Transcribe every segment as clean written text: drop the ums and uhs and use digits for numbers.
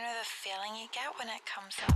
know the feeling you get when it comes up?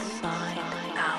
Inside out.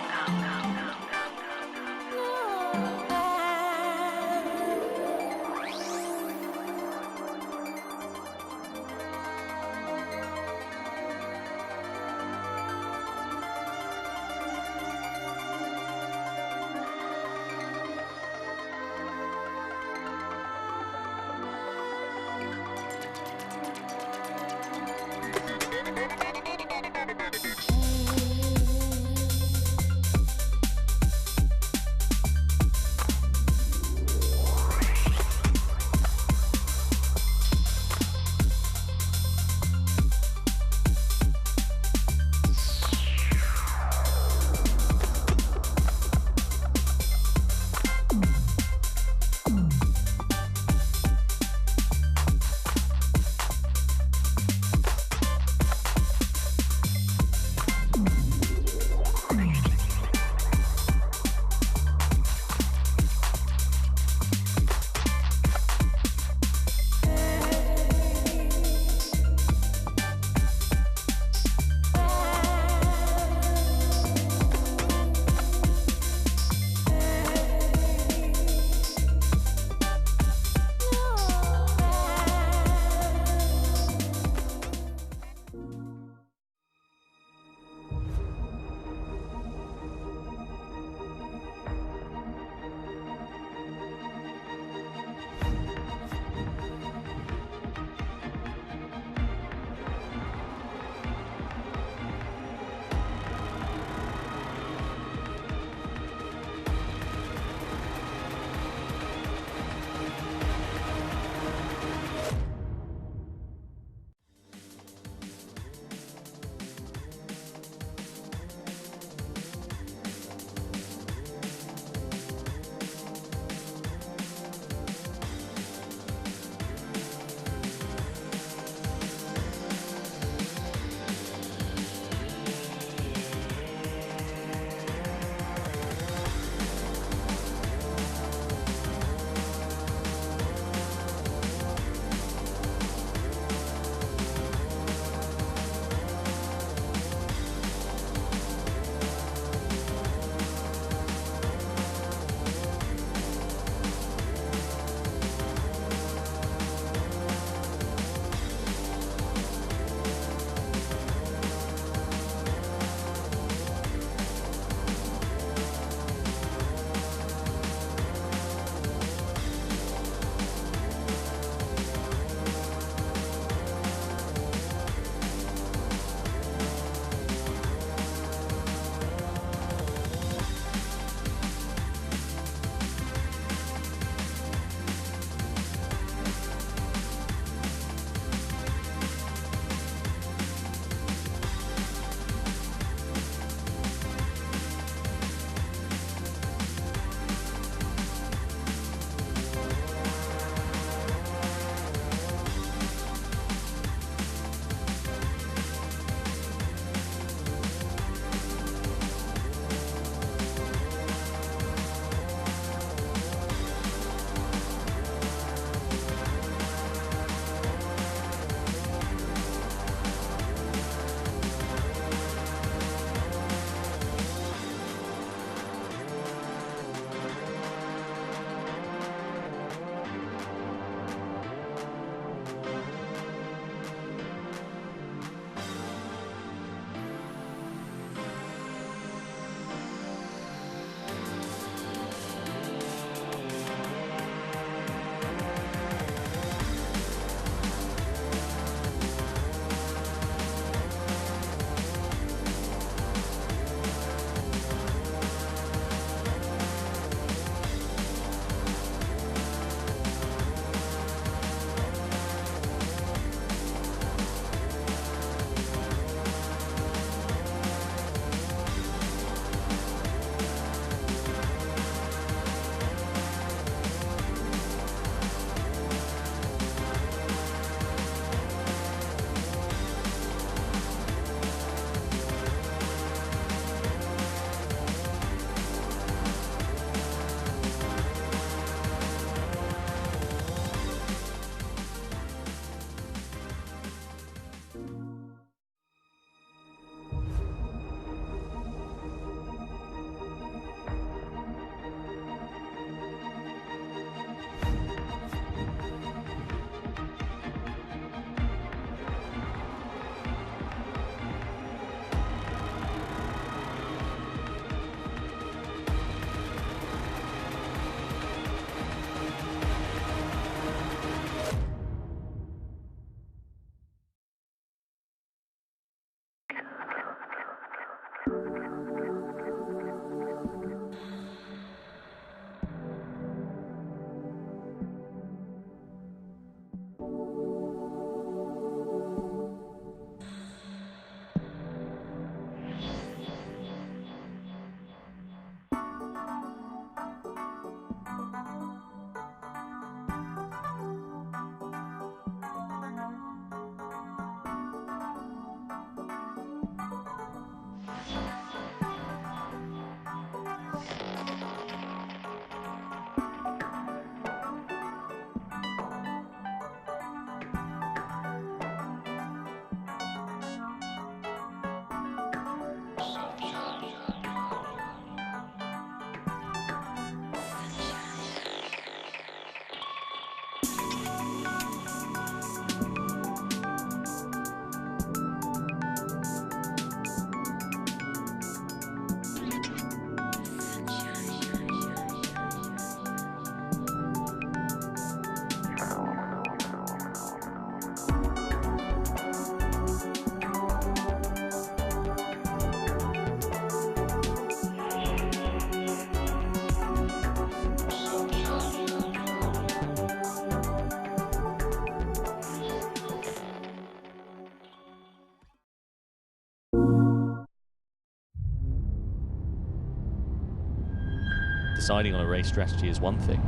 Deciding on a race strategy is one thing.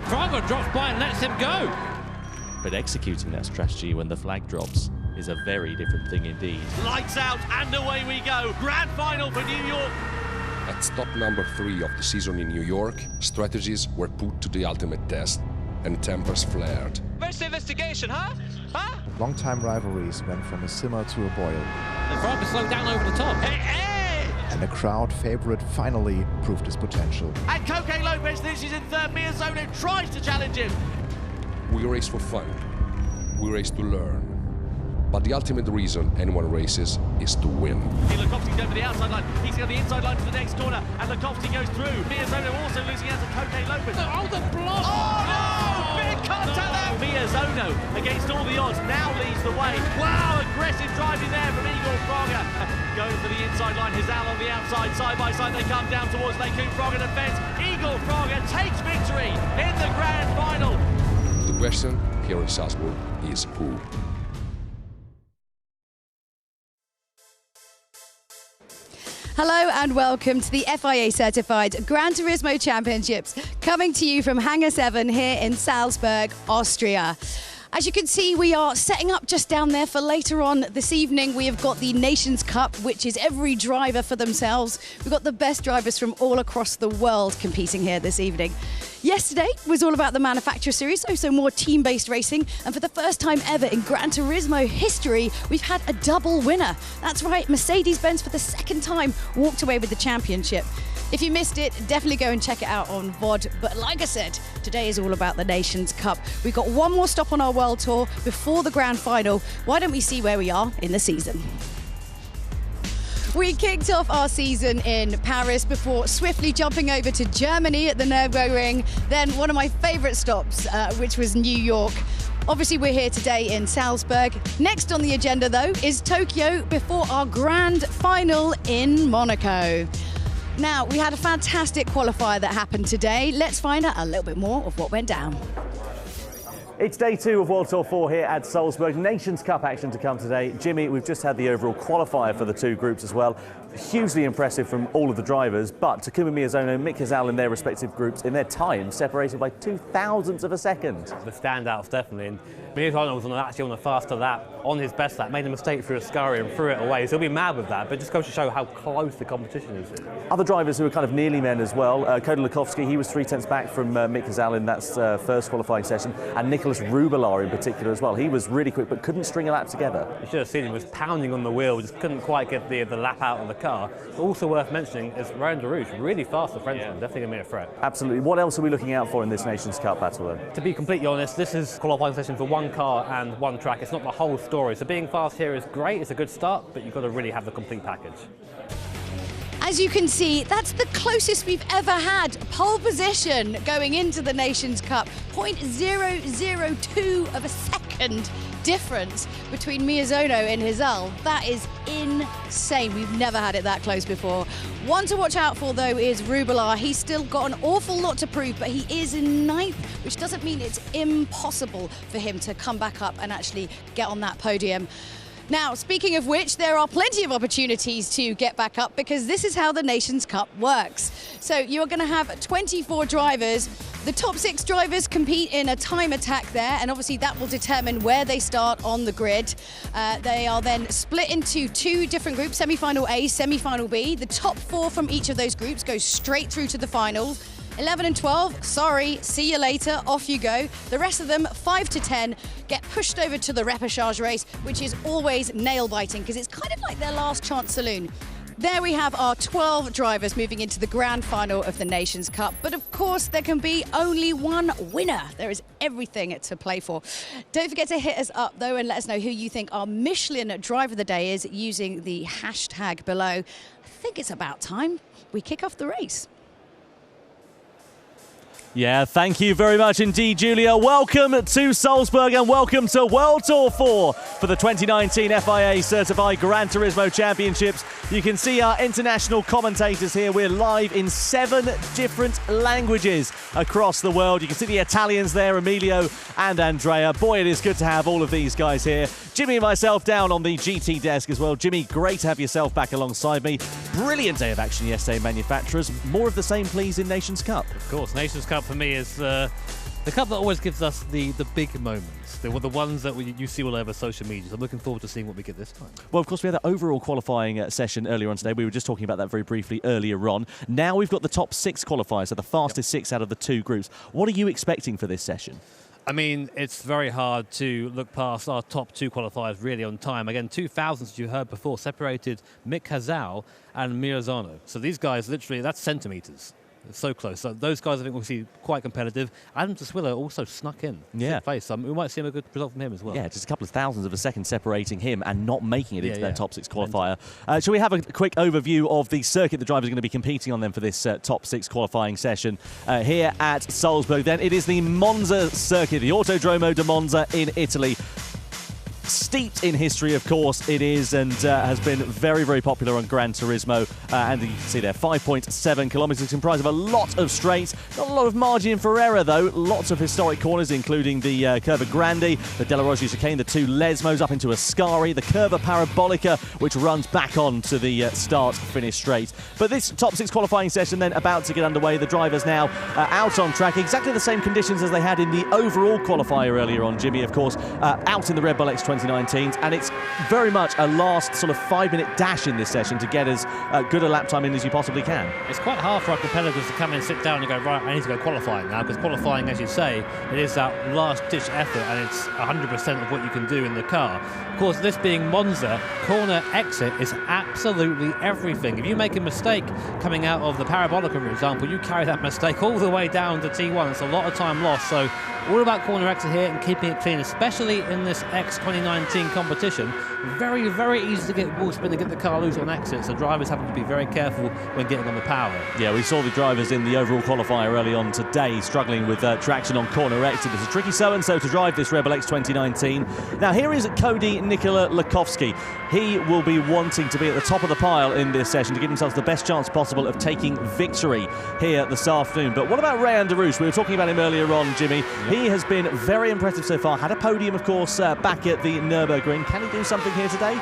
Frogger drops by and lets him go. But executing that strategy when the flag drops is a very different thing indeed. Lights out and away we go. Grand final for New York. At stop number 3 of the season in New York, strategies were put to the ultimate test and tempers flared. Where's the investigation, huh? Huh? Long-time rivalries went from a simmer to a boil. And Frogger slowed down over the top. Hey, hey! And the crowd favorite finally proved his potential. And Coque Lopez thinks he's in third. Miyazono tries to challenge him. We race for fun. We race to learn. But the ultimate reason anyone races is to win. Latkovsky's over the outside line. He's got the inside line to the next corner. And Latkovsky goes through. Miyazono also losing out to Coque Lopez. Oh, the block! Oh, no! Big contact there! Miyazono, against all the odds, now leads the way. Wow, aggressive driving there from Igor Frogger. Going for the inside line. Hizal on the outside. Side by side, they come down towards Lekun. Frogger defends. Igor Frogger takes victory in the grand final. The question here in Salzburg is who? Hello and welcome to the FIA certified Gran Turismo Championships, coming to you from Hangar-7 here in Salzburg, Austria. As you can see, we are setting up just down there for later on this evening. We have got the Nations Cup, which is every driver for themselves. We've got the best drivers from all across the world competing here this evening. Yesterday was all about the Manufacturer Series, so more team-based racing. And for the first time ever in Gran Turismo history, we've had a double winner. That's right, Mercedes-Benz for the second time walked away with the championship. If you missed it, definitely go and check it out on VOD. But like I said, today is all about the Nations Cup. We've got one more stop on our World Tour before the grand final. Why don't we see where we are in the season? We kicked off our season in Paris before swiftly jumping over to Germany at the Nürburgring. Then one of my favourite stops, which was New York. Obviously, we're here today in Salzburg. Next on the agenda, though, is Tokyo before our grand final in Monaco. Now, we had a fantastic qualifier that happened today. Let's find out a little bit more of what went down. It's day 2 of World Tour 4 here at Salzburg. Nations Cup action to come today. Jimmy, we've just had the overall qualifier for the two groups as well. Hugely impressive from all of the drivers, but Takuma Miyazono, Mick Hizal in their respective groups, in their time, separated by 0.02 of a second. The standouts, definitely. And Miyazono was actually on the faster lap, on his best lap, made a mistake through a scurry and threw it away. So he'll be mad with that, but it just goes to show how close the competition is. Other drivers who are kind of nearly men as well. Koda Latkovsky, he was 0.3 back from Mick Hizal in that first qualifying session, and Nicholas Rubelar in particular as well. He was really quick, but couldn't string a lap together. You should have seen him, was pounding on the wheel, just couldn't quite get the lap out of the car. Also worth mentioning is Romain Desrouge, really fast, the Frenchman, definitely going to be a threat. Absolutely. What else are we looking out for in this Nations Cup battle then? To be completely honest, this is a qualifying session for one car and one track. It's not the whole story. So being fast here is great, it's a good start, but you've got to really have the complete package. As you can see, that's the closest we've ever had pole position going into the Nations Cup. 0.002 of a second difference between Miyazono and Hizal. That is insane. We've never had it that close before. One to watch out for, though, is Rubelar. He's still got an awful lot to prove, but he is in 9th, which doesn't mean it's impossible for him to come back up and actually get on that podium. Now, speaking of which, there are plenty of opportunities to get back up because this is how the Nations Cup works. So you're going to have 24 drivers. The top 6 drivers compete in a time attack there, and obviously that will determine where they start on the grid. They are then split into 2 different groups, semi-final A, semi-final B. The top 4 from each of those groups go straight through to the finals. 11 and 12, sorry, see you later, off you go. The rest of them, 5 to 10, get pushed over to the Repechage race, which is always nail-biting because it's kind of like their last chance saloon. There we have our 12 drivers moving into the grand final of the Nations Cup. But of course, there can be only one winner. There is everything to play for. Don't forget to hit us up, though, and let us know who you think our Michelin driver of the day is using the hashtag below. I think it's about time we kick off the race. Yeah, thank you very much indeed, Julia. Welcome to Salzburg and welcome to World Tour 4 for the 2019 FIA Certified Gran Turismo Championships. You can see our international commentators here. We're live in 7 different languages across the world. You can see the Italians there, Emilio and Andrea. Boy, it is good to have all of these guys here. Jimmy and myself down on the GT desk as well. Jimmy, great to have yourself back alongside me. Brilliant day of action yesterday in manufacturers. More of the same, please, in Nations Cup. Of course, Nations Cup for me is the cup that always gives us the big moments. They were the ones that you see all over social media. So I'm looking forward to seeing what we get this time. Well, of course, we had that overall qualifying session earlier on today. We were just talking about that very briefly earlier on. Now we've got the top 6 qualifiers, so the fastest 6 out of the 2 groups. What are you expecting for this session? I mean, it's very hard to look past our top 2 qualifiers really on time. Again, 2000s, as you heard before, separated Mick Hazal and Mirazano. So these guys, literally, that's centimetres. It's so close. So those guys, I think, we'll see quite competitive. Adam Taswillo also snuck in. Yeah. Place. We might see a good result from him as well. Yeah, just a couple of thousandths of a second separating him and not making it into their top 6 qualifier. Shall we have a quick overview of the circuit the drivers are going to be competing on then for this top 6 qualifying session here at Salzburg? Then it is the Monza circuit, the Autodromo di Monza in Italy. Steeped in history, of course, it is, and has been very, very popular on Gran Turismo. And you can see there, 5.7 kilometres, comprised of a lot of straights. Not a lot of margin for error, though. Lots of historic corners, including the Curva Grande, the Della Roggia chicane, the 2 Lesmos up into Ascari, the Curva Parabolica, which runs back on to the start-finish straight. But this top 6 qualifying session then about to get underway. The drivers now out on track. Exactly the same conditions as they had in the overall qualifier earlier on, Jimmy, of course, out in the Red Bull X 2019, and it's very much a last sort of 5-minute dash in this session to get as good a lap time in as you possibly can. It's quite hard for our competitors to come in, sit down and go, right, I need to go qualifying now, because qualifying, as you say, it is that last-ditch effort, and it's 100% of what you can do in the car. Of course, this being Monza, corner exit is absolutely everything. If you make a mistake coming out of the Parabolica, for example, you carry that mistake all the way down to T1. It's a lot of time lost, so all about corner exit here and keeping it clean, especially in this X 2019 competition. Very, very easy to get wall spin and get the car loose on exit, so drivers have to be very careful when getting on the power. Yeah, we saw the drivers in the overall qualifier early on today struggling with traction on corner exit. It's a tricky so-and-so to drive this Red Bull X 2019. Now, here is Cody Nikola Lukovsky. He will be wanting to be at the top of the pile in this session to give himself the best chance possible of taking victory here this afternoon. But what about Rayan Darouche? We were talking about him earlier on, Jimmy. He has been very impressive so far. Had a podium, of course, back at the Nürburgring. Can he do something here today?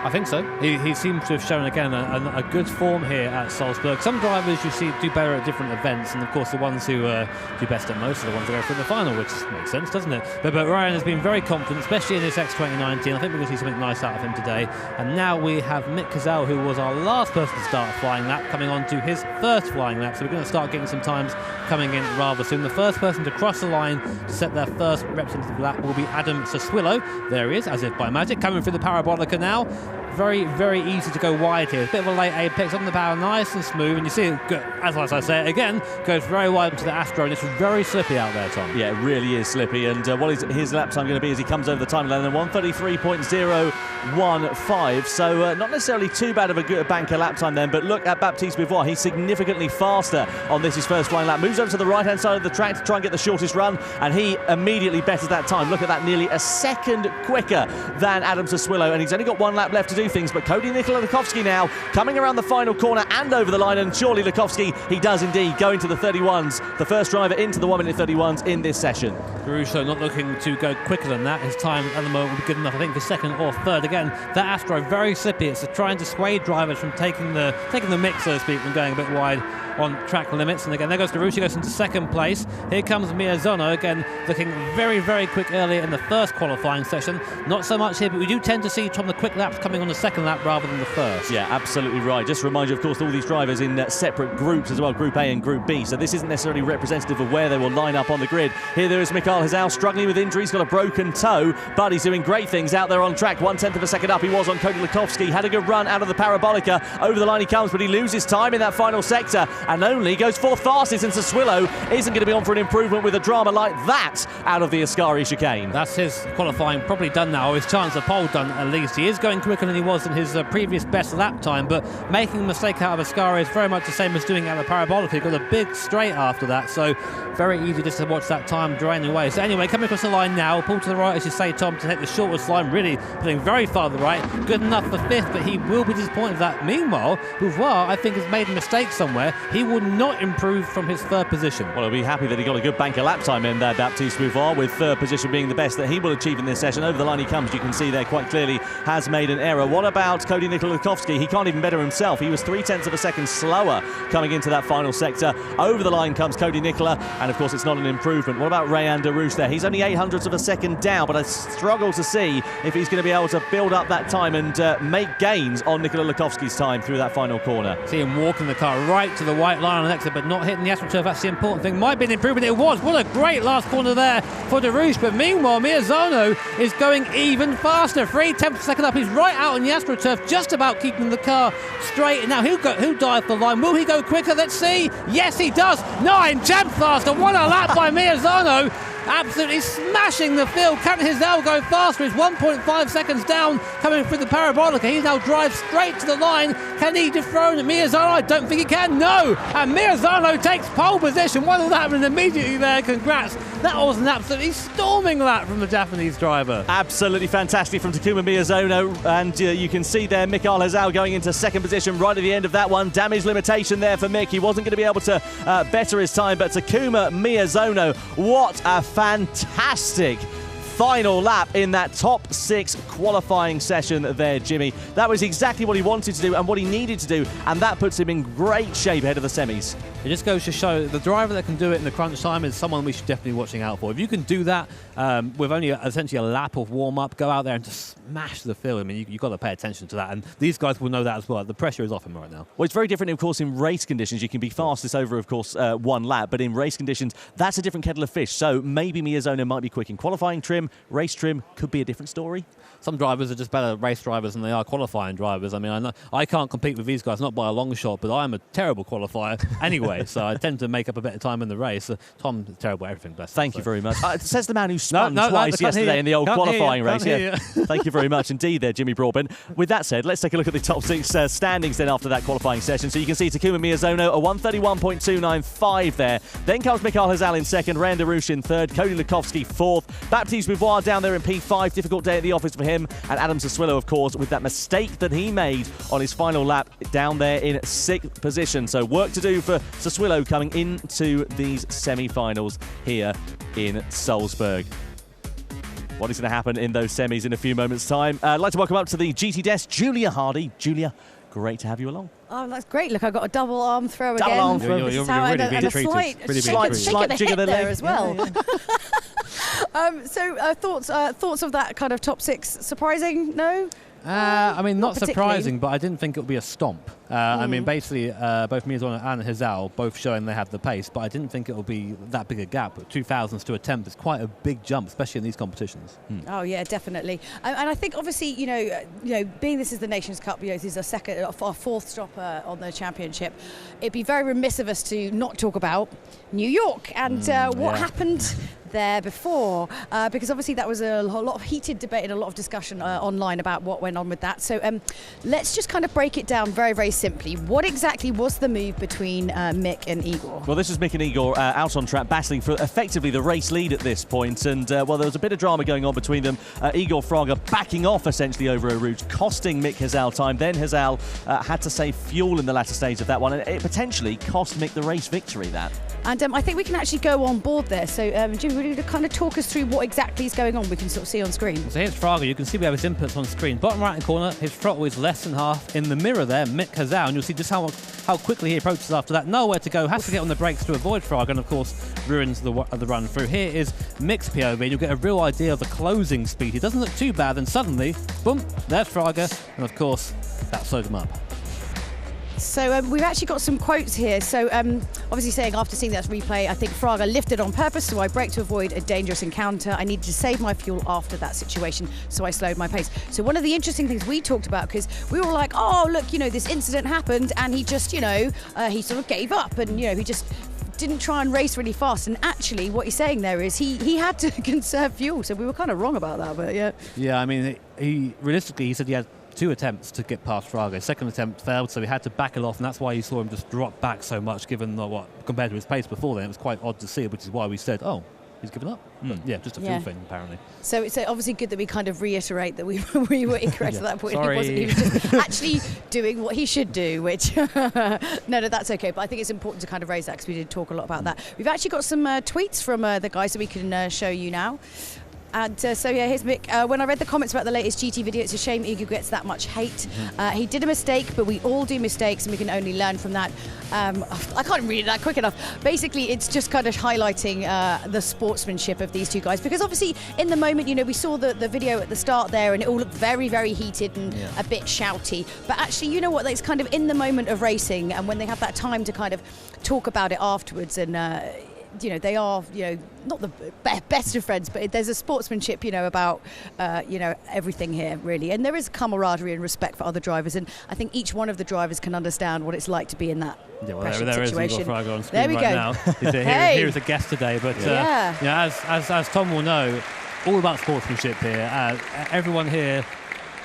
I think so. He seems to have shown again a good form here at Salzburg. Some drivers you see do better at different events, and of course the ones who do best at most are the ones that go through the final, which makes sense, doesn't it? But Ryan has been very confident, especially in this X 2019. I think we're going to see something nice out of him today. And now we have Mick Hazal, who was our last person to start a flying lap, coming on to his first flying lap. So we're going to start getting some times coming in rather soon. The first person to cross the line to set their first representative lap will be Adam Taswillo. There he is, as if by magic, coming through the Parabolica now. Very, very easy to go wide here. A bit of a late apex on the power, nice and smooth, and you see it, as I say it again, goes very wide into the Astro, and it's very slippy out there, Tom. Yeah, it really is slippy, and what is his lap time going to be as he comes over the time line? 1:33.015, so not necessarily too bad of a good banker lap time then, but look at Baptiste Bivois. He's significantly faster on this, his first flying lap. Moves over to the right-hand side of the track to try and get the shortest run, and he immediately betters that time. Look at that, nearly a second quicker than Adam Taswillo, and he's only got 1 lap left to do things. But Cody Nikola Lukovsky now coming around the final corner and over the line, and surely Lukovsky, he does indeed go into the 31s, the first driver into the 1-minute 31s in this session. Caruso not looking to go quicker than that. His time at the moment will be good enough, I think, for second or third. Again, that Astro very slippy. It's trying to dissuade drivers from taking the mix, so to speak, and going a bit wide on track limits. And again, there goes Darouche, goes into second place. Here comes Mirazano, again looking very, very quick earlier in the first qualifying session. Not so much here, but we do tend to see, Tom, the quick laps coming on the second lap rather than the first. Yeah, absolutely right. Just to remind you, of course, all these drivers in separate groups as well, Group A and Group B, so this isn't necessarily representative of where they will line up on the grid. Here there is Mikhail Hazal struggling with injuries, got a broken toe, but he's doing great things out there on track. 1/10 of a second up he was on Cody Lukovsky. Had a good run out of the Parabolica. Over the line he comes, but he loses time in that final sector and only goes 4th fastest, and Taswillo isn't going to be on for an improvement with a drama like that out of the Ascari chicane. That's his qualifying probably done now, or his chance of pole done at least. He is going quicker than he certainly wasn't his previous best lap time, but making a mistake out of Ascari is very much the same as doing it at the Parabolica. He got a big straight after that, so very easy just to watch that time drain away. So anyway, coming across the line now, pull to the right, as you say, Tom, to take the shortest line, really putting very far to the right. Good enough for 5th, but he will be disappointed with that. Meanwhile, Beauvoir, I think, has made a mistake somewhere. He will not improve from his 3rd position. Well, he'll be happy that he got a good bank of lap time in there, Baptiste Beauvoir, with 3rd position being the best that he will achieve in this session. Over the line he comes, you can see there quite clearly has made an error. What about Cody Nikolakowski? He can't even better himself. He was 0.3 of a second slower coming into that final sector. Over the line comes Cody Nicola, and of course it's not an improvement. What about Rayan Darouche there? He's only 0.08 of a second down, but I struggle to see if he's going to be able to build up that time and make gains on Nikola Lakowski's time through that final corner. See him walking the car right to the white line on the exit, but not hitting the AstroTurf. That's the important thing. Might be an improvement. It was. What a great last corner there for Darouche. But meanwhile, Miyazono is going even faster. 0.3 of a second up. He's right out on the AstroTurf, just about keeping the car straight. Now he'll dive for the line. Will he go quicker? Let's see. Yes, he does. 9 tenths faster. What a lap by Miyazono. Absolutely smashing the field. Can Hizal go faster? He's 1.5 seconds down coming through the Parabolica. He now drives straight to the line. Can he dethrone Miyazono? I don't think he can. No! And Miyazono takes pole position. What will happen immediately there? Congrats. That was an absolutely storming lap from the Japanese driver. Absolutely fantastic from Takuma Miyazono. And you can see there Mikael Hizal going into 2nd position right at the end of that one. Damage limitation there for Mick. He wasn't going to be able to better his time, but Takuma Miyazono, what a fantastic final lap in that top 6 qualifying session there, Jimmy. That was exactly what he wanted to do and what he needed to do, and that puts him in great shape ahead of the semis. It just goes to show the driver that can do it in the crunch time is someone we should definitely be watching out for. If you can do that with only essentially a lap of warm-up, go out there and just smash the field. I mean, you've got to pay attention to that, and these guys will know that as well. The pressure is off him right now. Well, it's very different, of course, in race conditions. You can be fastest over, of course, 1 lap, but in race conditions, that's a different kettle of fish. So maybe Miyazono might be quick in qualifying trim. Race trim could be a different story. Some drivers are just better race drivers than they are qualifying drivers. I mean, I can't compete with these guys, not by a long shot, but I'm a terrible qualifier anyway, so I tend to make up a better time in the race. Tom is terrible at everything. Thank you very much. Says the man who spun twice yesterday in the old qualifying race. Yeah. Thank you very much indeed there, Jimmy Broadbent. With that said, let's take a look at the top 6 standings then after that qualifying session. So you can see Takuma Miyazono, a 131.295 there. Then comes Mikael Hizal in 2nd, Rayan Darouche in 3rd, Cody Lakowski 4th, Baptiste Beauvoir down there in P5. Difficult day at the office for him. And Adam Sassuolo, of course, with that mistake that he made on his final lap down there in 6th position. So work to do for Sassuolo coming into these semi-finals here in Salzburg. What is going to happen in those semis in a few moments' time? I'd like to welcome up to the GT desk, Julia Hardy. Julia, great to have you along. Oh, that's great. Look, I got a double arm throw again. Double arm throw. You're really being treated. Slight jig of the there as well. So thoughts of that kind of top 6? Surprising? No? I mean, not surprising, but I didn't think it would be a stomp. I mean, basically, both Miyazono and Hizal both showing they have the pace, but I didn't think it would be that big a gap. 2,000s to a 10th is quite a big jump, especially in these competitions. Oh yeah, definitely. And I think obviously, you know, being this is the Nations Cup, this is our 4th stop on the championship. It'd be very remiss of us to not talk about New York and what happened there before, because obviously that was a lot of heated debate and a lot of discussion online about what went on with that. So let's just kind of break it down very, very simply. What exactly was the move between Mick and Igor? Well, this is Mick and Igor out on track battling for effectively the race lead at this point, and well, there was a bit of drama going on between them. Igor Fraga backing off essentially over a route, costing Mick Hizal time. Then Hizal had to save fuel in the latter stage of that one, and it potentially cost Mick the race victory, that. And I think we can actually go on board there. So, Jimmy, would you kind of talk us through what exactly is going on? We can sort of see on screen. So here's Fraga. You can see we have his inputs on screen. Bottom right-hand corner, his throttle is less than half. In the mirror there, Mick Hizal, and you'll see just how quickly he approaches after that. Nowhere to go. Has to get on the brakes to avoid Fraga, and of course ruins the run through. Here is Mick's POV, and you'll get a real idea of the closing speed. He doesn't look too bad, and suddenly, boom, there's Fraga, and of course that slowed him up. So we've actually got some quotes here. So obviously saying after seeing that replay, I think Fraga lifted on purpose, so I braked to avoid a dangerous encounter. I needed to save my fuel after that situation, so I slowed my pace. So one of the interesting things we talked about, because we were like, oh, look, this incident happened, and he just, he sort of gave up, and, he just didn't try and race really fast. And actually what he's saying there is he had to conserve fuel, so we were kind of wrong about that, but yeah. Yeah, I mean, he realistically, he said he had 2 attempts to get past Fraga. Second attempt failed, so he had to back it off, and that's why you saw him just drop back so much, given compared to his pace before then. It was quite odd to see, which is why we said, oh, he's given up. But yeah, just a fuel thing, apparently. So it's obviously good that we kind of reiterate that we were incorrect at that point. Sorry. He was just actually doing what he should do, which, no, that's okay. But I think it's important to kind of raise that because we did talk a lot about that. We've actually got some tweets from the guys that we can show you now. And so yeah, here's Mick. When I read the comments about the latest GT video, it's a shame Igor gets that much hate. He did a mistake, but we all do mistakes and we can only learn from that. I can't read it that quick enough. Basically, it's just kind of highlighting the sportsmanship of these two guys, because obviously in the moment, you know, we saw the video at the start there and it all looked very, very heated and a bit shouty. But actually, you know what, it's kind of in the moment of racing, and when they have that time to kind of talk about it afterwards, and you know, they are, you know, not the best of friends, but there's a sportsmanship, you know, about, you know, everything here, really. And there is camaraderie and respect for other drivers. And I think each one of the drivers can understand what it's like to be in that situation. Igor on screen there we right go. Now. He's here as a guest today. But, you know, as Tom will know, all about sportsmanship here. Everyone here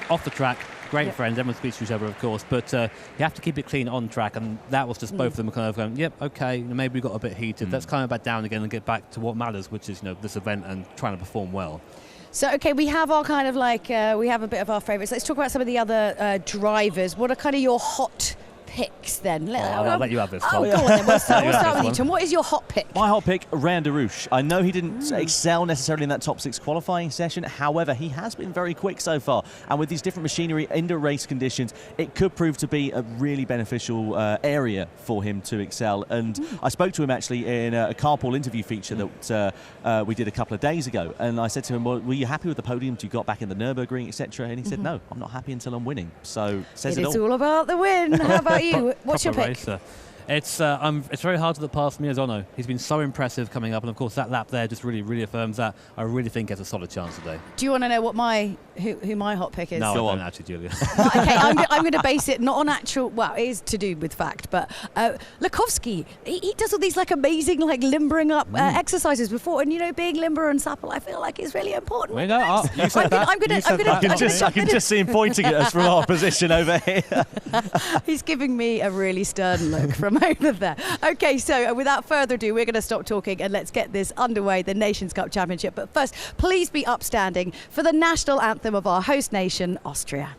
off the track, great friends, everyone speaks to each other, of course, but you have to keep it clean on track, and that was just both of them kind of going, yep, okay, maybe we got a bit heated. Let's kind of back down again and get back to what matters, which is, you know, this event and trying to perform well. So, okay, we have our kind of like, we have a bit of our favourites. Let's talk about some of the other drivers. What are kind of your hot picks then? I'll let you have this, Tom. Oh, go on then. We'll start with you, Tom. What is your hot pick? My hot pick, Ryan Darouche. I know he didn't excel necessarily in that top 6 qualifying session. However, he has been very quick so far. And with these different machinery under race conditions, it could prove to be a really beneficial area for him to excel. And I spoke to him actually in a carpool interview feature that we did a couple of days ago. And I said to him, well, were you happy with the podiums you got back in the Nürburgring, etc.? And he said, no, I'm not happy until I'm winning. So, says it all. It's all about the win. How about you? What's your pick? Racer. It's very hard to look past Miyazono. He's been so impressive coming up, and of course that lap there just really affirms that. I really think he has a solid chance today. Do you want to know what who my hot pick is? No, I don't actually, Julia. Okay, I'm going to base it not on actual. Well, it is to do with fact, but Lukovsky, he does all these like amazing like limbering up exercises before, and you know, being limber and supple, I feel like is really important. You said that. I can just see him pointing at us from our position over here. He's giving me a really stern look from over there. Okay, so without further ado, we're going to stop talking and let's get this underway, the Nations Cup Championship. But first, please be upstanding for the national anthem of our host nation, Austria.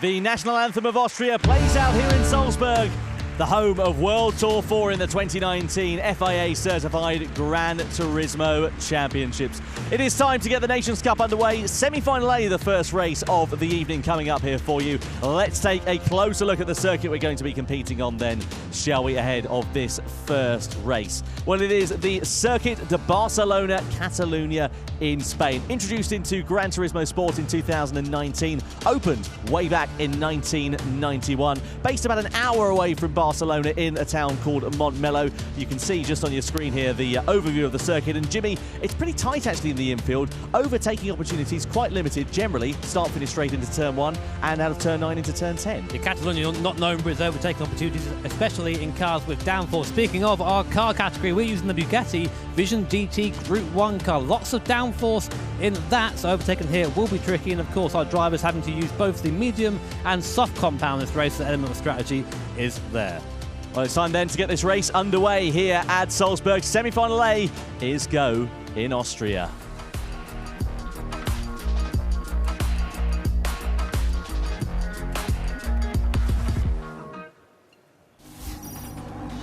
The national anthem of Austria plays out here in Salzburg, the home of World Tour 4 in the 2019 FIA certified Gran Turismo Championships. It is time to get the Nations Cup underway. Semi-final A, the first race of the evening coming up here for you. Let's take a closer look at the circuit we're going to be competing on then, shall we, ahead of this first race. Well, it is the Circuit de Barcelona, Catalunya in Spain. Introduced into Gran Turismo Sport in 2019, opened way back in 1991. Based about an hour away from Barcelona, Barcelona in a town called Montmello. You can see just on your screen here the overview of the circuit. And Jimmy, it's pretty tight actually in the infield. Overtaking opportunities quite limited generally. Start-finish straight into turn 1 and out of turn 9 into turn 10. Yeah, Catalonia not known for its overtaking opportunities, especially in cars with downforce. Speaking of our car category, we're using the Bugatti Vision GT Group 1 car. Lots of downforce in that, so overtaking here will be tricky, and of course our drivers having to use both the medium and soft compound in this race. The element of strategy is there. Well, it's time then to get this race underway here at Salzburg. Semi-final A is go in Austria.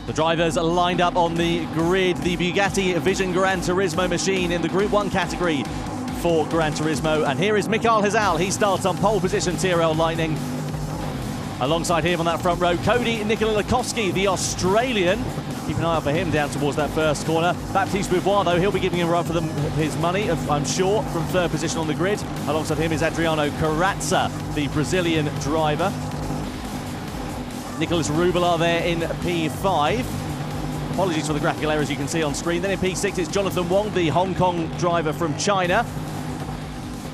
The drivers are lined up on the grid. The Bugatti Vision Gran Turismo machine in the Group 1 category for Gran Turismo. And here is Michael Hizal. He starts on pole position, Tyrrell Lightning. Alongside him on that front row, Cody Nicola Lakowski, the Australian. Keep an eye out for him down towards that first corner. Baptiste Beauvoir, though, he'll be giving him a run for his money, I'm sure, from third position on the grid. Alongside him is Adriano Carrazza, the Brazilian driver. Nicolas Rubelar there in P5. Apologies for the graphical errors you can see on screen. Then in P6 it's Jonathan Wong, the Hong Kong driver from China.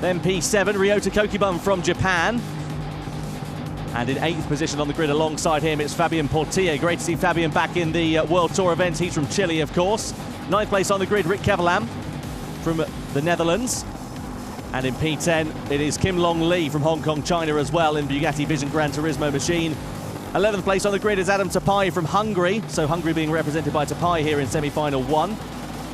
Then P7, Ryota Kokibun from Japan. And in 8th position on the grid alongside him, it's Fabian Portier. Great to see Fabian back in the World Tour events. He's from Chile, of course. 9th place on the grid, Rick Kevelam from the Netherlands. And in P10, it is Kim Long Lee from Hong Kong, China as well in Bugatti Vision Gran Turismo machine. 11th place on the grid is Adam Tapai from Hungary. So Hungary being represented by Tapai here in semi-final 1.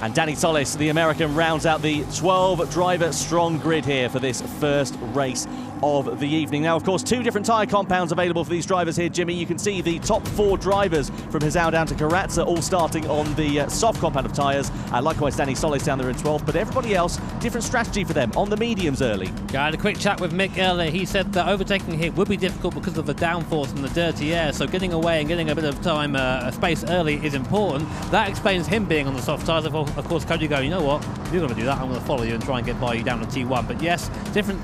And Danny Solis, the American, rounds out the 12-driver strong grid here for this first race of the evening. Now, of course, 2 different tyre compounds available for these drivers here, Jimmy. You can see the top 4 drivers from Hizal down to Carrazza all starting on the soft compound of tyres. Likewise, Danny Solis down there in 12th, but everybody else, different strategy for them on the mediums early. I had a quick chat with Mick earlier. He said that overtaking here would be difficult because of the downforce and the dirty air, so getting away and getting a bit of time, space early is important. That explains him being on the soft tyres. Of course, Cody going, you know what, if you're going to do that, I'm going to follow you and try and get by you down to T1. But yes, different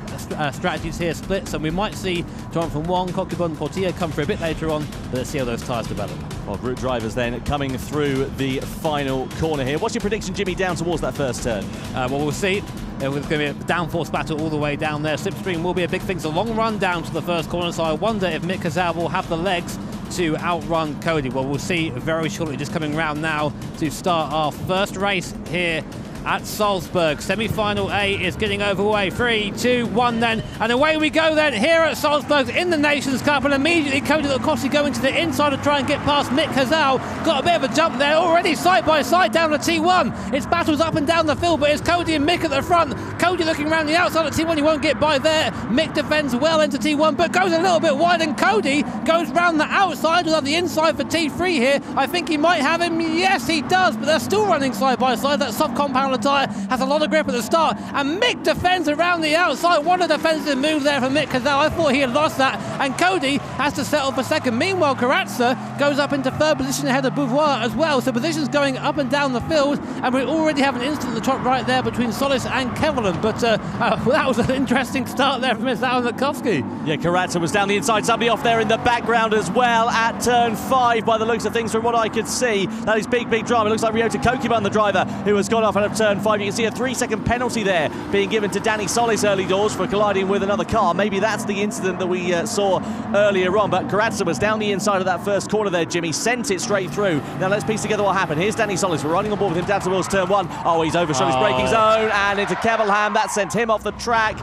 strategies here, splits, and we might see Jonathan Wong, Kokibun, Portier come through a bit later on, but let's see how those tyres develop. Well, group drivers then coming through the final corner here. What's your prediction, Jimmy, down towards that first turn? Well, we'll see. There's going to be a downforce battle all the way down there. Slipstream will be a big thing. It's a long run down to the first corner, so I wonder if Mick Hizal will have the legs to outrun Cody. Well, we'll see very shortly. Just coming round now to start our first race here at Salzburg. Semi-final A is getting overway. 3, 2, 1 then. And away we go then here at Salzburg in the Nations Cup. And immediately Cody Lakowski going to the inside to try and get past Mick Hizal. Got a bit of a jump there already side by side down to T1. It's battles up and down the field, but it's Cody and Mick at the front. Cody looking around the outside at T1. He won't get by there. Mick defends well into T1, but goes a little bit wide, and Cody goes round the outside. We'll have the inside for T3 here. I think he might have him. Yes, he does, but they're still running side by side. That soft compound tyre has a lot of grip at the start, and Mick defends around the outside. What a defensive move there from Mick Hizal. I thought he had lost that, and Cody has to settle for second. Meanwhile, Carrazza goes up into third position ahead of Beauvoir as well, so positions going up and down the field, and we already have an instant at the top right there between Solis and Kevelan. But that was an interesting start there from Hizal and Lakowski. Yeah, Carrazza was down the inside, somebody off there in the background as well at turn 5 by the looks of things from what I could see. That is big drama. It looks like Ryota Kokibun, the driver, who has gone off out of turn 5. You can see a 3-second penalty there being given to Danny Solis early doors for colliding with another car. Maybe that's the incident that we saw earlier on, but Carrazza was down the inside of that first corner there, Jimmy, sent it straight through. Now let's piece together what happened. Here's Danny Solis, we're riding on board with him down towards turn 1. Oh, he's overshot his braking zone and into Kevelam. That sent him off the track.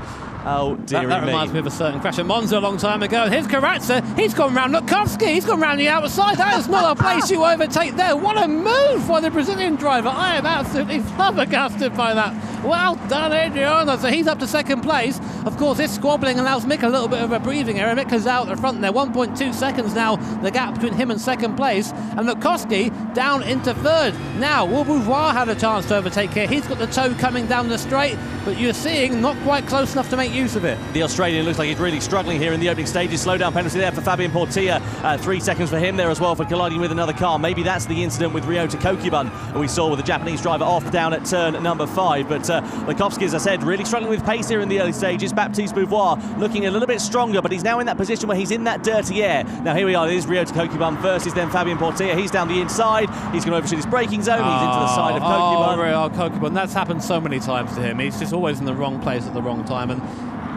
Oh, dear That reminds me of a certain crash at Monza a long time ago. Here's Carrazza. He's gone round Lakowski. He's gone round the outside. That is not a place you overtake there. What a move by the Brazilian driver. I am absolutely flabbergasted by that. Well done, Adriano. So he's up to second place. Of course, this squabbling allows Mick a little bit of a breathing area. Mick is out the front there. 1.2 seconds now, the gap between him and second place. And Lakowski down into third. Now, will Beauvoir had a chance to overtake here? He's got the toe coming down the straight, but you're seeing not quite close enough to make use of it. The Australian looks like he's really struggling here in the opening stages. Slow down penalty there for Fabien Portilla. 3 seconds for him there as well for colliding with another car. Maybe that's the incident with Ryota Kokubun we saw with the Japanese driver off down at turn number 5. But Lekowski, as I said, really struggling with pace here in the early stages. Baptiste Beauvoir looking a little bit stronger, but he's now in that position where he's in that dirty air. Now here we are, it is Ryota Kokubun versus then Fabien Portilla. He's down the inside, he's going to overshoot his braking zone, he's into the side of Kokubun. Kokubun, that's happened so many times to him. He's just always in the wrong place at the wrong time, and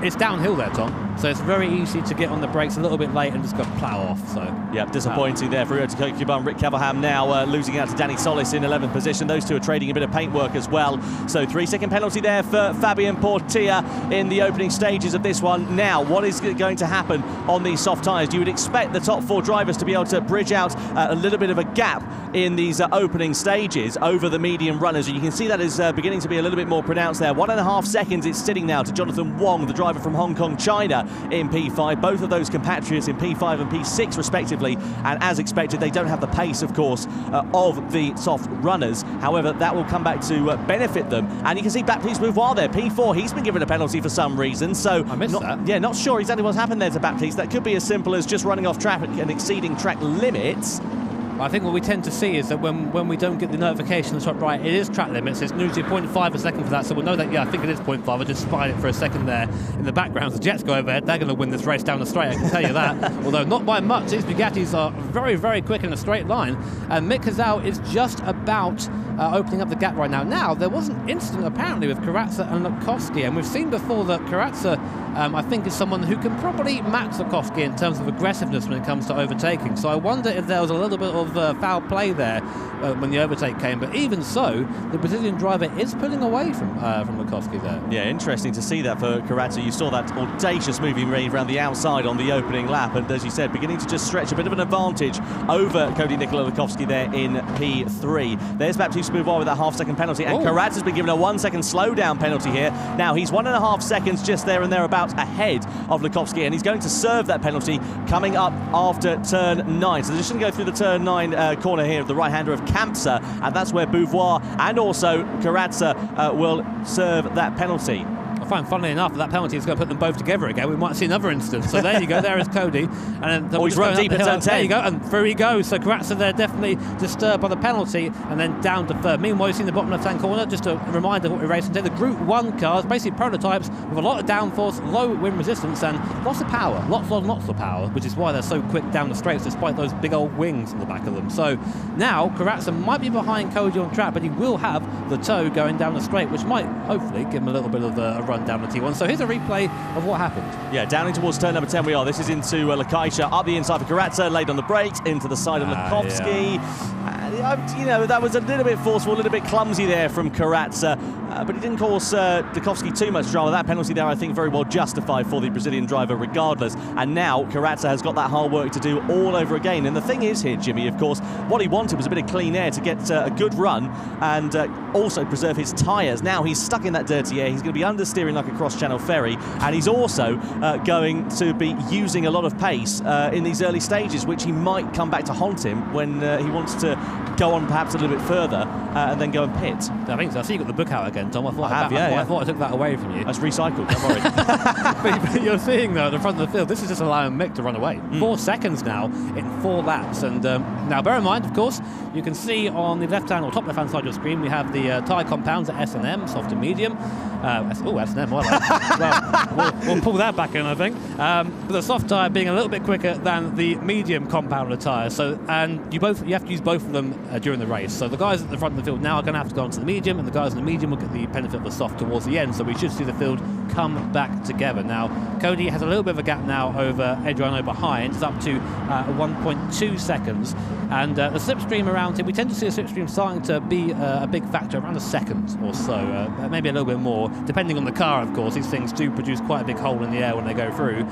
it's downhill there, Tom, so it's very easy to get on the brakes a little bit late and just go plough off. So yeah, disappointing there for Ryota Kokubun. Rick Caverham now losing out to Danny Solis in 11th position. Those two are trading a bit of paintwork as well. So 3-second penalty there for Fabien Portilla in the opening stages of this one. Now, what is going to happen on these soft tyres? You would expect the top 4 drivers to be able to bridge out a little bit of a gap in these opening stages over the medium runners. And you can see that is beginning to be a little bit more pronounced there. 1.5 seconds it's sitting now to Jonathan Wong, the driver from Hong Kong, China, in P5. Both of those compatriots in P5 and P6 respectively, and as expected they don't have the pace, of course, of the soft runners. However, that will come back to benefit them. And you can see Baptiste Beauvoir there, P4. He's been given a penalty for some reason, so I missed that. Yeah, not sure exactly what's happened there to Baptiste. That could be as simple as just running off track and exceeding track limits. I think what we tend to see is that when we don't get the notification on the top right, it is track limits. It's usually 0.5 a second for that, so we'll know that, yeah, I think it is 0.5. I just spied it for a second there in the background. The Jets go overhead, they're going to win this race down the straight, I can tell you that. Although not by much. These Bugattis are very, very quick in a straight line. And Mick Hazal is just about opening up the gap right now. Now, there was an incident apparently with Karatsa and Lekowski, and we've seen before that Karatsa, I think, is someone who can probably match Lekowski in terms of aggressiveness when it comes to overtaking. So I wonder if there was a little bit of foul play there when the overtake came. But even so, the Brazilian driver is pulling away from Lekowski there. Yeah, interesting to see that for Karatsa. You saw that audacious moving range around the outside on the opening lap, and as you said, beginning to just stretch a bit of an advantage over Cody Nikola Lekowski there in P3. There's Baptiste Beauvoir with that half-second penalty, and Karatsa's been given a 1-second slowdown penalty here. Now he's 1.5 seconds just there and thereabouts ahead of Lekowski, and he's going to serve that penalty coming up after turn 9. So they're just going to go through the turn 9 corner here of the right-hander of Kampsa, and that's where Beauvoir and also Karatsa will serve that penalty. I find, funnily enough, that penalty is going to put them both together again. We might see another instance. So there you go. There is Cody. And then he's run deep at turn 10. There you go. And through he goes. So Karatsa there definitely disturbed by the penalty and then down to third. Meanwhile, you see in the bottom left-hand corner, just a reminder of what we're racing today. The Group 1 cars, basically prototypes with a lot of downforce, low wind resistance, and lots of power. Lots of power, which is why they're so quick down the straights despite those big old wings in the back of them. So now Karatsa might be behind Cody on track, but he will have the toe going down the straight, which might hopefully give him a little bit of a run down the T1. So here's a replay of what happened. Yeah, down in towards turn number 10 we are. This is into Lekaicha, up the inside for Karatsa, laid on the brakes, into the side of Lekowski. Yeah. You know, that was a little bit forceful, a little bit clumsy there from Karatsa, but it didn't cause Lekowski too much drama. That penalty there, I think, very well justified for the Brazilian driver regardless. And now Karatsa has got that hard work to do all over again. And the thing is here, Jimmy, of course, what he wanted was a bit of clean air to get a good run and also preserve his tyres. Now he's stuck in that dirty air. He's going to be understeering like a cross-channel ferry, and he's also going to be using a lot of pace in these early stages, which he might come back to haunt him when he wants to go on perhaps a little bit further and then go and pit. I think so. I see you got the book out again, Tom. I thought I took that away from you. That's recycled, don't worry. but you're seeing, though, at the front of the field, this is just allowing Mick to run away. 4 seconds now in 4 laps. And now, bear in mind, of course, you can see on the left-hand or top left-hand side of your screen, we have the tyre compounds at S&M, soft and medium. S&M, well, we'll pull that back in, I think. But the soft tyre being a little bit quicker than the medium compound tyre. So, and you have to use both of them during the race. So the guys at the front of the field now are going to have to go onto the medium, and the guys in the medium will get the benefit of the soft towards the end. So we should see the field come back together. Now, Cody has a little bit of a gap now over Adriano behind. It's up to 1.2 seconds. And the slipstream around him, we tend to see a slipstream starting to be a big factor around a second or so, maybe a little bit more, depending on the car, of course. These things do produce quite a big hole in the air when they go through,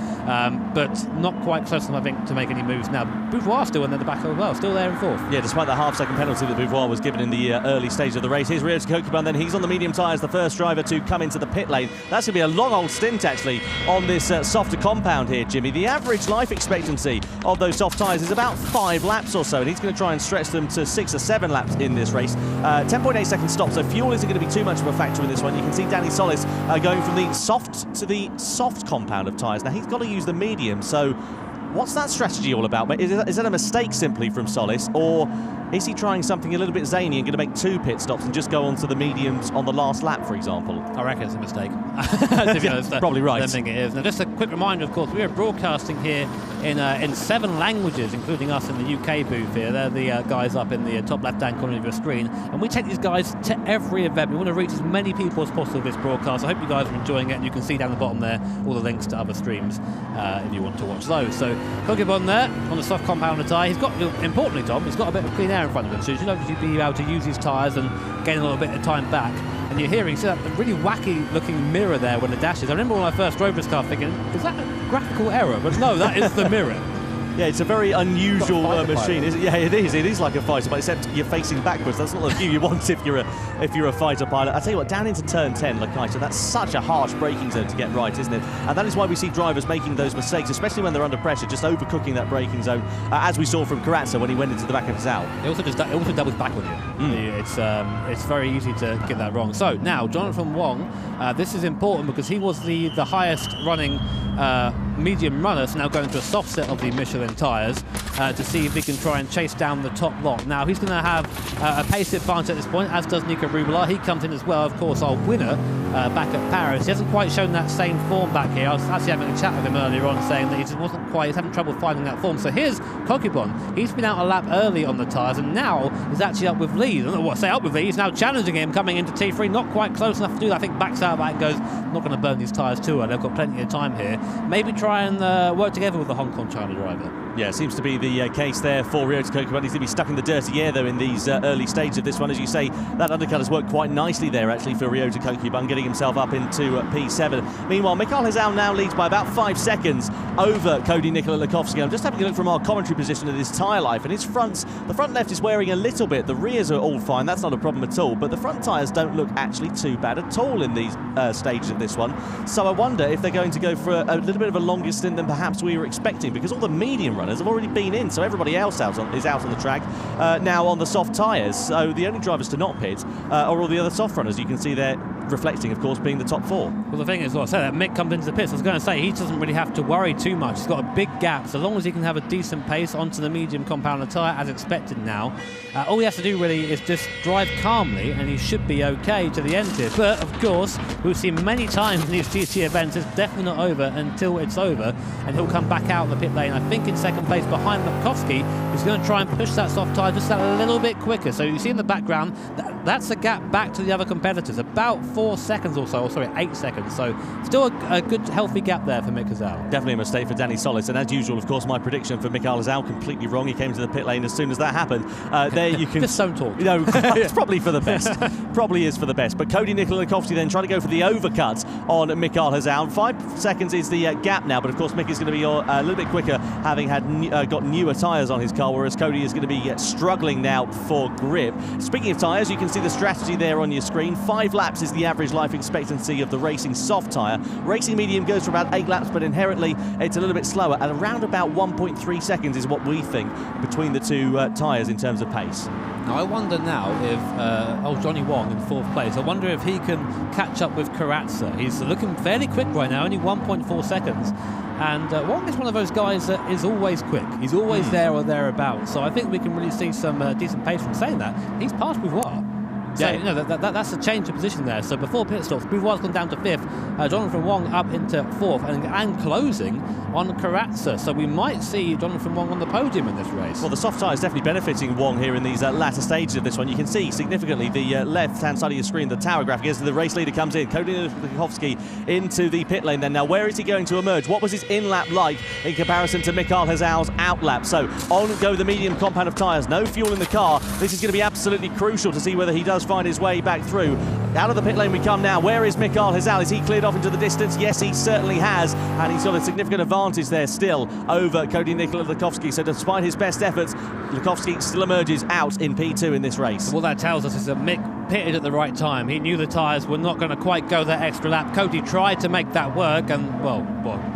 but not quite close enough, I think, to make any moves. Now, Beauvoir still in the back as well, still there in fourth. Yeah, despite that half-second penalty that Beauvoir was given in the early stage of the race. Here's Ryota Kokubun, then he's on the medium medium tyres, the first driver to come into the pit lane. That's going to be a long old stint, actually, on this softer compound here, Jimmy. The average life expectancy of those soft tyres is about 5 laps or so, and he's going to try and stretch them to 6 or 7 laps in this race. 10.8 second stop, so fuel isn't going to be too much of a factor in this one. You can see Danny Solis going from the soft to the soft compound of tyres. Now, he's got to use the medium, so what's that strategy all about? Is that a mistake simply from Solis, or is he trying something a little bit zany and going to make 2 pit stops and just go on to the mediums on the last lap, for example? I reckon it's a mistake. To be honest, probably right. I don't think it is. Now, just a quick reminder, of course, we are broadcasting here in 7 languages, including us in the UK booth here. They're the guys up in the top left-hand corner of your screen, and we take these guys to every event. We want to reach as many people as possible with this broadcast. I hope you guys are enjoying it, and you can see down the bottom there all the links to other streams if you want to watch those. So, Cogibon there on the soft compound tyre. He's got, importantly, Tom, he's got a bit of clean air in front of him, so you should obviously be able to use his tyres and gain a little bit of time back. And you're hearing, see that really wacky looking mirror there when it dashes. I remember when I first drove this car thinking, is that a graphical error? But no, that is the mirror. Yeah, it's a very unusual machine. Yeah, it is. It is like a fighter, but except you're facing backwards. That's not the view you want if you're a fighter pilot. I tell you what, down into turn 10, Repechage, that's such a harsh braking zone to get right, isn't it? And that is why we see drivers making those mistakes, especially when they're under pressure, just overcooking that braking zone, as we saw from Karatsa when he went into the back of his out. It also doubles back on you. It's very easy to get that wrong. So now Jonathan Wong, this is important because he was the highest running medium runner, so now going to a soft set of the Michelin tyres to see if he can try and chase down the top lot. Now he's going to have a pace advantage at this point, as does Nico Rubelar. He comes in as well, of course, our winner back at Paris. He hasn't quite shown that same form back here. I was actually having a chat with him earlier on saying that he just wasn't quite, he's having trouble finding that form. So here's Cogibon. He's been out a lap early on the tyres and now he's actually up with Lee. I don't know what to say, up with Lee. He's now challenging him coming into T3. Not quite close enough to do that. I think backs out back and goes, not going to burn these tyres too early. They've got plenty of time here. Maybe try and work together with the Hong Kong China driver. Yeah, seems to be the case there for Ryota Cogibon. He's going to be stuck in the dirty air, though, in these early stages of this one. As you say, that undercut has worked quite nicely there, actually, for Ryota Cogibon, getting himself up into P7. Meanwhile, Michael Hazal now leads by about 5 seconds over Cody Nikola Lukovsky. I'm just having a look from our commentary position at his tyre life, and the front left is wearing a little bit. The rears are all fine, that's not a problem at all, but the front tyres don't look actually too bad at all in these stages of this one. So I wonder if they're going to go for a little bit of a longer stint than perhaps we were expecting, because all the medium runners have already been in, so everybody else is out on the track now on the soft tyres. So the only drivers to not pit are all the other soft runners. You can see they're reflecting, of course, being the top 4. Well, the thing is, like I said, that Mick comes into the pits. I was going to say, he doesn't really have to worry too much. He's got a big gap. So long as he can have a decent pace onto the medium compound tyre, as expected now, all he has to do really is just drive calmly, and he should be okay to the end here. But, of course, we've seen many times in these GT events, it's definitely not over until it's over, and he'll come back out of the pit lane, I think in second place behind Lukovsky, who's going to try and push that soft tyre just a little bit quicker. So you see in the background, that's the gap back to the other competitors, about 4 seconds or so, or sorry, 8 seconds. So still a good, healthy gap there for Mick Hazal. Definitely a mistake for Danny Solis, and as usual, of course, my prediction for Mick Hazal completely wrong. He came to the pit lane as soon as that happened. There you can just don't talk. You know, it's probably for the best. Probably is for the best. But Cody Nikola Lukovsky then trying to go for the overcut on Mick Hazal. 5 seconds is the gap now, but of course Mick is going to be a little bit quicker, having got newer tyres on his car, whereas Cody is going to be struggling now for grip. Speaking of tyres, you can see the strategy there on your screen. 5 laps is the average life expectancy of the racing soft tyre. Racing medium goes for about 8 laps, but inherently it's a little bit slower. At around about 1.3 seconds is what we think between the two tyres in terms of pace. Now I wonder now if Johnny Wong in 4th place, I wonder if he can catch up with Karatsa. He's looking fairly quick right now, only 1.4 seconds. And Wong is one of those guys that is always quick. He's always there or thereabouts. So I think we can really see some decent pace from saying that. He's passed Bouvois. So, yeah, you know, that's a change of position there. So before pit stops, Bouvoir's gone down to 5th, Jonathan Wong up into 4th, and closing on Karatsa. So we might see Jonathan Wong on the podium in this race. Well, the soft tyre is definitely benefiting Wong here in these latter stages of this one. You can see significantly the left-hand side of your screen, the tower graphic, as the race leader comes in. Cody Lukovsky into the pit lane then. Now, where is he going to emerge? What was his in-lap like in comparison to Michael Hazal's out-lap? So on go the medium compound of tyres. No fuel in the car. This is going to be absolutely crucial to see whether he does find his way back through. Out of the pit lane we come now. Where is Michael Hazal? Is he cleared off into the distance? Yes, he certainly has, and he's got a significant advantage there still over Cody Nikola Lukovsky. So despite his best efforts, Lukovsky still emerges out in P2 in this race. What that tells us is that Mick pitted at the right time. He knew the tyres were not going to quite go that extra lap. Cody tried to make that work and, well,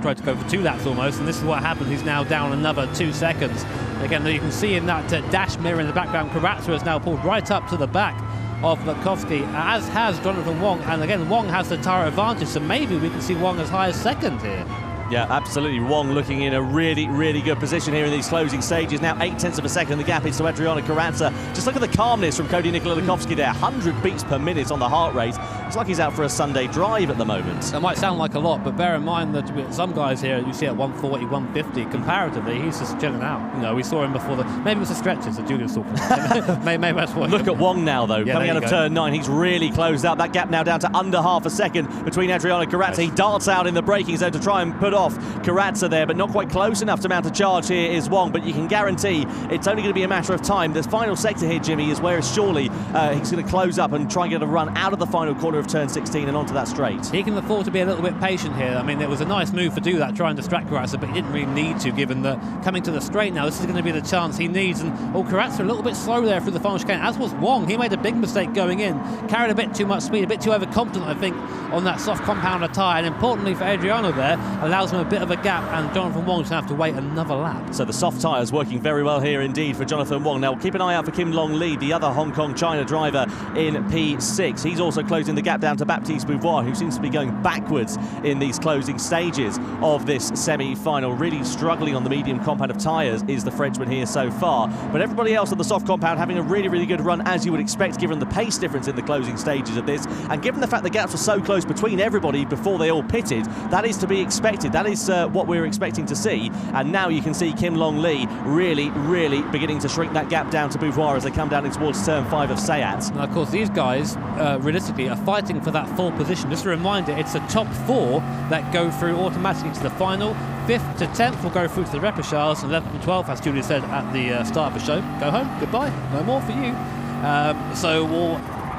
tried to go for 2 laps almost, and this is what happened. He's now down another 2 seconds. Again, you can see in that dash mirror in the background, Karatsa has now pulled right up to the back of Lukowski, as has Jonathan Wong. And again, Wong has the tyre advantage, so maybe we can see Wong as high as second here. Yeah, absolutely. Wong looking in a really, really good position here in these closing stages. Now 0.8 of a second, the gap is to Adriano Karatsa. Just look at the calmness from Cody Nikolakowski there. 100 beats per minute on the heart rate. It's like he's out for a Sunday drive at the moment. That might sound like a lot, but bear in mind that some guys here you see at 140, 150. Comparatively, he's just chilling out. You know, we saw him before maybe it was the stretches that Julius talking about. maybe that's what. Look at Wong now, though. Coming out of turn 9, he's really closed out. That gap now down to under half a second between Adriano Karatsa. He darts out in the braking zone to try and put off Karatsa there, but not quite close enough to mount a charge here is Wong, but you can guarantee it's only going to be a matter of time. The final sector here, Jimmy, is where surely he's going to close up and try and get a run out of the final corner of turn 16 and onto that straight. He can afford to be a little bit patient here. I mean, it was a nice move to do that, try and distract Karatsa, but he didn't really need to, given that coming to the straight now, this is going to be the chance he needs. And Karatsa a little bit slow there through the final chicane, as was Wong. He made a big mistake going in, carried a bit too much speed, a bit too overconfident, I think, on that soft compounder tyre. And importantly for Adriano there, allows him a bit of a gap, and Jonathan Wong's going to have to wait another lap. So the soft tyres working very well here indeed for Jonathan Wong. Now keep an eye out for Kim Long Lee, the other Hong Kong China driver in P6. He's also closing the gap down to Baptiste Beauvoir, who seems to be going backwards in these closing stages of this semi-final. Really struggling on the medium compound of tyres is the Frenchman here so far. But everybody else on the soft compound having a really, really good run, as you would expect, given the pace difference in the closing stages of this. And given the fact the gaps were so close between everybody before they all pitted, that is to be expected. That is what we're expecting to see. And now you can see Kim Long Lee really, really beginning to shrink that gap down to Beauvoir as they come down towards turn 5 of Sayat. Now, of course, these guys, realistically, are fighting for that 4th position. Just a reminder, it's the top 4 that go through automatically to the final. 5th to 10th will go through to the Repechage, and 11th and 12th, as Julia said at the start of the show, go home, goodbye, no more for you.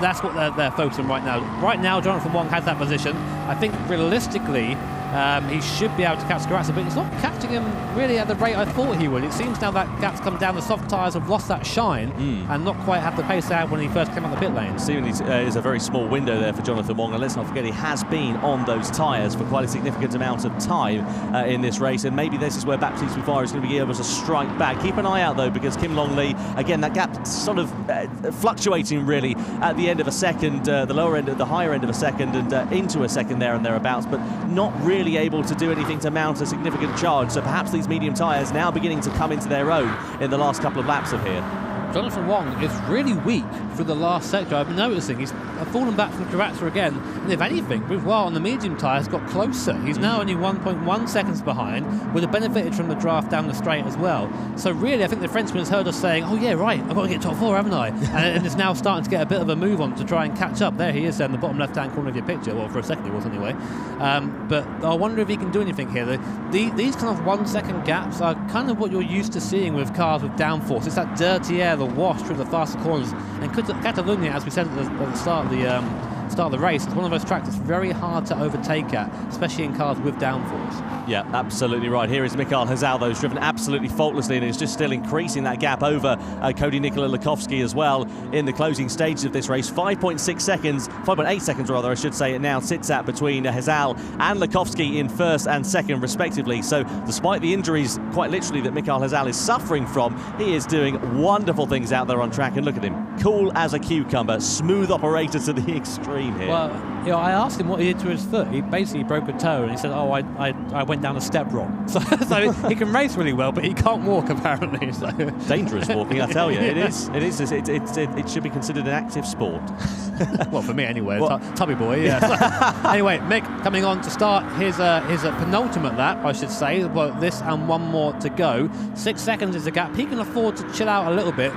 That's what they're focusing right now. Right now, Jonathan Wong has that position. I think realistically, he should be able to catch Karatsa, but he's not catching him really at the rate I thought he would. It seems now that gap's come down, the soft tyres have lost that shine and not quite have the pace they had when he first came out the pit lane. Seemingly is a very small window there for Jonathan Wong, and let's not forget he has been on those tyres for quite a significant amount of time in this race, and maybe this is where Baptiste Beauvoir is going to be able to strike back. Keep an eye out though, because Kim Long Lee, again, that gap sort of fluctuating really at the end of a second, the lower end, the higher end of a second, and into a second there and thereabouts, but not really able to do anything to mount a significant charge. So perhaps these medium tyres now beginning to come into their own in the last couple of laps of here. Jonathan Wong is really weak for the last sector. I've been noticing he's fallen back from Karatsa again, and if anything, Beauvoir on the medium tyres got closer. He's now only 1.1 seconds behind, would have benefited from the draft down the straight as well. So really, I think the Frenchman has heard us saying, oh yeah, right, I've got to get top 4, haven't I? and it's now starting to get a bit of a move on to try and catch up. There he is in the bottom left-hand corner of your picture, well, for a second he was anyway. But I wonder if he can do anything here. These kind of 1 second gaps are kind of what you're used to seeing with cars with downforce. It's that dirty air, the wash through the faster corners. And Catalonia, as we said at the start of the race, it's one of those tracks that's very hard to overtake at, especially in cars with downforce. Yeah, absolutely right. Here is Mikhail Hazal, though, who's driven absolutely faultlessly and is just still increasing that gap over Cody Nikolakowski as well in the closing stages of this race. 5.6 seconds, 5.8 seconds rather, I should say, it now sits at between Hazal and Lakowski in first and second, respectively. So despite the injuries, quite literally, that Mikhail Hazal is suffering from, he is doing wonderful things out there on track. And look at him, cool as a cucumber, smooth operator to the extreme here. Well, you know, I asked him what he did to his foot. He basically broke a toe, and he said, "Oh, I went down a step wrong." So he can race really well, but he can't walk apparently. So dangerous walking, I tell you. It is. It should be considered an active sport. Well, for me anyway. Tubby boy. Yeah. Anyway, Mick coming on to start his penultimate lap, I should say. Well, this and one more to go. 6 seconds is the gap. He can afford to chill out a little bit.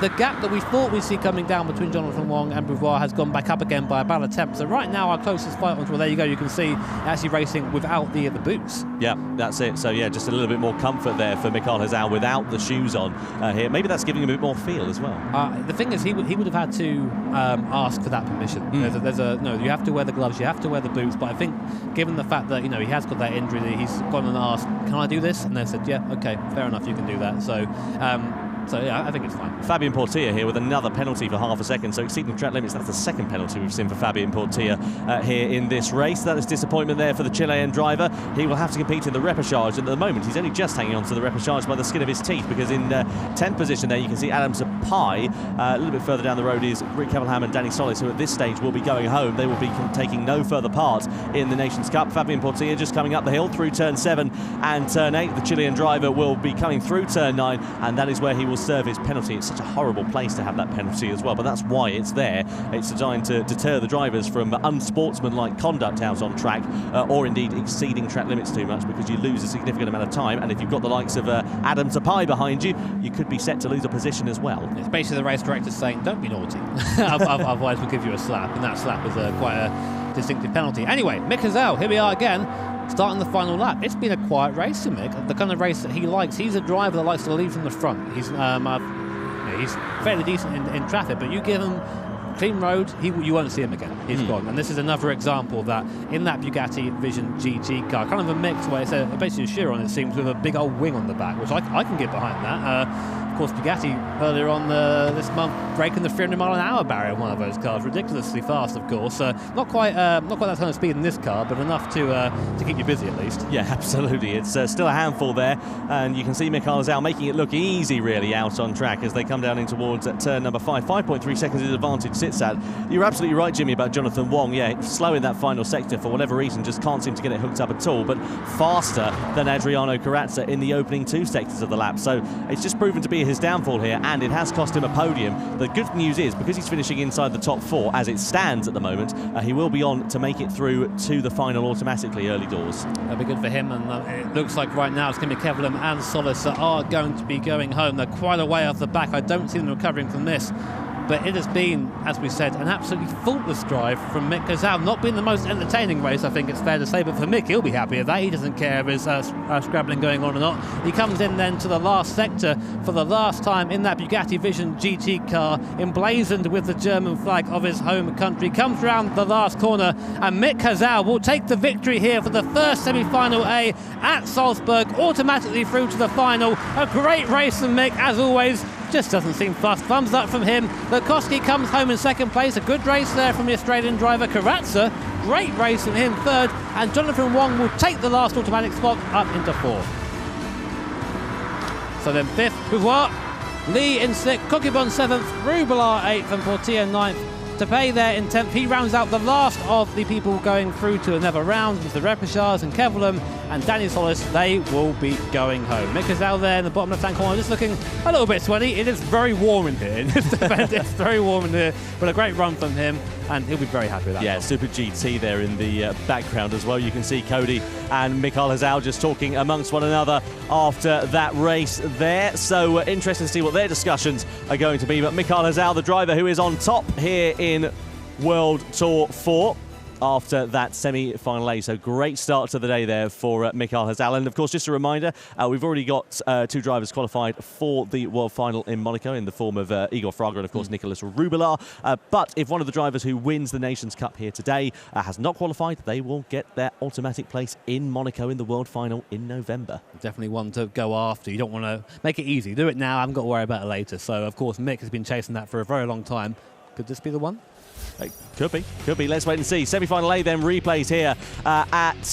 The gap that we thought we'd see coming down between Jonathan Wong and Beauvoir has gone back up again by about a tenth. So right now our closest fight onto, well, there you go, you can see actually racing without the boots. Yeah, that's it. So yeah, just a little bit more comfort there for Mikhail Hazal without the shoes on here. Maybe that's giving him a bit more feel as well. The thing is, he would have had to ask for that permission. No, you have to wear the gloves, you have to wear the boots. But I think, given the fact that, you know, he has got that injury, he's gone and asked, "Can I do this?" And they said, "Yeah, okay, fair enough, you can do that." So So yeah, I think it's fine. Fabian Portilla here with another penalty for half a second, so exceeding track limits. That's the second penalty we've seen for Fabian Portilla here in this race. That is disappointment there for the Chilean driver. He will have to compete in the repechage, and at the moment he's only just hanging on to the repechage by the skin of his teeth, because in 10th position there you can see Adam Sapai. A little bit further down the road is Rick Cavelham and Danny Solis, who at this stage will be going home. They will be taking no further part in the Nations Cup. Fabian Portilla just coming up the hill through turn 7 and turn 8. The Chilean driver will be coming through turn 9, and that is where he will serve his penalty. It's such a horrible place to have that penalty as well, but that's why it's there. It's designed to deter the drivers from unsportsmanlike conduct out on track, or indeed exceeding track limits too much, because you lose a significant amount of time, and if you've got the likes of Adam Sapai behind you, you could be set to lose a position as well. It's basically the race director saying, don't be naughty, otherwise we'll give you a slap, and that slap was quite a distinctive penalty. Anyway, Mick Hazel, here we are again, starting the final lap. It's been a quiet race for Mick, the kind of race that he likes. He's a driver that likes to lead from the front. He's fairly decent in traffic, but you give him clean road, you won't see him again. He's gone. And this is another example that in that Bugatti Vision GT car, kind of a mix where it's basically a Chiron, it seems, with a big old wing on the back, which I can get behind that. Of course, Bugatti earlier on this month breaking the 300-mile-an-hour barrier in one of those cars, ridiculously fast, of course. Not quite that kind of speed in this car, but enough to keep you busy at least. Yeah, absolutely. It's still a handful there, and you can see Mick Hazel making it look easy, really, out on track as they come down in towards turn number 5. 5.3 seconds is advantage sits at. You're absolutely right, Jimmy, about Jonathan Wong. Yeah, slow in that final sector for whatever reason, just can't seem to get it hooked up at all, but faster than Adriano Corazza in the opening 2 sectors of the lap. So it's just proven to be his downfall here, and it has cost him a podium. The good news is, because he's finishing inside the top 4 as it stands at the moment, he will be on to make it through to the final automatically early doors. That'll be good for him, and it looks like right now it's going to be Cavelham and Solis that are going to be going home. They're quite a way off the back. I don't see them recovering from this. But it has been, as we said, an absolutely faultless drive from Mick Hazel. Not been the most entertaining race, I think it's fair to say, but for Mick, he'll be happy with that. He doesn't care if there's scrabbling going on or not. He comes in then to the last sector for the last time in that Bugatti Vision GT car, emblazoned with the German flag of his home country. Comes round the last corner, and Mick Hazel will take the victory here for the first semi-final A at Salzburg, automatically through to the final. A great race from Mick, as always. Just doesn't seem fast. Thumbs up from him. Lukowski comes home in second place. A good race there from the Australian driver. Corazza, great race from him, third. And Jonathan Wong will take the last automatic spot up into 4th. So then 5th, Beauvoir. Lee in 6th. Coquebon 7th. Rubelar 8th. And Portilla 9th. Tapé there in 10th. He rounds out the last of the people going through to another round with the Repechage and Cavelham and Danny Solis. They will be going home. Mick Hazel there in the bottom left-hand corner, just looking a little bit sweaty. It is very warm in here. In this event, it's very warm in here, but a great run from him, and he'll be very happy with that. Yeah, Super GT there in the background as well. You can see Cody and Michael Hazel just talking amongst one another after that race there. So interesting to see what their discussions are going to be. But Michael Hazel, the driver who is on top here in World Tour 4 after that semi-final A. So great start to the day there for Michael Hazel. And of course, just a reminder, we've already got 2 drivers qualified for the World Final in Monaco in the form of Igor Fraga and of course Nicolas Rubelar. But if one of the drivers who wins the Nations Cup here today has not qualified, they will get their automatic place in Monaco in the World Final in November. Definitely one to go after. You don't want to make it easy. Do it now, I haven't got to worry about it later. So of course Mick has been chasing that for a very long time. Could this be the one? It could be. Let's wait and see. Semi-final A then replays here at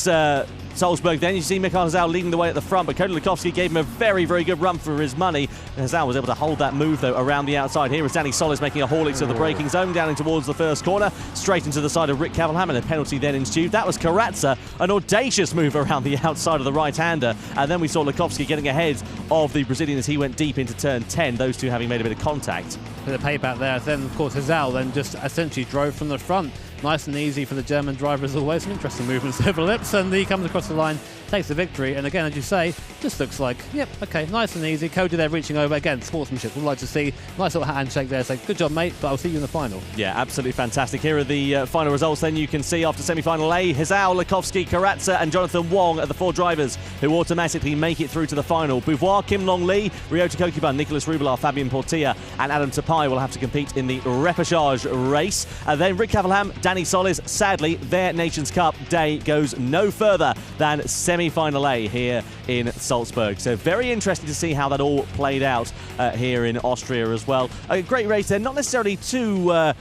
Salzburg. Then you see Michael Hazel leading the way at the front, but Cody Lukowski gave him a very, very good run for his money. Hazel was able to hold that move, though, around the outside. Here is Danny Solis making a haulage to the braking zone, down in towards the first corner, straight into the side of Rick Cavelham, and a penalty then ensued. That was Corazza, an audacious move around the outside of the right-hander, and then we saw Lukowski getting ahead of the Brazilian as he went deep into turn 10, those two having made a bit of contact. Bit of payback there. Then, of course, Hazel then just essentially drove from the front. Nice and easy for the German driver as always. Some interesting movements over the lips, and he comes across the line, takes the victory, and again, as you say, just looks like, yep, okay, nice and easy. Cody there reaching over, again, sportsmanship, we'd like to see. Nice little handshake there, say, good job, mate, but I'll see you in the final. Yeah, absolutely fantastic. Here are the final results then. You can see after semi-final A, Hazel, Lukowski, Corazza and Jonathan Wong are the 4 drivers who automatically make it through to the final. Beauvoir, Kim Long Lee, Ryota Kokiban, Nicolas Rubelar, Fabian Portilla and Adam Tapai will have to compete in the repechage race. And then Rick Cavelham, Danny Danny Solis, sadly, their Nations Cup day goes no further than semi-final A here in Salzburg. So very interesting to see how that all played out here in Austria as well. A great race there, not necessarily too...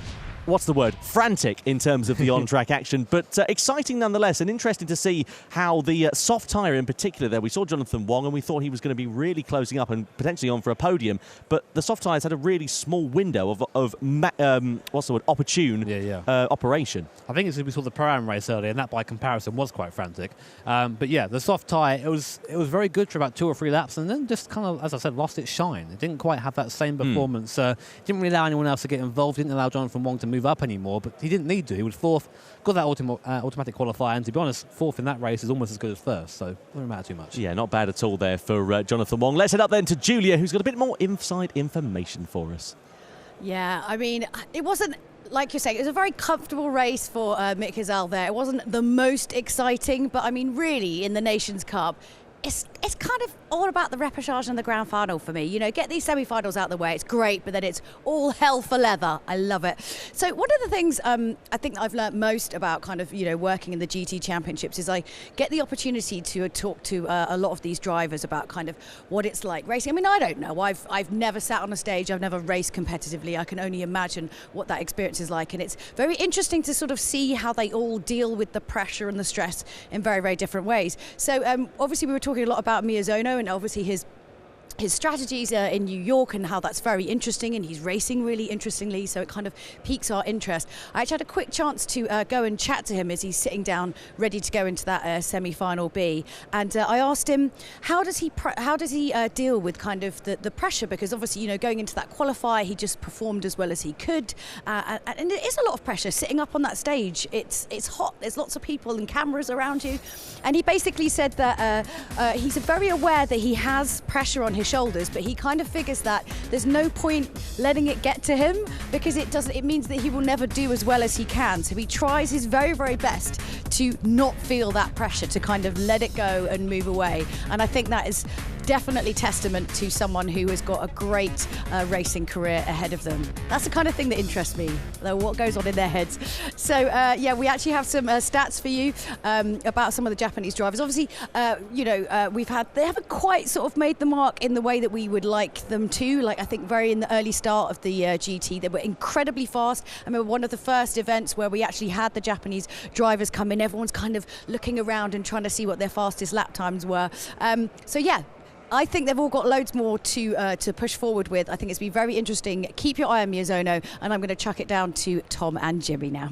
what's the word? Frantic in terms of the on-track action, but exciting nonetheless, and interesting to see how the soft tyre in particular there. We saw Jonathan Wong, and we thought he was going to be really closing up and potentially on for a podium, but the soft tyres had a really small window of what's the word? Opportune operation. I think it's because we saw the Pro-Am race earlier, and that by comparison was quite frantic. But yeah, the soft tyre, it was very good for about 2 or 3 laps, and then just kind of, as I said, lost its shine. It didn't quite have that same performance. Didn't really allow anyone else to get involved. Didn't allow Jonathan Wong to move up anymore, but he didn't need to. He was 4th, got that automatic qualifier, and to be honest, 4th in that race is almost as good as 1st, so it doesn't matter too much. Yeah, not bad at all there for Jonathan Wong. Let's head up then to Julia, who's got a bit more inside information for us. Yeah, I mean, it wasn't, like you're saying, it was a very comfortable race for Mick Gazal there. It wasn't the most exciting, but I mean, really, in the Nations Cup, it's kind of all about the repechage and the grand final for me. You know, get these semi-finals out of the way. It's great, but then it's all hell for leather. I love it. So one of the things I think I've learnt most about kind of, you know, working in the GT Championships is I get the opportunity to talk to a lot of these drivers about kind of what it's like racing. I mean, I don't know. I've never sat on a stage. I've never raced competitively. I can only imagine what that experience is like. And it's very interesting to sort of see how they all deal with the pressure and the stress in very, very different ways. So obviously we were talking a lot about Miyazono and obviously his strategies in New York and how that's very interesting, and he's racing really interestingly, so it kind of piques our interest. I actually had a quick chance to go and chat to him as he's sitting down ready to go into that semi-final B, and I asked him how does he deal with kind of the pressure, because obviously, you know, going into that qualifier he just performed as well as he could, and it is a lot of pressure sitting up on that stage. It's hot, there's lots of people and cameras around you, and he basically said that he's very aware that he has pressure on his shoulders, but he kind of figures that there's no point letting it get to him because it means that he will never do as well as he can. So he tries his very, very best to not feel that pressure, to kind of let it go and move away. And I think that is definitely testament to someone who has got a great racing career ahead of them. That's the kind of thing that interests me, what goes on in their heads. So yeah, we actually have some stats for you about some of the Japanese drivers. Obviously, you know, they haven't quite sort of made the mark in the way that we would like them to. Like, I think very in the early start of the GT, they were incredibly fast. I remember one of the first events where we actually had the Japanese drivers come in. Everyone's kind of looking around and trying to see what their fastest lap times were. So yeah, I think they've all got loads more to push forward with. I think it's been very interesting. Keep your eye on Miyazono, and I'm going to chuck it down to Tom and Jimmy now.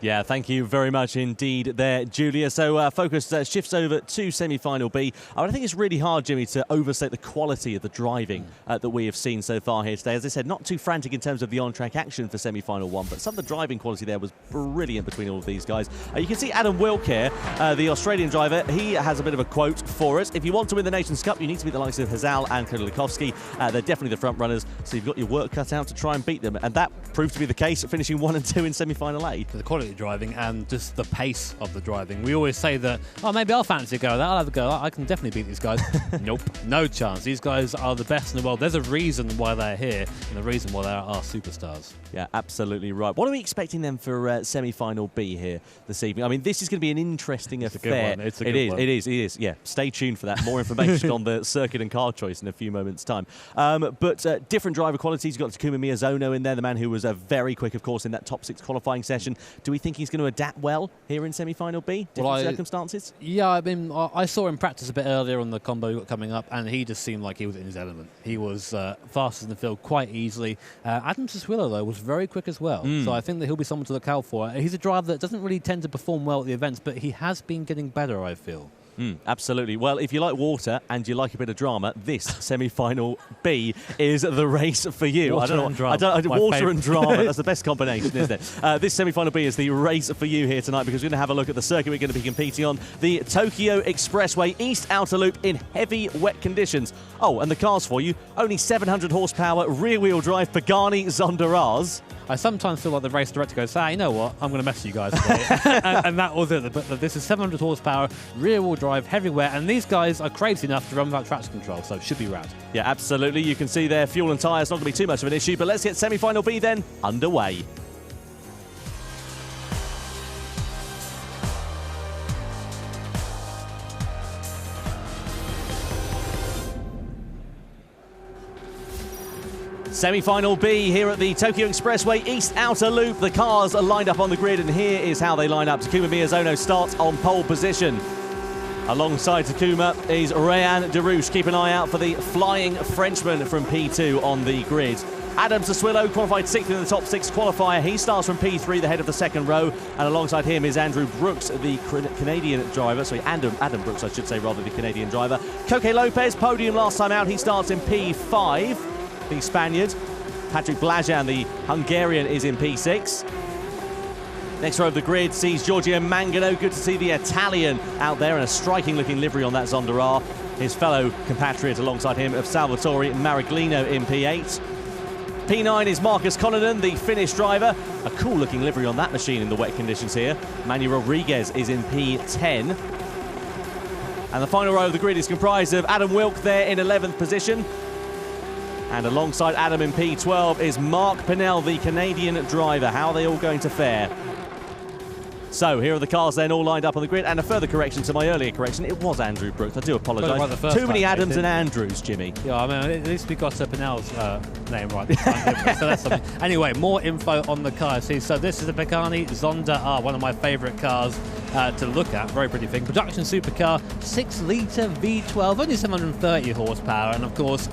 Yeah, thank you very much indeed there, Julia. So focus shifts over to semi-final B. I think it's really hard, Jimmy, to overstate the quality of the driving that we have seen so far here today. As I said, not too frantic in terms of the on-track action for semi-final 1, but some of the driving quality there was brilliant between all of these guys. You can see Adam Wilk here, the Australian driver. He has a bit of a quote for us. If you want to win the Nations Cup, you need to beat the likes of Hazal and Kolikovsky. They're definitely the front runners, so you've got your work cut out to try and beat them. And that proved to be the case, finishing 1 and 2 in semi-final A. The quality driving and just the pace of the driving. We always say that, oh, maybe I'll fancy a go at that. I'll have a go. I can definitely beat these guys. Nope, no chance. These guys are the best in the world. There's a reason why they're here, and the reason why they are superstars. Yeah, absolutely right. What are we expecting then for semi-final B here this evening? I mean, this is going to be an interesting affair. It's a good one. It is. Yeah, stay tuned for that. More information on the circuit and car choice in a few moments' time. But different driver qualities. You've got Takuma Miyazono in there, the man who was very quick, of course, in that top 6 qualifying session. Do we think he's going to adapt well here in semi-final B? Different circumstances? Yeah, I mean, I saw him practice a bit earlier on the combo coming up, and he just seemed like he was in his element. He was fastest in the field quite easily. Adam Siswilla, though, was very quick as well. So I think that he'll be someone to look out for. He's a driver that doesn't really tend to perform well at the events, but he has been getting better, I feel. Absolutely. Well, if you like water and you like a bit of drama, this semi-final B is the race for you. Water and drama. Water and drama. That's the best combination, isn't it? This semi-final B is the race for you here tonight, because we're going to have a look at the circuit we're going to be competing on, the Tokyo Expressway East Outer Loop in heavy wet conditions. Oh, and the cars for you, only 700 horsepower, rear-wheel drive Pagani Zondaraz. I sometimes feel like the race director goes, you know what, I'm going to mess with you guys today. and that was it. But this is 700 horsepower, rear-wheel drive, heavyweight, and these guys are crazy enough to run without traction control, so it should be rad. Yeah, absolutely. You can see there, fuel and tyres not going to be too much of an issue, but let's get semi-final B then underway. Semi-final B here at the Tokyo Expressway East Outer Loop. The cars are lined up on the grid, and here is how they line up. Takuma Miyazono starts on pole position. Alongside Takuma is Rayan Derouche. Keep an eye out for the flying Frenchman from P2 on the grid. Adam Sassuillo qualified 6th in the top 6 qualifier. He starts from P3, the head of the second row. And alongside him is Andrew Brooks, the Canadian driver. Sorry, Adam Brooks, I should say, rather, the Canadian driver. Koke Lopez, podium last time out. He starts in P5, the Spaniard. Patrick Blajan, the Hungarian, is in P6. Next row of the grid sees Giorgio Mangano. Good to see the Italian out there in a striking-looking livery on that Zonda R. His fellow compatriot alongside him of Salvatore Mariglino in P8. P9 is Marcus Connaughton, the Finnish driver. A cool-looking livery on that machine in the wet conditions here. Manuel Rodriguez is in P10. And the final row of the grid is comprised of Adam Wilk there in 11th position. And alongside Adam in P12 is Mark Pinnell, the Canadian driver. How are they all going to fare? So here are the cars then all lined up on the grid, and a further correction to my earlier correction. It was Andrew Brooks. I do apologise. Too many Adams and Andrews, Jimmy. Yeah, I mean, at least we got Pinnell's name right this time. So that's something. Anyway, more info on the car. See, so this is the Pagani Zonda R, one of my favourite cars to look at. Very pretty thing. Production supercar, 6-litre V12, only 730 horsepower, and of course,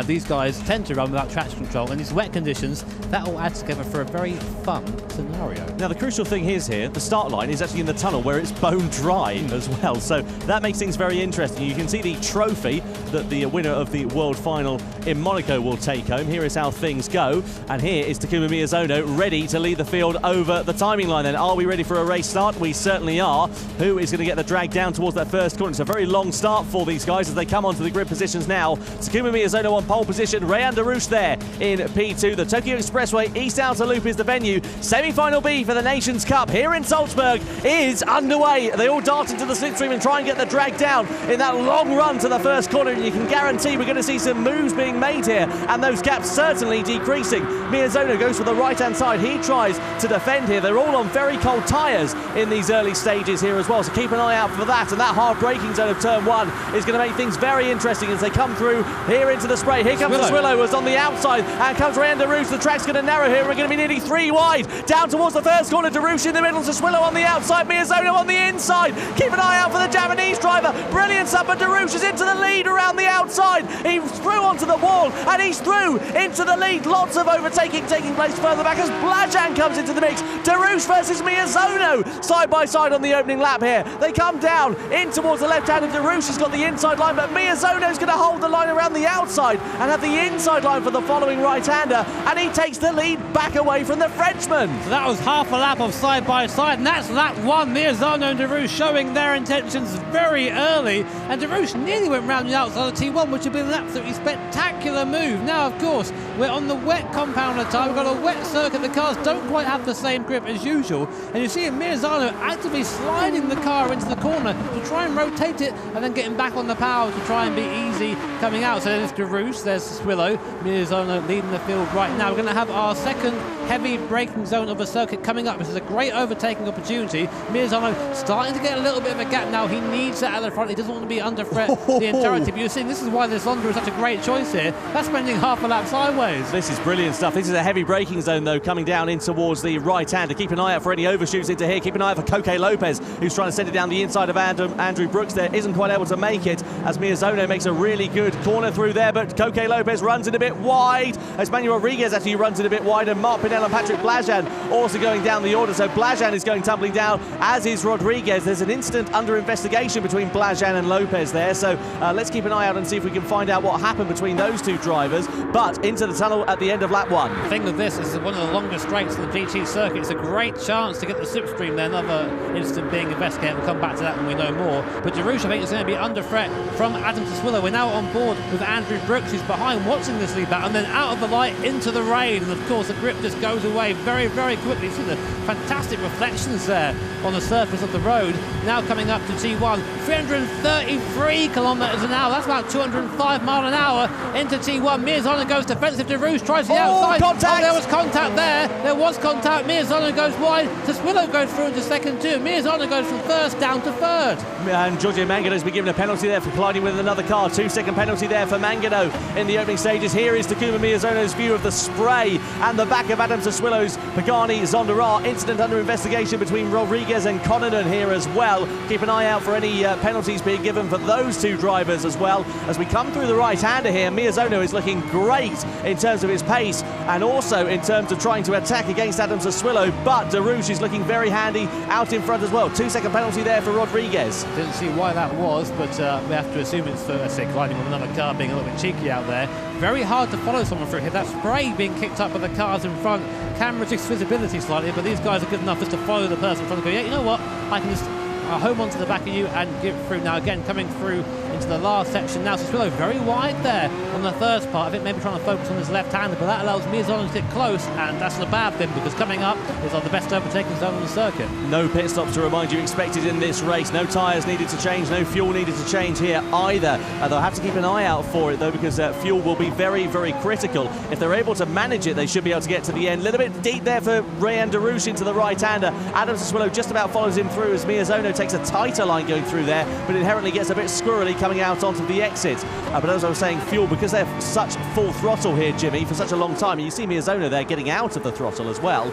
these guys tend to run without traction control. In these wet conditions, that all adds together for a very fun scenario. Now, the crucial thing is here, the start line is actually in the tunnel where it's bone dry as well. So that makes things very interesting. You can see the trophy that the winner of the World Final in Monaco will take home. Here is how things go. And here is Takuma Miyazono ready to lead the field over the timing line then. Are we ready for a race start? We certainly are. Who is going to get the drag down towards that first corner? It's a very long start for these guys as they come onto the grid positions now. Takuma Miyazono on pole position. Rayan Derouche there in P2. The Tokyo Expressway East Outer Loop is the venue. Semi-final B for the Nations Cup here in Salzburg is underway. They all dart into the slipstream and try and get the drag down in that long run to the first corner, and you can guarantee we're going to see some moves being made here, and those gaps certainly decreasing. Miyazono goes for the right-hand side. He tries to defend here. They're all on very cold tyres in these early stages here as well, so keep an eye out for that, and that hard braking zone of turn 1 is going to make things very interesting as they come through here into the spray. Here comes Sassuillo, was on the outside, and comes Rayan Derouche. The track's going to narrow here. We're going to be nearly 3 wide. Down towards the first corner. Derouche in the middle. Sassuillo on the outside. Miyazono on the inside. Keep an eye out for the Japanese driver. Brilliant stuff, but Derouche is into the lead around the outside. He's through onto the wall, and he's through into the lead. Lots of overtaking taking place further back as Blajan comes into the mix. Derouche versus Miyazono side by side on the opening lap here. They come down in towards the left hand, and Derouche has got the inside line, but Miyazono's going to hold the line around the outside and have the inside line for the following right-hander, and he takes the lead back away from the Frenchman. So that was half a lap of side by side, and that's lap 1. Miyazono and Derouche showing their intentions very early, and Derouche nearly went round the outside of T1, which would be an absolutely spectacular move. Now, of course, we're on the wet compound of time. We've got a wet circuit. The cars don't quite have the same grip as usual, and you see Miyazono actively sliding the car into the corner to try and rotate it, and then getting back on the power to try and be easy coming out. So there's Derouche, there's Sassuillo, Miyazono leading the field right now. We're going to have our second heavy braking zone of a circuit coming up. This is a great overtaking opportunity. Miyazono starting to get a little bit of a gap now. He needs that at the front. He doesn't want to be under threat the entirety. But you're seeing this is why this Zonda is such a great choice here. That's spending half a lap sideways. This is brilliant stuff. This is a heavy braking zone, though, coming down in towards the right hand. To keep an eye out for any overshoots into here. Keep an eye out for Koke Lopez, who's trying to send it down the inside of Andrew Brooks there. Isn't quite able to make it as Miyazono makes a really good corner through there, but Koke Lopez runs it a bit wide as Manuel Rodriguez actually runs it a bit wide, and Mark Pinnell and Patrick Blajan also going down the order. So Blajan is going tumbling down, as is Rodriguez. There's an incident under investigation between Blajan and Lopez there, so let's keep an eye out and see if we can find out what happened between those two drivers. But into the tunnel at the end of lap 1. The thing with this is one of the longest straights in the GT circuit. It's a great chance to get the slipstream there. Another incident being investigated. We'll come back to that when we know more. But Derouche, I think, is going to be under threat from Adam Sassuillo. We're now on board with Andrew Brooks, who's behind watching this lead back, and then out of the light into the rain. And of course, the grip just goes goes away very, very quickly. See the fantastic reflections there on the surface of the road. Now coming up to T1, 333 kilometres an hour. That's about 205 miles an hour into T1. Miyazono goes defensive to Rouge, tries the outside. Contact! Oh, there was contact there. There was contact. Miyazono goes wide. Sassuolo goes through into second too. Miyazono goes from first down to third. And Giorgio Mangano has been given a penalty there for colliding with another car. 2-second penalty there for Mangano in the opening stages. Here is Takuma Miyazono's view of the spray and the back of Adam Sassuolo's Pagani Zonda R. Incident under investigation between Rodriguez and Connaughton here as well. Keep an eye out for any penalties being given for those two drivers as well. As we come through the right-hander here, Miyazono is looking great in terms of his pace and also in terms of trying to attack against Adam Sassuolo, but De Rouge is looking very handy out in front as well. 2-second penalty there for Rodriguez. Didn't see why that was, but we have to assume it's for, let's say, colliding with another car, being a little bit cheeky out there. Very hard to follow someone through here. That spray being kicked up by the cars in front can reduce visibility slightly, but these guys are good enough just to follow the person in front and go, yeah, you know what, I can just home onto the back of you and get through. Now again, coming through into the last section now. Sassuolo very wide there on the first part. I think maybe trying to focus on his left-hander, but that allows Miyazono to get close, and that's not a bad thing because coming up is the best overtaking zone on the circuit. No pit stops to remind you expected in this race. No tyres needed to change, no fuel needed to change here either. They'll have to keep an eye out for it though, because fuel will be very, very critical. If they're able to manage it, they should be able to get to the end. A little bit deep there for Rayan De Rouge into the right-hander. Adam Sassuolo just about follows him through as Miyazono takes a tighter line going through there, but inherently gets a bit squirrely coming out onto the exit. But as I was saying, fuel, because they're such full throttle here, Jimmy, for such a long time, and you see Miyazono there getting out of the throttle as well,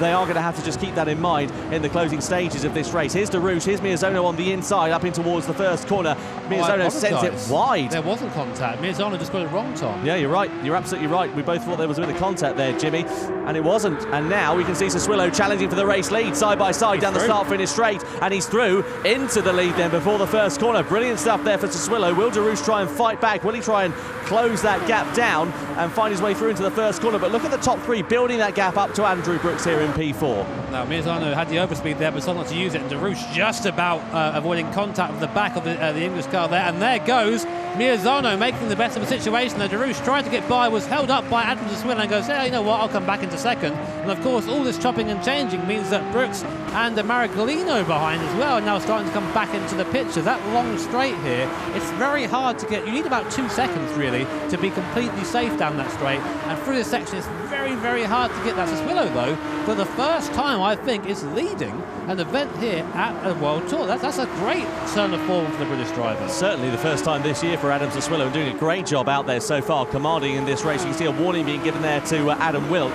they are going to have to just keep that in mind in the closing stages of this race. Here's De Rouge, here's Miyazono on the inside, up in towards the first corner. Miyazono sends it wide. There wasn't contact. Miyazono just got it wrong, Tom. Yeah, you're right. You're absolutely right. We both thought there was a bit of contact there, Jimmy, and it wasn't. And now we can see Sassuolo challenging for the race lead, side by side down the start-finish straight, and he's through into the lead then before the first corner. Brilliant stuff there for Sassuolo. Will De Rouge try and fight back? Will he try and close that gap down and find his way through into the first corner? But look at the top three building that gap up to Andrew Brooks here in P4. Now Miyazono had the overspeed there, but decided not to use it, and De Rouge just about avoiding contact with the back of the English car there, and there goes Miyazono making the best of a situation there. De Rouge tried to get by, was held up by Adam Sassuolo and goes, yeah, you know what, I'll come back into second. And of course all this chopping and changing means that Brooks and Mariglino behind as well are now starting to come back into the picture. That long straight here, it's very hard to get. You need about 2 seconds really to be completely safe down that straight, and through this section it's very, very hard to get that. Sassuolo though, for the first time I think, is leading an event here at a World Tour. That's a great turn of form for the British driver. Certainly the first time this year for Adam Sassuolo, and doing a great job out there so far, commanding in this race. You can see a warning being given there to Adam Wilk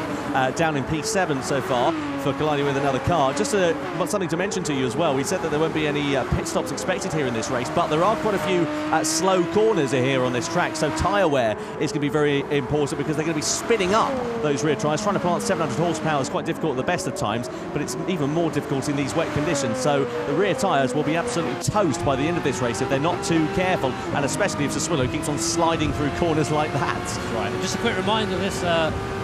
down in P7 so far for colliding with another car. Just something to mention to you as well, we said that there won't be any pit stops expected here in this race, but there are quite a few slow corners here on this track, so tyre wear is going to be very important because they're going to be spinning up those rear tyres. Trying to plant 700 horsepower is quite difficult at the best of times, but it's even more difficult in these wet conditions, so the rear tyres will be absolutely toast by the end of this race if they're not too careful, and especially if Sassuolo keeps on sliding through corners like that. Right, and just a quick reminder, this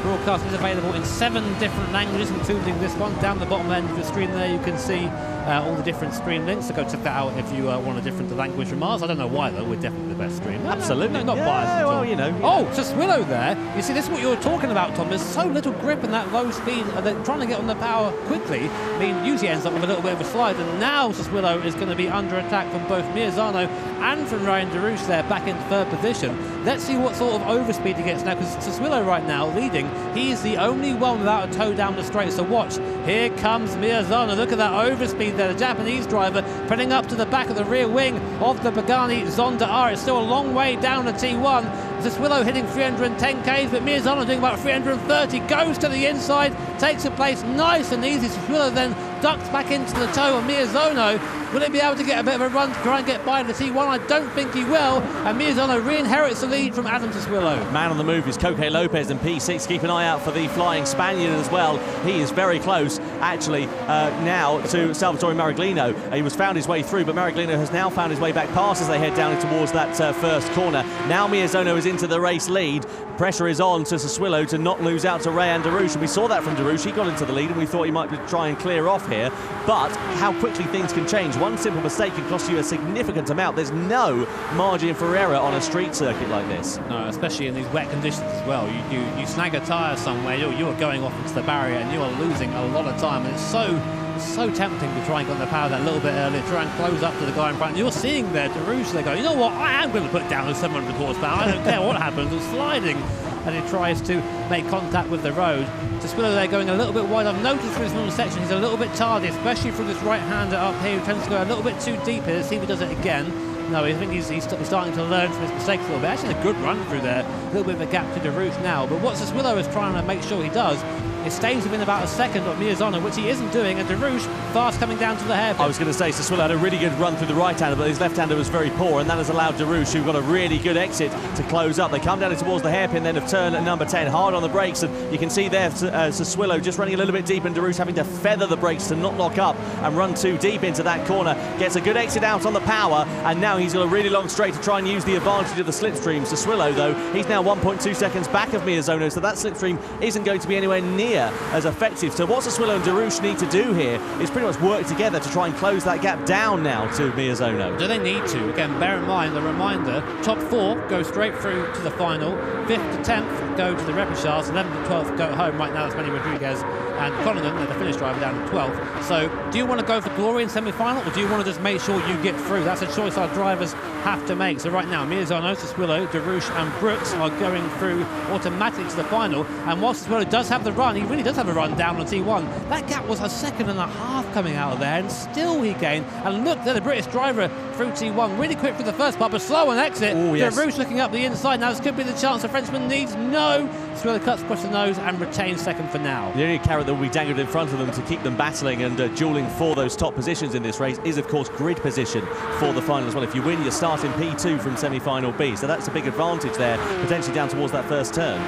broadcast is available in 7 different languages, including this one. Down the bottom end of the screen there you can see all the different stream links, so go check that out if you want a different language from ours. I don't know why though, we're definitely the best stream. Absolutely. No, not biased at all. Well, you know. Oh, Sassuolo there. You see, this is what you were talking about, Tom. There's so little grip in that low speed, and they're trying to get on the power quickly. I mean, usually ends up with a little bit of a slide, and now Sassuolo is going to be under attack from both Miyazono and from Rayan De Rouge there, back in third position. Let's see what sort of overspeed he gets now, because Sassuolo right now leading. He is the only one without a toe down the straight, so watch. Here comes Miyazono. Look at that overspeed there. The Japanese driver putting up to the back of the rear wing of the Pagani Zonda R. It's still a long way down to T1. Sassuolo hitting 310 k's, but Miyazono doing about 330. Goes to the inside, takes a place nice and easy. Sassuolo then ducks back into the toe of Miyazono. Will he be able to get a bit of a run to try and get by the T1? I don't think he will. And Miyazono re-inherits the lead from Adam Sassuolo. Man on the move is Coque Lopez in P6. Keep an eye out for the flying Spaniard as well. He is very close, actually, now to Salvatore Mariglino. He was found his way through, but Mariglino has now found his way back past as they head down towards that first corner. Now Miyazono is into the race lead. Pressure is on to Sassuolo to not lose out to Rayan De Rouge. And we saw that from De Rouge. He got into the lead, and we thought he might try and clear off here, but how quickly things can change. One simple mistake can cost you a significant amount. There's no margin for error on a street circuit like this. No, especially in these wet conditions as well. You snag a tyre somewhere, you are going off into the barrier and you are losing a lot of time, and it's so tempting to try and get on the power that little bit earlier, try and close up to the guy in front. You're seeing there, DeRouche, they go, you know what, I am going to put down the 700 horsepower, I don't care what happens, it's sliding. And he tries to make contact with the road. Cispillo there going a little bit wide. I've noticed for this little section he's a little bit tardy, especially from this right-hander up here who tends to go a little bit too deep here. Let's see if he does it again. No, I think he's starting to learn from his mistakes a little bit. Actually, a good run through there. A little bit of a gap to DeRouche now. But what Cispillo is trying to make sure he does, it stays within about a second of Miyazono, which he isn't doing, and DeRouche fast coming down to the hairpin. I was going to say, Cispillo had a really good run through the right-hander, but his left-hander was very poor, and that has allowed DeRouche, who got a really good exit, to close up. They come down towards the hairpin then of turn number 10, hard on the brakes, and you can see there Cispillo just running a little bit deep, and DeRouche having to feather the brakes to not lock up and run too deep into that corner. Gets a good exit out on the power, and now he's got a really long straight to try and use the advantage of the slipstream. Cispillo, though, he's now 1.2 seconds back of Miyazono, so that slipstream isn't going to be anywhere near as effective. So what Cispillo and DeRouche need to do here is pretty much work together to try and close that gap down now to Miyazono. Do they need to? Again, bear in mind the reminder, top 4 go straight through to the final, 5th to 10th go to the Repechage, 11th to 12th go home. Right now it's Manny Rodriguez and Connington, the finish driver, down to 12th. So do you want to go for glory in semi-final, or do you want to just make sure you get through? That's a choice our drivers have to make. So right now Miyazono, Cispillo, DeRouche and Brooks are going through automatically to the final, and whilst Cispillo does have the run, he really does have a run down on T1. That gap was a second and a half coming out of there, and still he gained. And look, there the British driver through T1, really quick for the first part, but slow on exit. Ooh, yes. DeRouche looking up the inside. Now this could be the chance the Frenchman needs. No, Cispillo cuts across the nose and retains second for now. The only carrot that will be dangled in front of them to keep them battling and dueling for those top positions in this race is, of course, grid position for the final as well. If you win, you start in P2 from semi-final B, so that's a big advantage there, potentially down towards that first turn.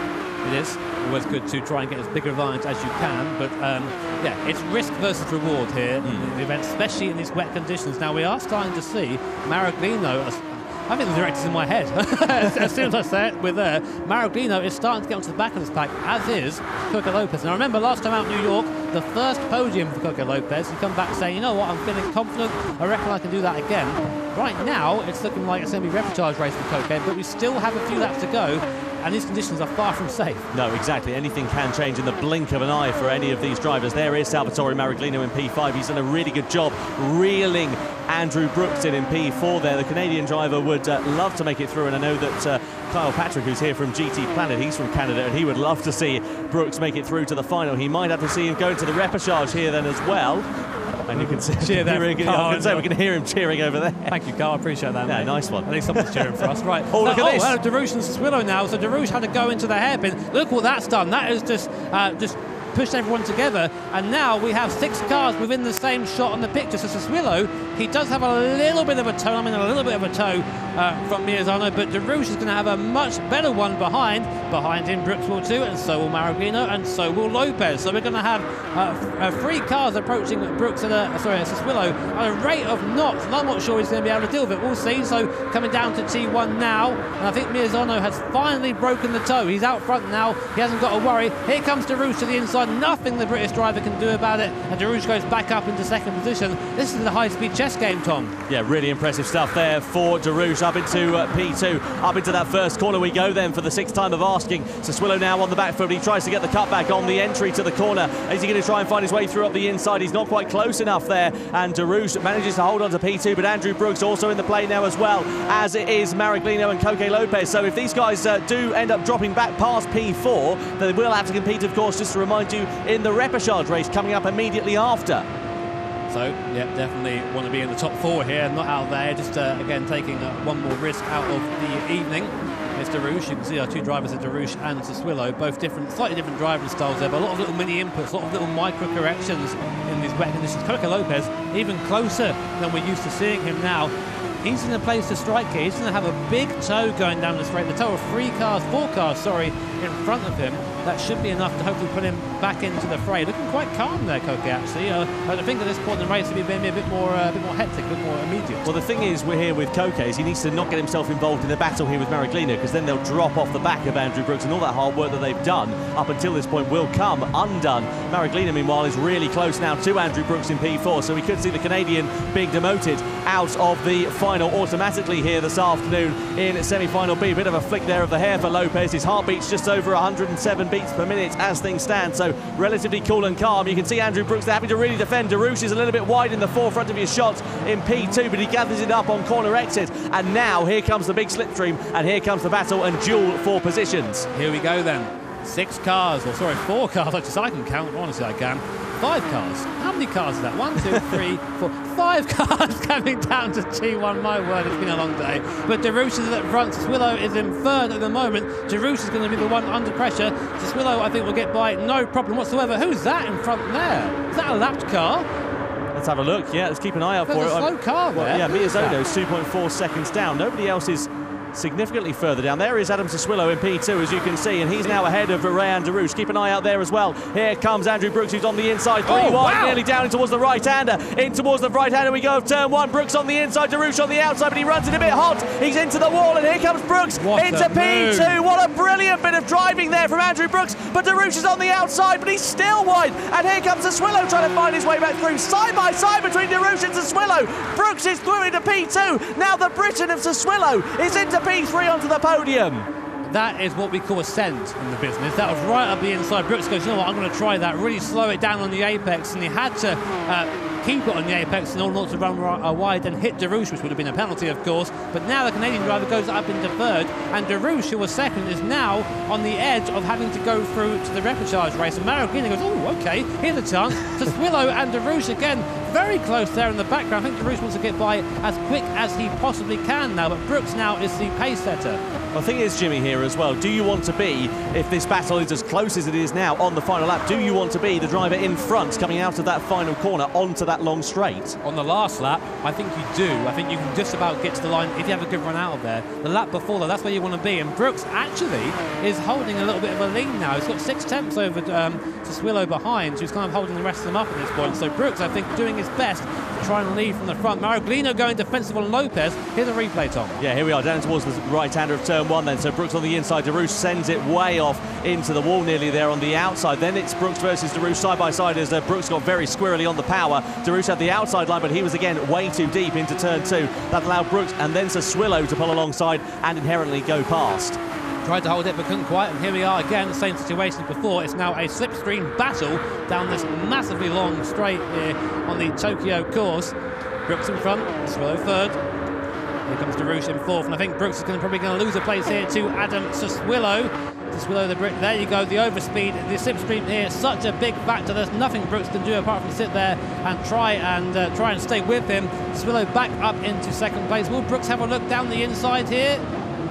It is always good to try and get as big an advantage as you can, but yeah, it's risk versus reward here in the event, especially in these wet conditions. Now we are starting to see Maraglino. I think the director's in my head. As soon as I say it, with Maraglino is starting to get onto the back of this pack, as is Coco Lopez. Now remember, last time out in New York, the first podium for Coco Lopez, he come back saying, you know what, I'm feeling confident, I reckon I can do that again. Right now, it's looking like it's going to be a repechage race for Coco, but we still have a few laps to go, and these conditions are far from safe. No, exactly. Anything can change in the blink of an eye for any of these drivers. There is Salvatore Maraglino in P5. He's done a really good job reeling Andrew Brooks in P4 there. The Canadian driver would love to make it through, and I know that Kyle Patrick, who's here from GT Planet, he's from Canada, and he would love to see Brooks make it through to the final. He might have to see him go into the repechage here then as well. And you can see we can hear him cheering over there. Thank you, Carl. I appreciate that. Yeah, nice one. At least someone's cheering for us, right? Oh, look at this! DeRouche and Cispillo now. So DeRouche had to go into the hairpin. Look what that's done. That is just pushed everyone together, and now we have 6 cars within the same shot on the picture. So Cispillo, he does have a little bit of a toe, a little bit of a toe from Miyazono, but DeRouche is going to have a much better one behind him. Brooks will too, and so will Maraglino, and so will Lopez. So we're going to have 3 cars approaching Brooks and Cispillo at a rate of knots, and I'm not sure he's going to be able to deal with it. We'll see. So coming down to T1 now, and I think Miyazono has finally broken the toe. He's out front now. He hasn't got to worry. Here comes DeRouche to the inside. Nothing the British driver can do about it, and DeRouche goes back up into second position. This is the high-speed chess game, Tom. Yeah, really impressive stuff there for DeRouche. Up into P2, up into that first corner we go then for the 6th time of asking. Cispillo now on the back foot. He tries to get the cutback on the entry to the corner. Is he going to try and find his way through up the inside? He's not quite close enough there, and DeRouche manages to hold on to P2, but Andrew Brooks also in the play now as well, as it is Maraglino and Coco Lopez. So if these guys do end up dropping back past P4, they will have to compete, of course, just to remind you, in the repechage race coming up immediately after. So, yeah, definitely want to be in the top 4 here, not out there, just again taking one more risk out of the evening. It's DeRouche. You can see our 2 drivers are DeRouche and Cispillo, both different, slightly different driving styles there, but a lot of little mini inputs, a lot of little micro corrections in these wet conditions. Coco Lopez even closer than we're used to seeing him now. He's in a place to strike here. He's going to have a big toe going down the straight. The toe of 4 cars, in front of him. that should be enough to hopefully put him back into the fray. Looking quite calm there, Koke, actually. I think at this point in the race, he'll be maybe a bit more hectic, a bit more immediate. Well, the thing is, we're here with Koke, is he needs to not get himself involved in the battle here with Maraglino, because then they'll drop off the back of Andrew Brooks, and all that hard work that they've done up until this point will come undone. Maraglino, meanwhile, is really close now to Andrew Brooks in P4, so we could see the Canadian being demoted out of the final automatically here this afternoon in semi-final B. Bit of a flick there of the hair for Lopez. His heartbeat's just over 107 beats per minute as things stand, so relatively cool and calm. You can see Andrew Brooks having to really defend. Darouche is a little bit wide in the forefront of his shots in P2, but he gathers it up on corner exit, and now here comes the big slipstream, and here comes the battle and duel for positions. Here we go then. 6 cars, or sorry, 4 cars, as I can count, honestly I can. 5 cars. How many cars is that? 1, 2, 3, 4, 5 cars coming down to T1. My word, it's been a long day. But Darouche is at front. Swillow is in third at the moment. Darouche is going to be the one under pressure. Swillow, I think, will get by no problem whatsoever. Who's that in front there? Is that a lapped car? Let's have a look. Yeah, let's keep an eye out for it. There's a slow car there. Well, yeah, Miyazono's 2.4 seconds down. Nobody else is significantly further down. There is Adam Sassuillo in P2, as you can see, and he's now ahead of Rayan Darouche. Keep an eye out there as well. Here comes Andrew Brooks, who's on the inside, 3 wide, wow, nearly down in towards the right-hander. In towards the right-hander we go of turn 1. Brooks on the inside, Darouche on the outside, but he runs it a bit hot. He's into the wall, and here comes Brooks into P2. What a brilliant bit of driving there from Andrew Brooks, but Darouche is on the outside, but he's still wide, and here comes Sassuillo trying to find his way back through. Side by side between Darouche and Sassuillo. Brooks is through into P2. Now the Briton of Sassuillo is into P3 onto the podium. That is what we call ascent in the business. That was right up the inside. Brooks goes, you know what, I'm going to try that, really slow it down on the apex, and he had to keep it on the apex in order not to run wide and hit Darouche, which would have been a penalty, of course. But now the Canadian driver goes up into third, and Darouche, who was second, is now on the edge of having to go through to the repechage race. And Maraglino goes, oh, okay, here's a chance. To Swillow and Darouche again, very close there in the background. I think Darouche wants to get by as quick as he possibly can now, but Brooks now is the pace setter. Well, the thing is, Jimmy, here as well, do you want to be, if this battle is as close as it is now on the final lap, do you want to be the driver in front coming out of that final corner onto that long straight? On the last lap, I think you do. I think you can just about get to the line if you have a good run out of there. The lap before that, that's where you want to be. And Brooks actually is holding a little bit of a lead now. He's got 6 tenths over to Swillow behind, who's kind of holding the rest of them up at this point. So Brooks, I think, doing his best to try and lead from the front. Maraglino going defensive on Lopez. Here's a replay, Tom. Yeah, here we are, down towards the right-hander of turn 1 then. So Brooks on the inside, Darouche sends it way off into the wall nearly there on the outside. Then it's Brooks versus Darouche side by side as Brooks got very squirrely on the power. Darouche had the outside line, but he was again way too deep into turn 2. That allowed Brooks and then Sassuillo to pull alongside and inherently go past. Tried to hold it but couldn't quite, and here we are again, the same situation as before. It's now a slipstream battle down this massively long straight here on the Tokyo course. Brooks in front, Swillow third. Here comes Darouche in fourth, and I think Brooks is probably going to lose a place here to Adam Sassuillo. Sassuillo the Brit, there you go, the overspeed, the slipstream here, such a big factor. There's nothing Brooks can do apart from sit there and try and stay with him. Sassuillo back up into second place. Will Brooks have a look down the inside here?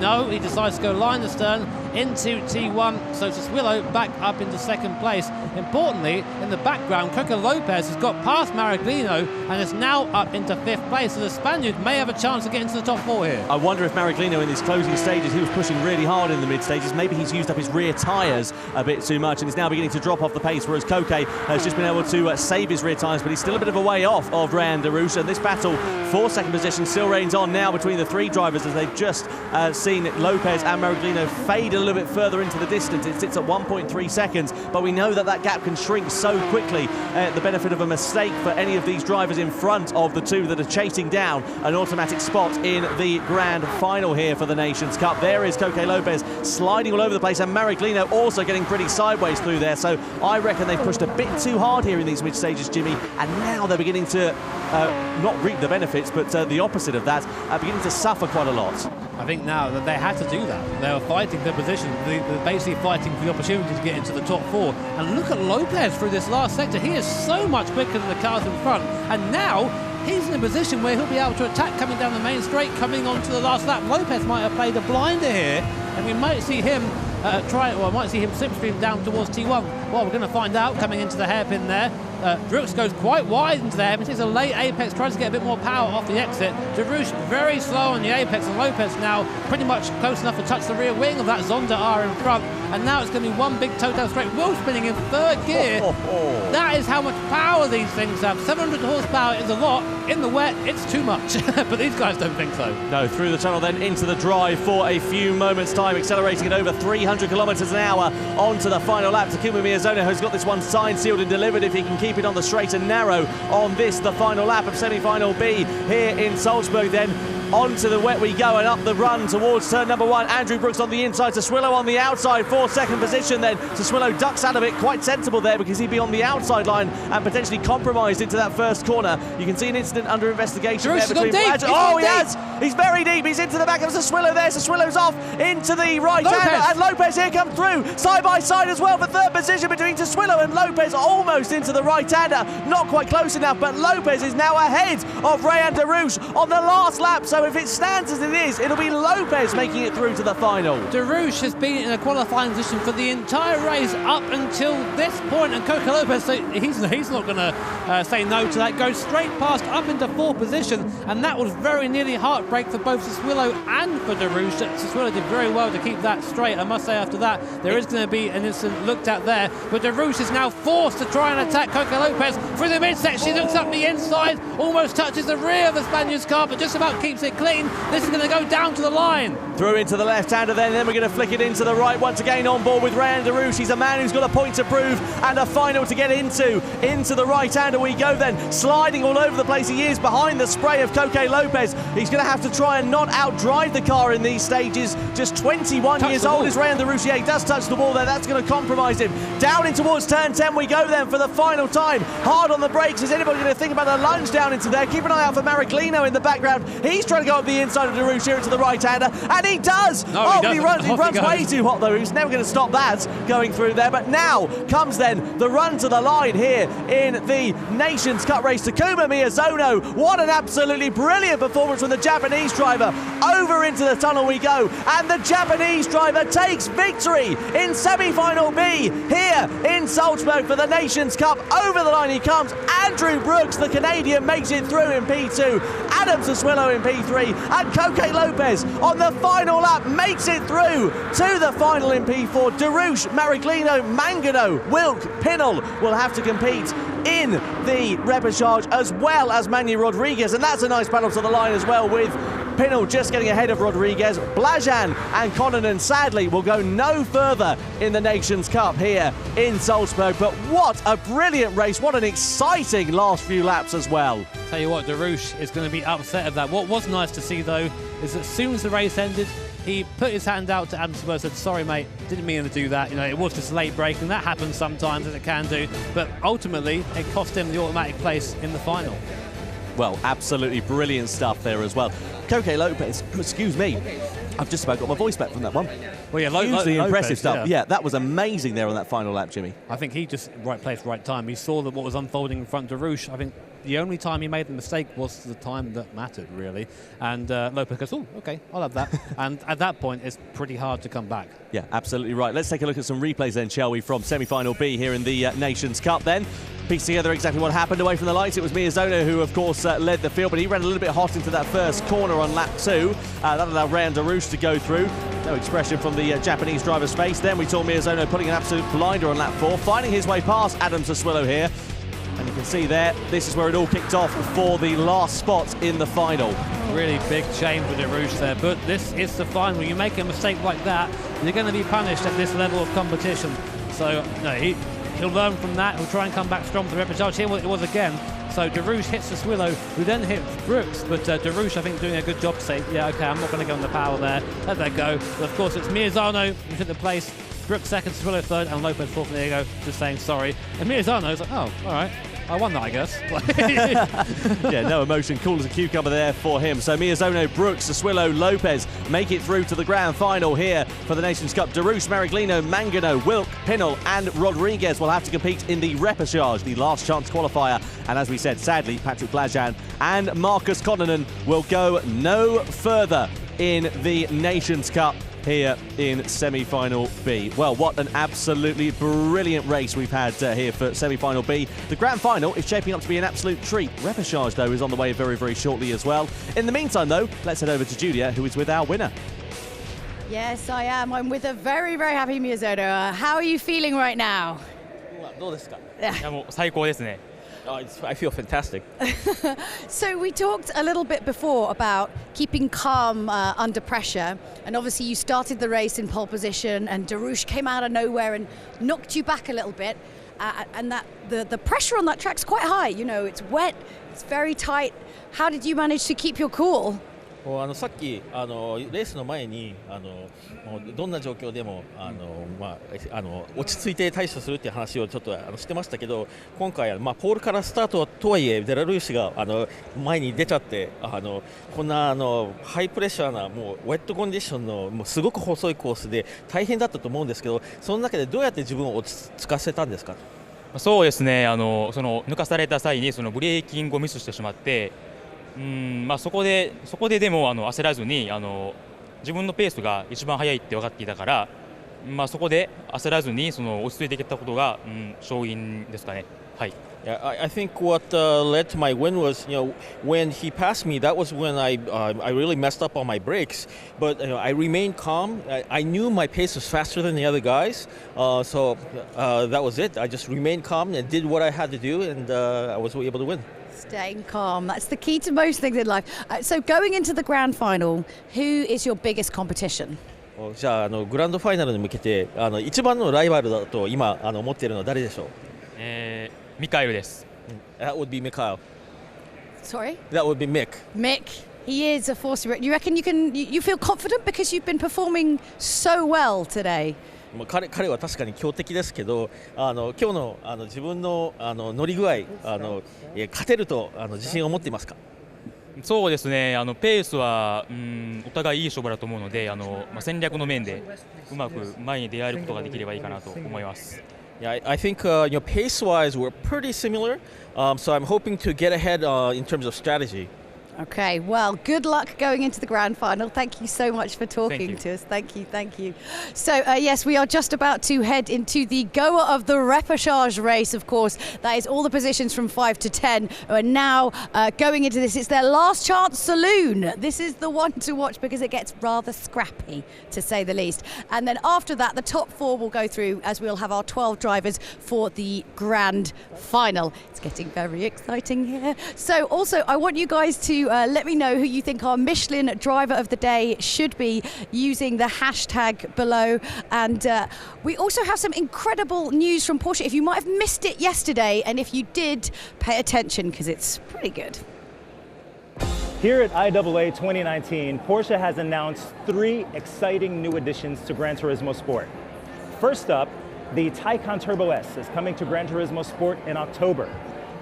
No, he decides to go line astern into T1, so Sassuillo back up into second place. Importantly, in the background, Coco Lopez has got past Maraglino and is now up into 5th place, so the Spaniard may have a chance to get into the top 4 here. I wonder if Maraglino in these closing stages, he was pushing really hard in the mid stages, maybe he's used up his rear tyres a bit too much and is now beginning to drop off the pace, whereas Koke has just been able to save his rear tyres, but he's still a bit of a way off of Rayan Darouche, and this battle for second position still reigns on now between the 3 drivers as they've just seen Lopez and Maraglino fade a little bit further into the distance. It sits at 1.3 seconds, but we know that gap can shrink so quickly. The benefit of a mistake for any of these drivers in front of the 2 that are chasing down an automatic spot in the grand final here for the Nations Cup. There is Koke Lopez sliding all over the place, and Maraglino also getting pretty sideways through there. So I reckon they've pushed a bit too hard here in these mid stages, Jimmy, and now they're beginning to not reap the benefits, but the opposite of that, beginning to suffer quite a lot. I think now that they had to do that. They were fighting their position. They're basically fighting for the opportunity to get into the top 4. And look at Lopez through this last sector. He is so much quicker than the cars in front. And now he's in a position where he'll be able to attack coming down the main straight, coming onto the last lap. Lopez might have played a blinder here, and we might see him might see him slipstream down towards T1. Well, we're going to find out coming into the hairpin there. Brooks goes quite wide into there, but it's a late apex, tries to get a bit more power off the exit. Darouche very slow on the apex, and Lopez now pretty much close enough to touch the rear wing of that Zonda R in front. and now it's going to be one big toe down straight. Will spinning in third gear. That is how much power these things have. 700 horsepower is a lot. In the wet, it's too much. But these guys don't think so. No, through the tunnel, then into the drive for a few moments' time, accelerating at over 300 kilometres an hour onto the final lap. Takuma Miyazono has got this one signed, sealed and delivered if he can keep it on the straight and narrow on this, the final lap of semi-final B here in Salzburg. Then onto the wet we go, and up the run towards turn number 1. Andrew Brooks on the inside, Sassuolo on the outside for second position. Then Sassuolo ducks out of it, quite sensible there because he'd be on the outside line and potentially compromised into that first corner. You can see an incident under investigation there between Bladger. Oh, he has! He's very deep. He's into the back of Sassuolo there. Sassuolo's off into the right hand, and Lopez here comes through side by side as well for third position between Sassuolo and Lopez, almost into the right-hander. Not quite close enough, but Lopez is now ahead of Rayan de Rouge on the last lap. So if it stands as it is, it'll be Lopez making it through to the final. De Rouge has been in a qualifying position for the entire race up until this point, and Coco Lopez, he's not going to say no to that. Goes straight past up into fourth position, and that was very nearly heartbreak for both Sassuolo and for De Rouge. Sassuolo did very well to keep that straight. I must say after that, there is going to be an incident looked at there, but De Rouge is now forced to try and attack Coco Lopez through the midsection. He looks up the inside, almost touches the rear of the Spaniard's car, but just about keeps it clean. This is going to go down to the line. Through into the left-hander then we're going to flick it into the right. Once again on board with Rayan de Rouge. He's a man who's got a point to prove and a final to get into. Into the right-hander we go then, sliding all over the place. He is behind the spray of Coco Lopez. He's going to have to try and not outdrive the car in these stages. Just 21 years old is Rayan de Rouge. Yeah, he does touch the wall there. That's going to compromise him. Down in towards turn 10 we go then for the final time. Hard on the brakes. Is anybody going to think about a lunge down into there? Keep an eye out for Mariglino in the background. He's trying to go up the inside of de Rouge here into the right-hander, and he does! He runs way too hot though. He's never going to stop that going through there. But now comes then the run to the line here in the Nations Cup race. Takuma Miyazono, what an absolutely brilliant performance from the Japanese driver. Over into the tunnel we go, and the Japanese driver takes victory in semi-final B here in Salzburg for the Nations Cup. Over the line he comes. Andrew Brooks, the Canadian, makes it through in P2. Adam Sassuolo in P3, and Coco Lopez on the final lap makes it through to the final in P4. De Rouge, Mariglino, Mangano, Wilk, Pinel will have to compete in the repechage, as well as Manu Rodriguez, and that's a nice battle to the line as well, with Pinel just getting ahead of Rodriguez. Blajan and Kononen sadly will go no further in the Nations Cup here in Salzburg. But what a brilliant race, what an exciting last few laps as well. Tell you what, De Rouge is going to be upset at that. What was nice to see though is as soon as the race ended, he put his hand out to Adam Sassuolo, said, sorry mate, didn't mean to do that. You know, it was just late break, and that happens sometimes, as it can do. But ultimately, it cost him the automatic place in the final. Well, absolutely brilliant stuff there as well. Coco Lopez, excuse me, I've just about got my voice back from that one. Well, yeah, hugely Lopez, impressive stuff. Yeah, that was amazing there on that final lap, Jimmy. I think he just right place, right time. He saw that what was unfolding in front of De Rouge. I think the only time he made the mistake was the time that mattered, really. And Lopez goes, oh, okay, I'll have that. And at that point, it's pretty hard to come back. Yeah, absolutely right. Let's take a look at some replays then, shall we, from semi-final B here in the Nations Cup then. Piece together exactly what happened away from the lights. It was Miyazono who, of course, led the field, but he ran a little bit hot into that first corner on lap 2. That allowed Rayan de Rouge to go through. No expression from the Japanese driver's face. Then we saw Miyazono putting an absolute blinder on lap 4, finding his way past Adam Sassuolo here. And you can see there, this is where it all kicked off for the last spot in the final. Really big shame for De Rouge there, but this is the final. You make a mistake like that, you're going to be punished at this level of competition. So, no, he'll learn from that. He'll try and come back strong for the repechage. Here it was again. So De Rouge hits Sassuolo, who then hits Brooks, but De Rouge, I think, doing a good job to say, yeah, okay, I'm not going to go on the power there. Let that go. But of course, it's Miyazono who took the place. Brooks second, Sassuolo third, and Lopez fourth. And there you go, just saying sorry. And Miyazono's like, oh, all right. I won that, I guess. Yeah, no emotion, cool as a cucumber there for him. So Miyazono, Brooks, Sassuolo, Lopez make it through to the grand final here for the Nations Cup. De Rouge, Mariglino, Mangano, Wilk, Pinel and Rodriguez will have to compete in the repechage, the last chance qualifier. And as we said, sadly, Patrick Blajan and Marcus Kononen will go no further in the Nations Cup here in semi-final B. Well, what an absolutely brilliant race we've had here for semi-final B. The grand final is shaping up to be an absolute treat. Repechage, though, is on the way very, very shortly as well. In the meantime, though, let's head over to Julia, who is with our winner. Yes, I am. I'm with a very, very happy Miyazono. How are you feeling right now? どうですか? Yeah, もう最高ですね. I feel fantastic. So we talked a little bit before about keeping calm under pressure, and obviously you started the race in pole position and Darush came out of nowhere and knocked you back a little bit, and that the pressure on that track's quite high. You know, it's wet, it's very tight. How did you manage to keep your cool? さっきレースの前にもうどんな状況でも落ち着いて対処するっていう話をちょっとしてましたけど、今回ポールからスタートとはいえベラルーシが前に出ちゃってこんなハイプレッシャーなもうウェットコンディションのもうすごく細いコースで大変だったと思うんですけど、その中でどうやって自分を落ち着かせたんですか？そうですね、その抜かされた際にそのブレーキングをミスしてしまって、そこででも焦らずに自分のペースが一番速いって分かっていたから、そこで焦らずに落ち着いていけたことが、勝因ですかね。はい。Yeah, I think what led to my win was, when he passed me, that was when I really messed up on my brakes. But I remained calm. I knew my pace was faster than the other guys, so that was it. I just remained calm and did what I had to do, and I was able to win. Staying calm, that's the key to most things in life. So going into the grand final, who is your biggest competition? じゃあグランドファイナルに向けて一番のライバルだと今思っているのは誰でしょう？ミカエルです。That would be Mikhail. Sorry? That would be Mick. Mick. He is a force. You reckon you feel confident because you've been performing so well today? 彼は確かに強敵ですけど、今日の自分の乗り具合勝てると自信を持っていますか？そうですね、ペースはお互いいい勝負だと思うので、戦略の面でうまく前に出会えることができればいいかなと思います。Yeah, I think pace-wise we're pretty similar, so I'm hoping to get ahead in terms of strategy. Okay, well, good luck going into the grand final. Thank you so much for talking to us. Thank you. So, yes, we are just about to head into the goer of the Repechage race, of course. That is all the positions from 5 to 10 who are now going into this. It's their last chance saloon. This is the one to watch because it gets rather scrappy, to say the least. And then after that, the top 4 will go through as we'll have our 12 drivers for the grand final. It's getting very exciting here. So, also, I want you guys to let me know who you think our Michelin driver of the day should be using the hashtag below. And we also have some incredible news from Porsche. If you might have missed it yesterday, and if you did, pay attention because it's pretty good. Here at IAA 2019, Porsche has announced 3 exciting new additions to Gran Turismo Sport. First up, the Taycan Turbo S is coming to Gran Turismo Sport in October.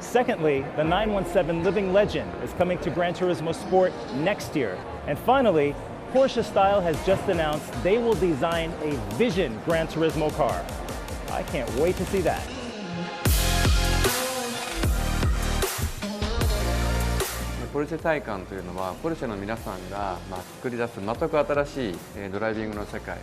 Secondly, the 917 Living Legend is coming to Gran Turismo Sport next year. And finally, Porsche Style has just announced they will design a Vision Gran Turismo car. I can't wait to see that. ポルシェタイカンというのはポルシェの皆さんが作り出す全く新しいドライビングの世界、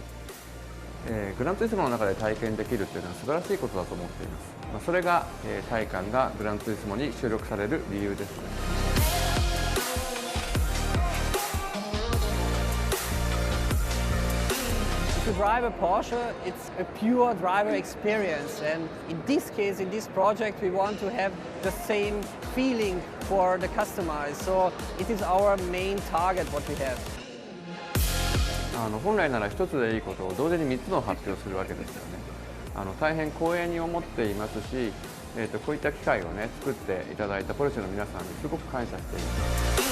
グランツーリスモの中で体験できるというのは素晴らしいことだと思っています。それがタイカンがグランツーリスモに収録される理由ですね。To drive a Porsche, it's a pure driver experience, and in this case, in this project, we want to have the same feeling for the customers. So it is our main target what we have. 本来なら一つでいいことを同時に3つの発表するわけですよね。大変光栄に思っていますし、こういった機会をね作っていただいたポルシェの皆さんにすごく感謝しています。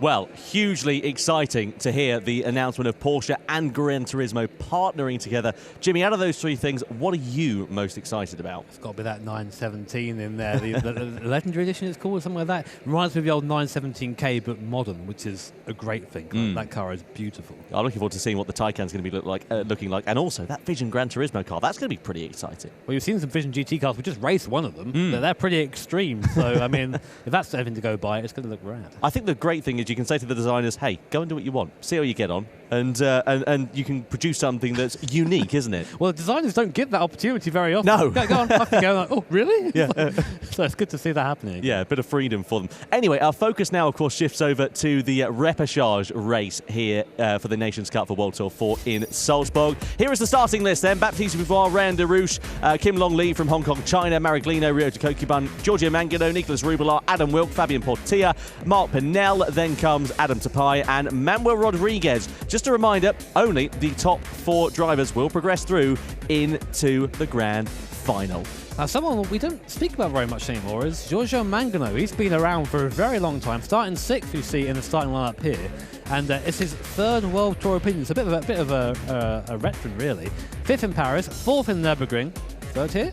Well, hugely exciting to hear the announcement of Porsche and Gran Turismo partnering together. Jimmy, out of those 3 things, what are you most excited about? It's got to be that 917 in there. The Legendary Edition it's called, something like that. Reminds me of the old 917K, but modern, which is a great thing. That car is beautiful. I'm looking forward to seeing what the Taycan's going to be looking like. And also, that Vision Gran Turismo car, that's going to be pretty exciting. Well, you've seen some Vision GT cars. We just raced one of them. They're pretty extreme. So, I mean, if that's something to go by, it's going to look rad. I think the great thing is you can say to the designers, hey, go and do what you want. See how you get on. and you can produce something that's unique, isn't it? Well, designers don't get that opportunity very often. No. Go on, off you go. Like, oh, really? Yeah. So it's good to see that happening. Yeah, a bit of freedom for them. Anyway, our focus now, of course, shifts over to the Repechage race here for the Nations Cup for World Tour 4 in Salzburg. Here is the starting list then. Baptiste Beauvoir, Ryan Derouche, Kim Long Lee from Hong Kong, China, Mariglino, Ryota Kokuban, Giorgio Mangano, Nicolas Rubelar, Adam Wilk, Fabian Portilla, Marc Pinel, then comes Adam Tapai and Manuel Rodriguez. Just a reminder, only the top 4 drivers will progress through into the grand final. Now, someone we don't speak about very much anymore is Giorgio Mangano. He's been around for a very long time, starting 6th, you see, in the starting lineup here. And it's his 3rd World Tour opinion. It's a bit of a veteran, really. 5th in Paris, 4th in Nürburgring, 3rd here?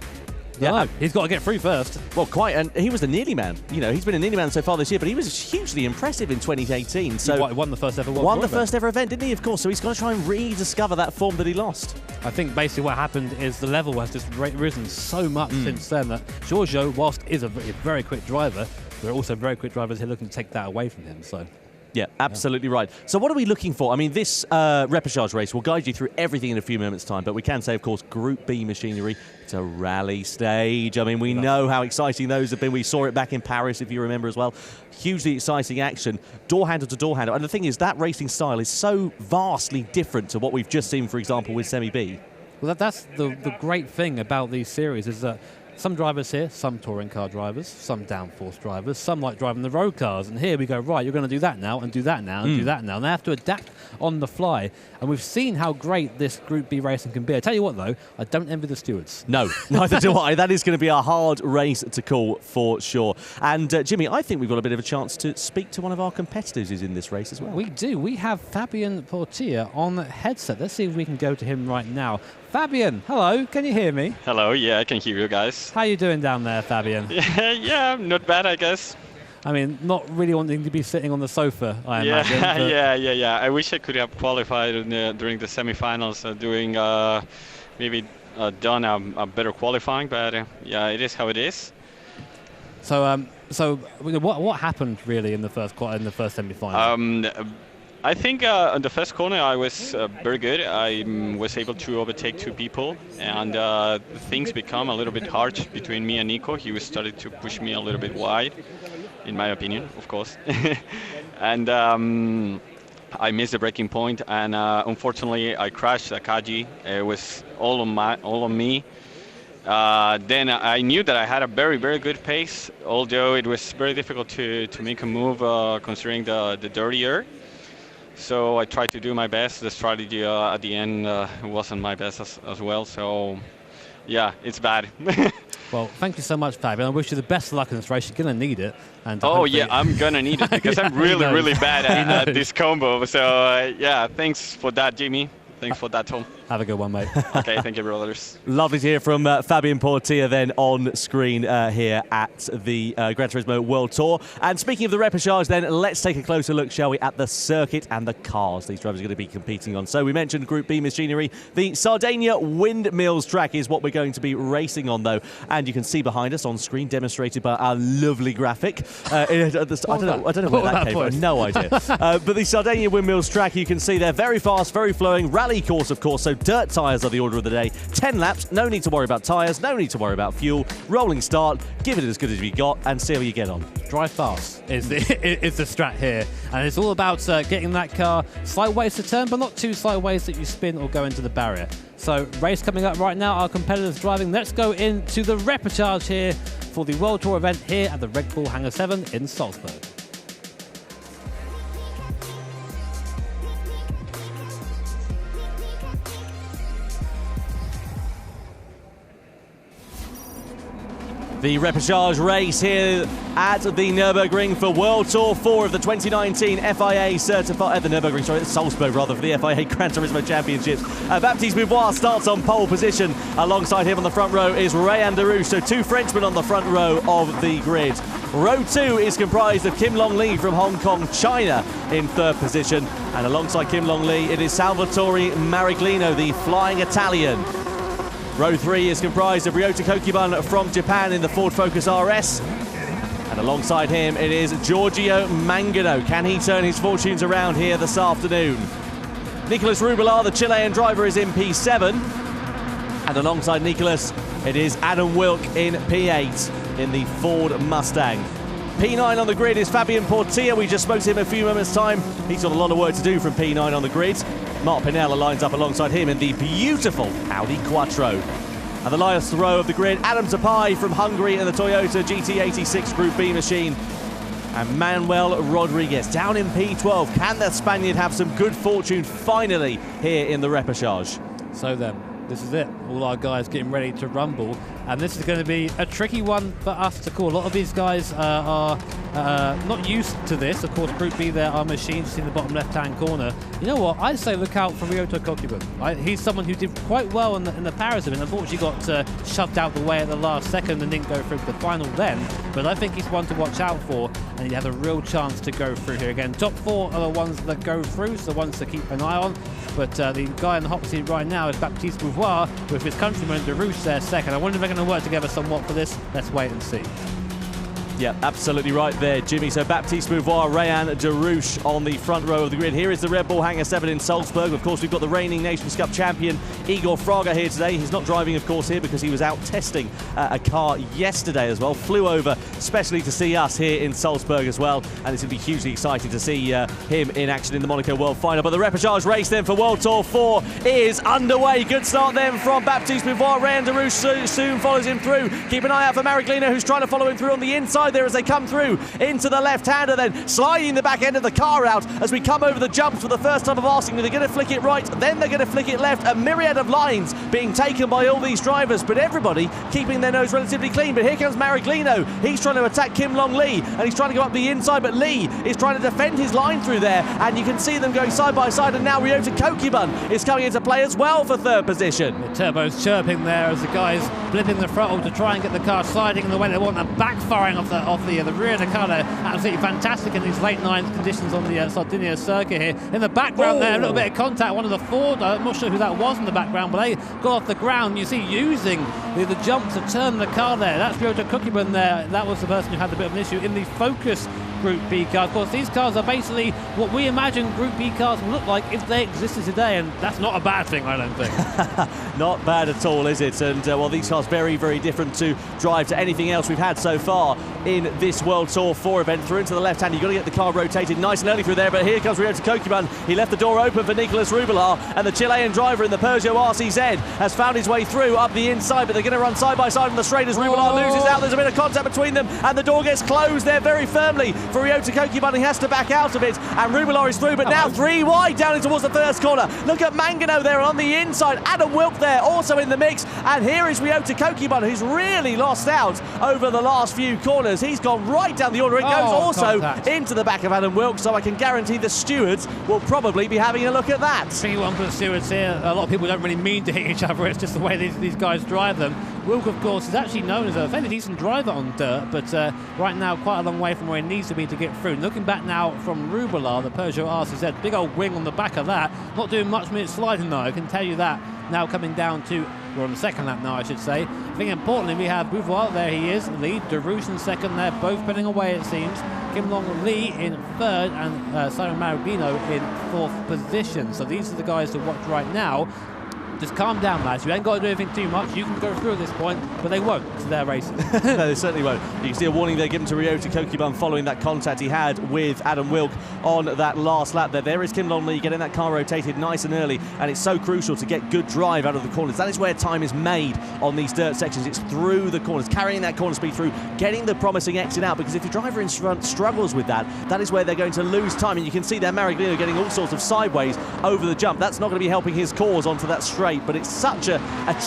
Yeah, he's got to get through first. Well, quite, and he was a nearly man. You know, he's been a nearly man so far this year, but he was hugely impressive in 2018. So he won the first ever event, didn't he? Of course. So he's got to try and rediscover that form that he lost. I think basically what happened is the level has just risen so much since then that Giorgio, whilst is a very quick driver, there are also very quick drivers who are looking to take that away from him. So. Yeah, absolutely right. So what are we looking for? I mean, this Repechage race will guide you through everything in a few moments' time, but we can say, of course, Group B machinery. It's a rally stage. I mean, we know how exciting those have been. We saw it back in Paris, if you remember as well. Hugely exciting action, door handle to door handle. And the thing is, that racing style is so vastly different to what we've just seen, for example, with Semi B. Well, that's the great thing about these series is that some drivers here, some touring car drivers, some downforce drivers, some like driving the road cars. And here we go, right, you're going to do that now and do that now and do that now. And they have to adapt on the fly. And we've seen how great this Group B racing can be. I tell you what, though, I don't envy the stewards. No, neither do I. That is going to be a hard race to call for sure. And Jimmy, I think we've got a bit of a chance to speak to one of our competitors who's in this race as well. We do. We have Fabian Portilla on the headset. Let's see if we can go to him right now. Fabian, hello, can you hear me? Hello, yeah, I can hear you guys. How are you doing down there, Fabian? Yeah, not bad, I guess. I mean, not really wanting to be sitting on the sofa, I imagine. Yeah. I wish I could have qualified during the semi-finals, maybe done a better qualifying, but yeah, it is how it is. So, what happened really in the first semi-final? I think on the first corner I was very good. I was able to overtake 2 people, and things become a little bit hard between me and Nico. He was started to push me a little bit wide, in my opinion, of course. And I missed the braking point, and unfortunately I crashed Akagi. It was all on me. Then I knew that I had a very, very good pace, although it was very difficult to make a move considering the dirty air. So I tried to do my best. The strategy at the end wasn't my best as well. So, yeah, it's bad. Well, thank you so much, Fabian. I wish you the best of luck in this race. You're going to need it. And yeah, I'm going to need it because I'm really bad at this combo. So, yeah, thanks for that, Jimmy. Thanks for that, Tom. Have a good one, mate. Okay, thank you, brothers. Lovely to hear from Fabian Portilla then on screen here at the Gran Turismo World Tour. And speaking of the Repechage then, let's take a closer look, shall we, at the circuit and the cars these drivers are going to be competing on. So we mentioned Group B machinery. The Sardinia Windmills track is what we're going to be racing on, though. And you can see behind us on screen, demonstrated by our lovely graphic. I don't know where that came from. No idea. But the Sardinia Windmills track, you can see they're very fast, very flowing. Rally course, of course, so dirt tyres are the order of the day. 10 laps, no need to worry about tyres, no need to worry about fuel. Rolling start, give it as good as you got, and see how you get on. Drive fast is the strat here, and it's all about getting that car slight ways to turn, but not too slight ways that you spin or go into the barrier. So, race coming up right now, our competitors driving. Let's go into the Repechage here for the World Tour event here at the Red Bull Hangar-7 in Salzburg. The Repechage race here at the Nürburgring for World Tour 4 of the 2019 FIA certified, the Nürburgring, sorry, Salzburg rather, for the FIA Gran Turismo Championships. Baptiste Beauvoir starts on pole position. Alongside him on the front row is Ryan Derouche, so 2 Frenchmen on the front row of the grid. Row 2 is comprised of Kim Long Lee from Hong Kong, China in 3rd position. And alongside Kim Long Lee, it is Salvatore Mariglino, the flying Italian. Row 3 is comprised of Ryota Kokuban from Japan in the Ford Focus RS. And alongside him, it is Giorgio Mangano. Can he turn his fortunes around here this afternoon? Nicolas Rubelar, the Chilean driver, is in P7. And alongside Nicolas, it is Adam Wilk in P8 in the Ford Mustang. P9 on the grid is Fabian Portilla. We just spoke to him a few moments' time. He's got a lot of work to do from P9 on the grid. Mark Pinella lines up alongside him in the beautiful Audi Quattro. And the last row of the grid, Adam Tapai from Hungary in the Toyota GT86 Group B machine. And Manuel Rodriguez down in P12. Can the Spaniard have some good fortune finally here in the Repechage? So then, this is it. All our guys getting ready to rumble. And this is going to be a tricky one for us to call. A lot of these guys are not used to this. Of course, Group B, there are machines in the bottom left-hand corner. You know what? I'd say look out for Ryota Kokuban. He's someone who did quite well in the Paris event. Unfortunately, got shoved out the way at the last second and didn't go through the final then. But I think he's one to watch out for, and he has a real chance to go through here again. Top 4 are the ones that go through, so the ones to keep an eye on. But the guy in the hot seat right now is Baptiste Beauvoir with his countryman Derouche there second. I wonder if they're going to work together somewhat for this. Let's wait and see. Yeah, absolutely right there, Jimmy. So Baptiste Beauvoir, Rayan Derouche on the front row of the grid. Here is the Red Bull Hangar-7 in Salzburg. Of course, we've got the reigning Nations Cup champion, Igor Fraga, here today. He's not driving, of course, here because he was out testing a car yesterday as well. Flew over especially to see us here in Salzburg as well. And it's going to be hugely exciting to see him in action in the Monaco World Final. But the Repechage race then for World Tour 4 is underway. Good start then from Baptiste Beauvoir. Rayan Derouche soon follows him through. Keep an eye out for Mariglino, who's trying to follow him through on the inside there as they come through into the left-hander, then sliding the back end of the car out as we come over the jumps for the first time of asking. They're going to flick it right, then they're going to flick it left. A myriad of lines being taken by all these drivers, but everybody keeping their nose relatively clean. But here comes Mariglino. He's trying to attack Kim Long Lee, and he's trying to go up the inside, but Lee is trying to defend his line through there, and you can see them going side by side. And now Ryota Kokuban is coming into play as well for third position. The turbo's chirping there as the guys blipping the throttle to try and get the car sliding in the way they want. A backfiring off the rear of the car there. Absolutely fantastic in these late ninth conditions on the Sardinia circuit here. In the background there, a little bit of contact. One of the Ford, I'm not sure who that was in the background, but they got off the ground. You see using the jump to turn the car there. That's Ryota Kokuban there. That was the person who had a bit of an issue in the Focus Group B car. Of course, these cars are basically what we imagine Group B cars will look like if they existed today, and that's not a bad thing, I don't think. Not bad at all, is it? And well, these cars very, very different to drive to anything else we've had so far in this World Tour 4 event. Through into the left hand, you've got to get the car rotated nice and early through there, but here comes Ryota Kokuban. He left the door open for Nicolas Rubelar, and the Chilean driver in the Peugeot RCZ has found his way through up the inside, but they're going to run side by side on the straight as Rubelar loses out. There's a bit of contact between them, and the door gets closed there very firmly for Ryota Kokuban. He has to back out of it, and Rubelar is through, but now 3 wide down in towards the first corner. Look at Mangano there on the inside. Adam Wilk there also in the mix, and here is Ryota Kokuban, who's really lost out over the last few corners. He's gone right down the order. It goes also into the back of Adam Wilk, so I can guarantee the stewards will probably be having a look at that. P1 for the stewards here. A lot of people don't really mean to hit each other. It's just the way these guys drive them. Wilk, of course, is actually known as a fairly decent driver on dirt, but right now quite a long way from where he needs to be to get through. Looking back now from Rubelar, the Peugeot RCZ, big old wing on the back of that. Not doing much minute sliding though, I can tell you that. Now coming down to, we're on the second lap now, I should say. I think importantly we have Beauvoir, there he is, lead, Derouche in second there, both pulling away it seems. Kim Long Lee in third, and Simon Marubino in fourth position. So these are the guys to watch right now. Just calm down, lads. You ain't got to do anything too much. You can go through at this point, but they won't, because they're racing. No, they certainly won't. You can see a warning there given to Ryota Kokuban following that contact he had with Adam Wilk on that last lap there. There is Kim Long Lee getting that car rotated nice and early, and it's so crucial to get good drive out of the corners. That is where time is made on these dirt sections. It's through the corners, carrying that corner speed through, getting the promising exit out, because if your driver in front struggles with that, that is where they're going to lose time. And you can see there Mariglino getting all sorts of sideways over the jump. That's not going to be helping his cause onto that straight, but it's such a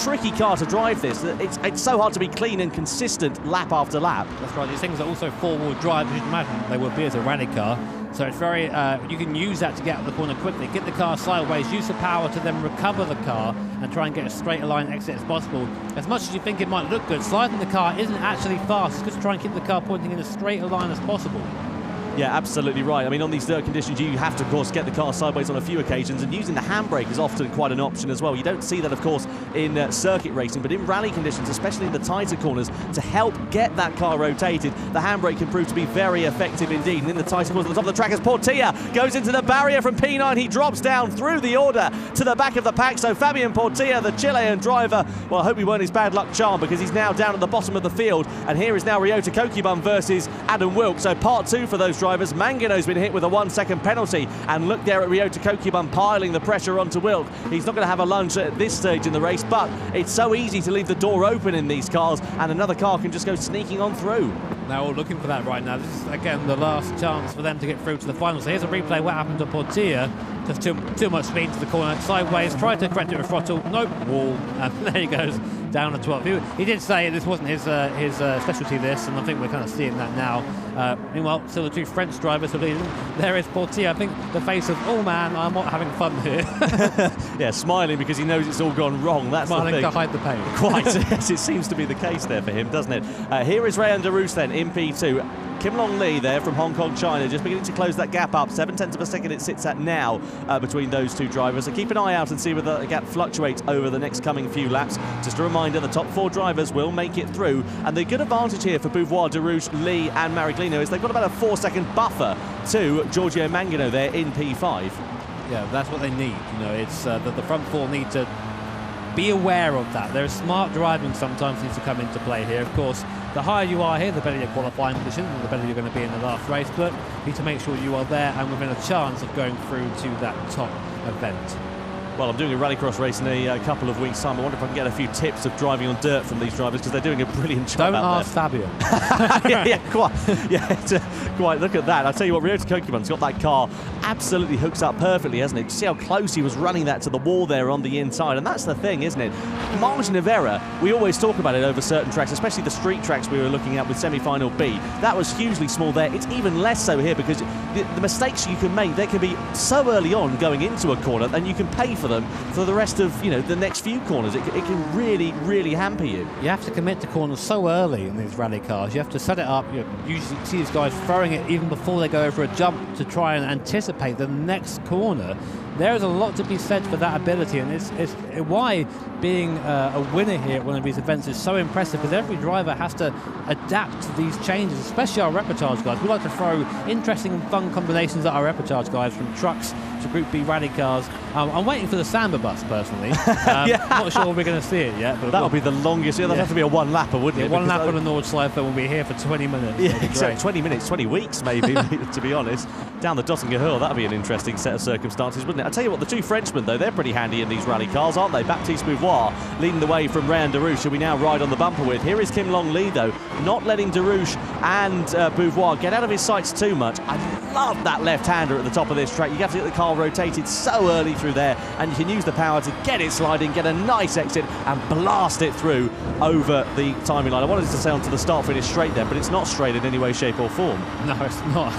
tricky car to drive this. It's so hard to be clean and consistent lap after lap. That's right. These things are also four-wheel drive, as you'd imagine they would be as a rally car. So it's very, you can use that to get out of the corner quickly, get the car sideways, use the power to then recover the car and try and get as straight a line exit as possible. As much as you think it might look good, sliding the car isn't actually fast. It's just try and keep the car pointing in as straight a line as possible. Yeah, absolutely right. I mean, on these dirt conditions, you have to, of course, get the car sideways on a few occasions, and using the handbrake is often quite an option as well. You don't see that, of course, in circuit racing, but in rally conditions, especially in the tighter corners, to help get that car rotated, the handbrake can prove to be very effective indeed. And in the tighter corners at the top of the track, as Portilla goes into the barrier from P9, he drops down through the order to the back of the pack. So Fabian Portilla, the Chilean driver, well, I hope he weren't his bad luck charm, because he's now down at the bottom of the field. And here is now Ryota Kokubun versus Adam Wilk. So part 2 for those drivers. Mangano's been hit with a 1-second penalty, and look there at Ryota Kokubun piling the pressure onto Wilk. He's not going to have a lunge at this stage in the race, but it's so easy to leave the door open in these cars, and another car can just go sneaking on through. They're all looking for that right now. This is, again, the last chance for them to get through to the final. So here's a replay of what happened to Portilla. Just too much speed into the corner, sideways, tried to correct it with throttle, nope, wall, and there he goes, down to 12th. He did say this wasn't his specialty, this, and I think we're kind of seeing that now. Meanwhile, still the two French drivers are leading. There is Portilla, I think the face of, oh man, I'm not having fun here. Yeah, smiling because he knows it's all gone wrong. That's smiling the thing. to hide the pain. Quite, yes, it seems to be the case there for him, doesn't it? Here is Rayan Darouche then in P2. Kim Long Lee there from Hong Kong, China, just beginning to close that gap up. 0.7 of a second it sits at now between those two drivers. So keep an eye out and see whether the gap fluctuates over the next coming few laps. Just a reminder, the top 4 drivers will make it through. And the good advantage here for Beauvoir, Darouche, Lee and Mariglino is they've got about a 4-second buffer to Giorgio Mangano there in P5. Yeah, that's what they need. You know, it's the front 4 need to be aware of that. There's smart driving sometimes needs to come into play here. Of course, the higher you are here, the better your qualifying position, and the better you're going to be in the last race. But you need to make sure you are there and within a chance of going through to that top event. Well, I'm doing a rallycross race in a couple of weeks' time. I wonder if I can get a few tips of driving on dirt from these drivers, because they're doing a brilliant job. Don't ask Fabio. Quite. Look at that. I tell you what, Ryota Kokubun's got that car absolutely hooked up perfectly, hasn't it? See how close he was running that to the wall there on the inside, and that's the thing, isn't it? Margin of error, we always talk about it over certain tracks, especially the street tracks we were looking at with semi-final B. That was hugely small there. It's even less so here, because the mistakes you can make, they can be so early on going into a corner, and you can pay for them for the rest of, the next few corners. It can really, really hamper you. You have to commit to corners so early in these rally cars. You have to set it up. You usually see these guys throwing it even before they go over a jump to try and anticipate the next corner. There is a lot to be said for that ability, and it's why being a winner here at one of these events is so impressive, because every driver has to adapt to these changes, especially our Repechage guys. We like to throw interesting and fun combinations at our Repechage guys, from trucks to Group B rally cars. I'm waiting for the Samba bus, personally. Not sure we're going to see it yet. But that'll be the longest. That'll have to be a one-lapper, wouldn't it? One lap on a Nordschleife, we'll be here for 20 minutes. Yeah, exactly. 20 minutes, 20 weeks maybe, to be honest. Down the Dottinger Hill, that'll be an interesting set of circumstances, wouldn't it? I tell you what, the two Frenchmen, though, they're pretty handy in these rally cars, aren't they? Baptiste Beauvoir leading the way from Rayan Darouche, who we now ride on the bumper with. Here is Kim Long Lee, though, not letting Darouche and Beauvoir get out of his sights too much. I love that left-hander at the top of this track. You have to get the car rotated so early through there, and you can use the power to get it sliding, get a nice exit, and blast it through over the timing line. I wanted to say onto the start-finish straight there, but it's not straight in any way, shape, or form. No, it's not.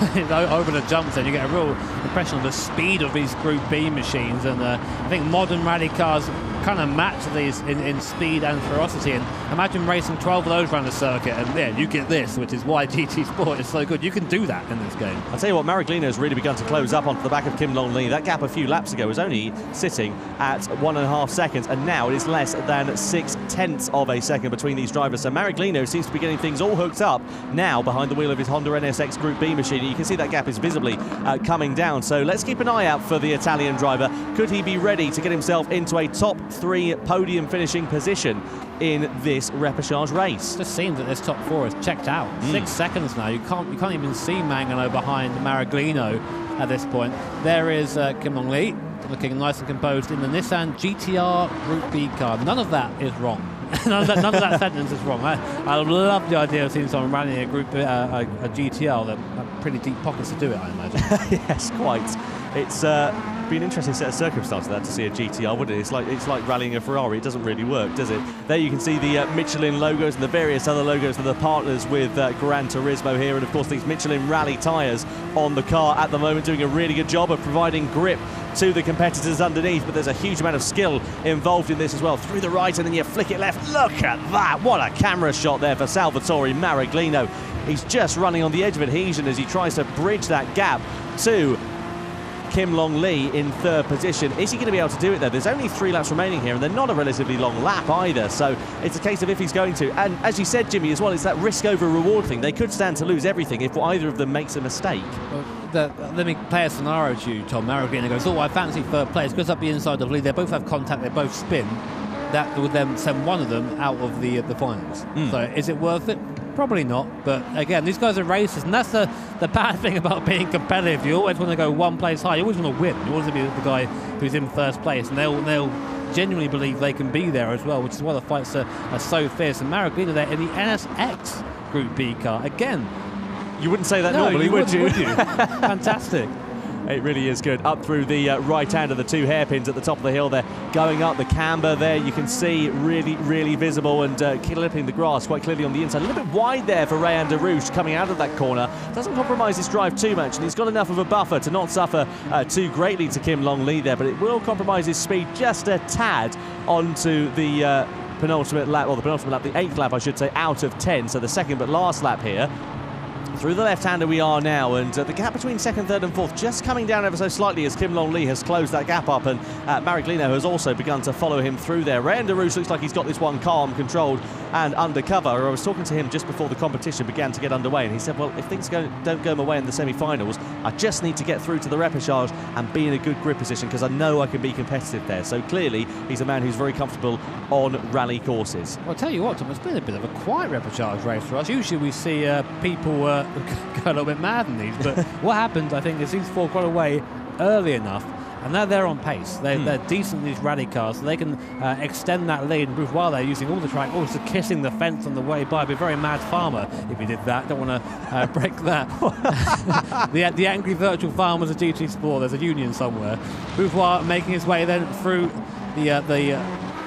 Over the jumps, then you get a real impression of the speed of these Group B machines, and I think modern rally cars kind of match these in speed and ferocity. And imagine racing 12 of those around the circuit, and yeah, you get this, which is why GT Sport is so good. You can do that in this game. I'll tell you what, Mariglino has really begun to close up onto the back of Kim Long Lee. That gap a few laps ago was only sitting at 1.5 seconds, and now it is less than 0.6 of a second between these drivers. So Mariglino seems to be getting things all hooked up now behind the wheel of his Honda NSX Group B machine. And you can see that gap is visibly coming down. So let's keep an eye out for the Italian driver. Could he be ready to get himself into a top 3 podium finishing position in this Repechage race? It just seems that this top 4 is checked out. 6 seconds now. You can't even see Mangano behind Mariglino at this point. There is Kim Long Lee looking nice and composed in the Nissan GTR Group B car. None of that is wrong. none of that sentence is wrong. I love the idea of seeing someone running a GTR that have pretty deep pockets to do it, I imagine. Yes, quite. It's be an interesting set of circumstances that to see a GTR, wouldn't it? It's like rallying a Ferrari. It doesn't really work, does it? There you can see the Michelin logos and the various other logos of the partners with Gran Turismo here, and of course these Michelin rally tyres on the car at the moment, doing a really good job of providing grip to the competitors underneath, but there's a huge amount of skill involved in this as well. Through the right and then you flick it left. Look at that. What a camera shot there for Salvatore Maraglino. He's just running on the edge of adhesion as he tries to bridge that gap to Kim Long Lee in third position. Is he going to be able to do it though? There's only 3 laps remaining here and they're not a relatively long lap either, so it's a case of if he's going to. And as you said, Jimmy, as well, it's that risk over reward thing. They could stand to lose everything if either of them makes a mistake. Well, let me play a scenario to you, Tom. Maraglino goes, I fancy third place, goes up the inside of Lee, they both have contact, they both spin. That would then send one of them out of the finals. So is it worth it? Probably not, but again, these guys are racers, and that's the bad thing about being competitive. You always want to go one place high. You always want to win. You always want to be the guy who's in first place, and they'll genuinely believe they can be there as well, which is why the fights are so fierce. And Maraglino there in the NSX Group B car. Again, you wouldn't say that normally, would you? Fantastic. It really is good. Up through the right hand of the 2 hairpins at the top of the hill there. Going up the camber there, you can see really, really visible and clipping the grass quite clearly on the inside. A little bit wide there for Rayan Darouche coming out of that corner. Doesn't compromise his drive too much, and he's got enough of a buffer to not suffer too greatly to Kim Long Lee there, but it will compromise his speed just a tad onto the penultimate lap, or the penultimate lap, the 8th lap I should say, out of 10, so the second but last lap here. Through the left-hander we are now, and the gap between 2nd, 3rd and 4th just coming down ever so slightly as Kim Long Lee has closed that gap up, and Maraglino has also begun to follow him through there. Rayan Darouche looks like he's got this one calm, controlled and undercover. I was talking to him just before the competition began to get underway, and he said, well, if things don't go my way in the semi-finals, I just need to get through to the repechage and be in a good grip position because I know I can be competitive there. So clearly he's a man who's very comfortable on rally courses. Well, I'll tell you what, Tom, it's been a bit of a quiet repechage race for us. Usually we see people go a little bit mad in these, but what happened, I think, is these 4 got away early enough, and now they're on pace. They're decent, these rally cars, so they can extend that lead. And while they're using all the track, also kissing the fence on the way by. Be a very mad farmer if he did that. Don't want to break that. the angry virtual farmers of GT Sport. There's a union somewhere. Beauvoir making his way then through the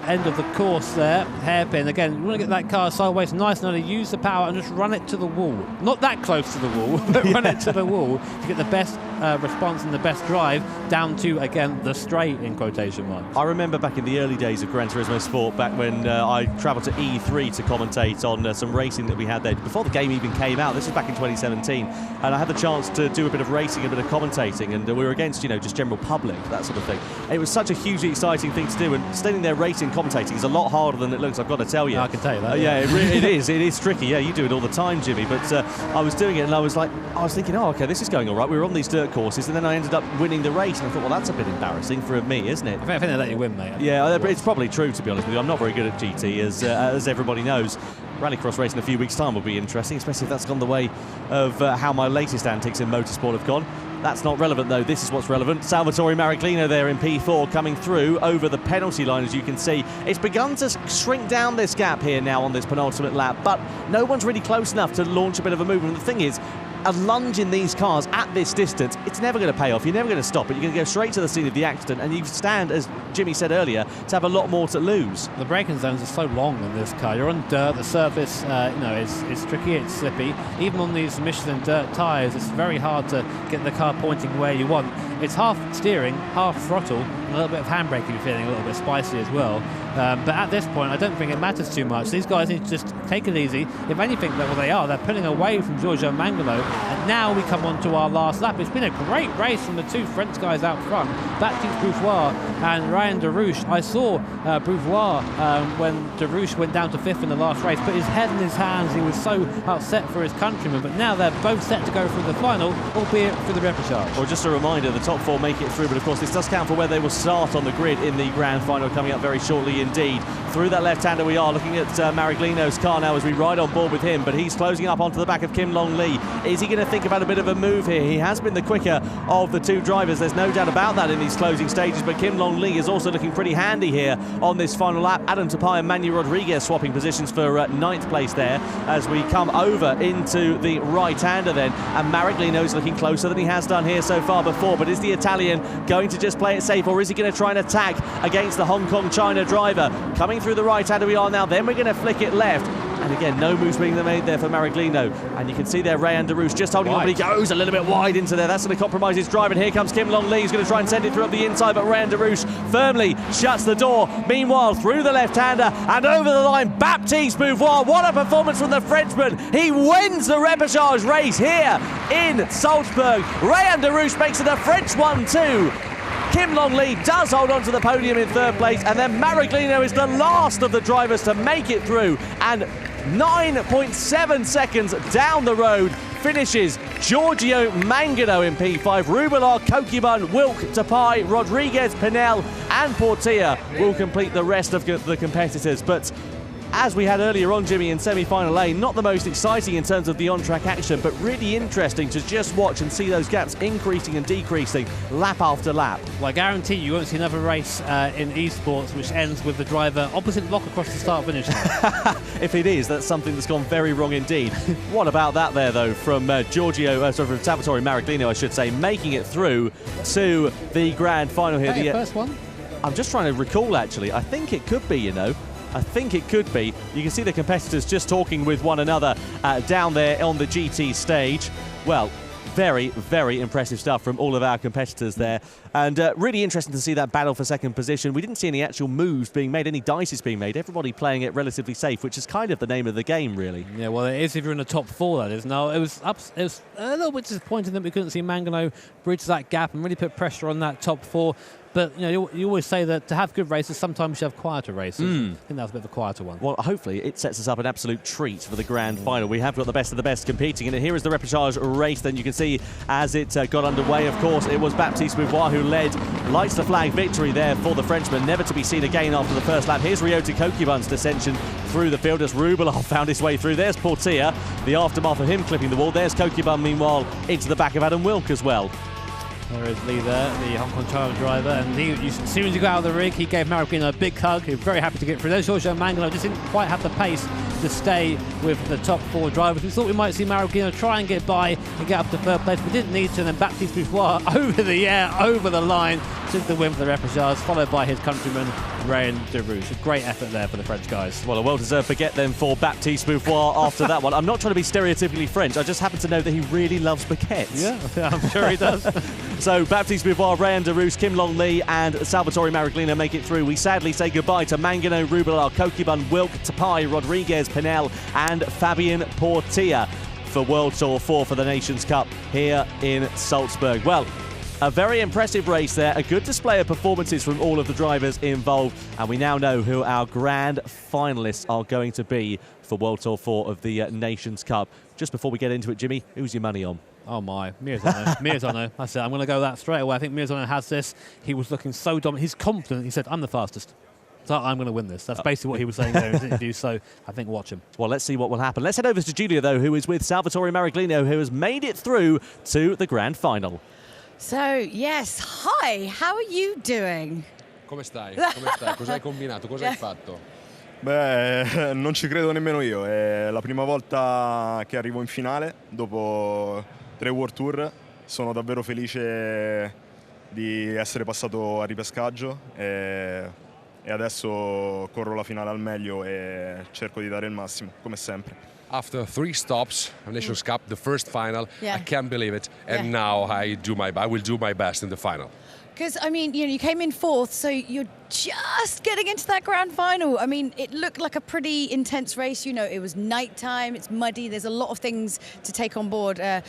end of the course there, hairpin. Again, you want to get that car sideways nice and early, use the power and just run it to the wall. Not that close to the wall, but run it to the wall to get the best response and the best drive down to, again, the straight in quotation marks. I remember back in the early days of Gran Turismo Sport, back when I travelled to E3 to commentate on some racing that we had there before the game even came out. This was back in 2017, and I had the chance to do a bit of racing, a bit of commentating, and we were against, just general public, that sort of thing. It was such a hugely exciting thing to do, and standing there racing, commentating is a lot harder than it looks, I've got to tell you. I can tell you that. Yeah, it is tricky. Yeah, you do it all the time, Jimmy, but I was doing it and I was thinking, oh, okay, this is going all right. We were on these dirt courses, and then I ended up winning the race, and I thought, well, that's a bit embarrassing for me, isn't it? I think they let you win, mate. Yeah, it's probably true, to be honest with you. I'm not very good at GT, as everybody knows. Rallycross race in a few weeks' time will be interesting, especially if that's gone the way of how my latest antics in motorsport have gone. That's not relevant, though. This is what's relevant. Salvatore Maraglino there in P4 coming through over the penalty line, as you can see. It's begun to shrink down this gap here now on this penultimate lap, but no one's really close enough to launch a bit of a movement. The thing is, a lunge in these cars at this distance, it's never going to pay off. You're never going to stop it. You're going to go straight to the scene of the accident, and you stand, as Jimmy said earlier, to have a lot more to lose. The braking zones are so long in this car. You're on dirt. The surface, it's tricky. It's slippy. Even on these Michelin dirt tyres, it's very hard to get the car pointing where you want. It's half steering, half throttle, and a little bit of handbrake if you're feeling a little bit spicy as well. But at this point, I don't think it matters too much. These guys need to just take it easy. If anything, they're pulling away from Giorgio Mangolo. And now we come on to our last lap. It's been a great race from the 2 French guys out front, Baptiste Beauvoir and Rayan Darouche. I saw Beauvoir when Darouche went down to 5th in the last race, put his head in his hands. He was so upset for his countrymen. But now they're both set to go through the final, albeit through the repechage. Well, just a reminder, the top 4 make it through, but of course this does count for where they will start on the grid in the grand final coming up very shortly indeed. Through that left-hander we are looking at Maraglino's car now as we ride on board with him, but he's closing up onto the back of Kim Long Lee. Is he going to think about a bit of a move here? He has been the quicker of the 2 drivers, there's no doubt about that in these closing stages, but Kim Long Lee is also looking pretty handy here on this final lap. Adam Tapai and Manu Rodriguez swapping positions for 9th place there as we come over into the right-hander then, and Maraglino's looking closer than he has done here so far before, but is the Italian going to just play it safe, or is he going to try and attack against the Hong Kong China driver? Coming through the right-hander we are now, then we're going to flick it left. And again, no moves being made there for Maraglino. And you can see there Ray Anderous just holding on, but he goes a little bit wide into there. That's going to compromise his drive. And here comes Kim Long Lee. He's going to try and send it through up the inside, but Ray Anderous firmly shuts the door. Meanwhile, through the left-hander and over the line, Baptiste Beauvoir. What a performance from the Frenchman. He wins the Repechage race here in Salzburg. Ray Anderous makes it a French 1-2. Kim Long Lee does hold on to the podium in third place, and then Maraglino is the last of the drivers to make it through, and 9.7 seconds down the road finishes Giorgio Mangano in P5. Rubelar, Kokibun, Wilk, Tapai, Rodriguez, Pinel and Portilla will complete the rest of the competitors. But as we had earlier on, Jimmy, in semi-final A, not the most exciting in terms of the on-track action, but really interesting to just watch and see those gaps increasing and decreasing lap after lap. Well, I guarantee you won't see another race in esports which ends with the driver opposite block across the start-finish line. If it is, that's something that's gone very wrong indeed. What about that there, though, from from Salvatore Maraglino, I should say, making it through to the grand final here. The first one? I'm just trying to recall, actually. I think it could be, you know. I think it could be. You can see the competitors just talking with one another down there on the GT stage. Well, very, very impressive stuff from all of our competitors there. And really interesting to see that battle for second position. We didn't see any actual moves being made, any dices being made. Everybody playing it relatively safe, which is kind of the name of the game, really. Yeah, well, it is if you're in the top four, that is. No, it was a little bit disappointing that we couldn't see Mangano bridge that gap and really put pressure on that top four. But you know, you always say that to have good races, sometimes you have quieter races. I think that was a bit of a quieter one. Well, hopefully it sets us up an absolute treat for the grand final. We have got the best of the best competing, and here is the Repechage race. Then you can see as it got underway, of course, it was Baptiste Beauvoir who led, lights the flag victory there for the Frenchman, never to be seen again after the first lap. Here's Ryota Kokibun's descension through the field as Rubelar found his way through. There's Portilla, the aftermath of him clipping the wall. There's Kokibun, meanwhile, into the back of Adam Wilk as well. There is Lee there, the Hong Kong child driver, and as soon as he got out of the rig, he gave Maraglino a big hug. He was very happy to get through. There's Giorgio Mangano, just didn't quite have the pace to stay with the top four drivers. We thought we might see Maraglino try and get by and get up to third place, but didn't need to. And then Baptiste Beauvoir over the air, over the line, took the win for the Repechage, followed by his countryman, Ray Anderous. A great effort there for the French guys. Well, a well-deserved forget then for Baptiste Beauvoir after that one. I'm not trying to be stereotypically French, I just happen to know that he really loves baguettes. Yeah, I'm sure he does. So Baptiste Beauvoir, Ray Anderous, Kim Long Lee and Salvatore Maraglino make it through. We sadly say goodbye to Mangano, Rubelar, Kokibun, Wilk, Tapai, Rodriguez, Pinel and Fabian Portilla for World Tour 4 for the Nations Cup here in Salzburg. Well, a very impressive race there, a good display of performances from all of the drivers involved, and we now know who our grand finalists are going to be for World Tour 4 of the Nations Cup. Just before we get into it, Jimmy, who's your money on? Oh my, Miyazono. Miyazono. That's it. I'm going to go that straight away. I think Miyazono has this. He was looking so dominant. He's confident. He said, I'm the fastest. So I'm going to win this. That's basically what he was saying there in his interview, so I think watch him. Well, let's see what will happen. Let's head over to Julia, though, who is with Salvatore Maraglino, who has made it through to the grand final. So, yes, hi, how are you doing? Come stai? Come stai? Cosa hai combinato? Cosa hai fatto? Beh, non ci credo nemmeno io. È la prima volta che arrivo in finale dopo 3 World Tour. Sono davvero felice di essere passato a ripescaggio e adesso corro la finale al meglio e cerco di dare il massimo, come sempre. After 3 stops, Nations Cup, the first final, I can't believe it. And now I will do my best in the final. Because, I mean, you came in 4th, so you're just getting into that grand final. I mean, it looked like a pretty intense race. You know, it was nighttime, it's muddy, there's a lot of things to take on board. I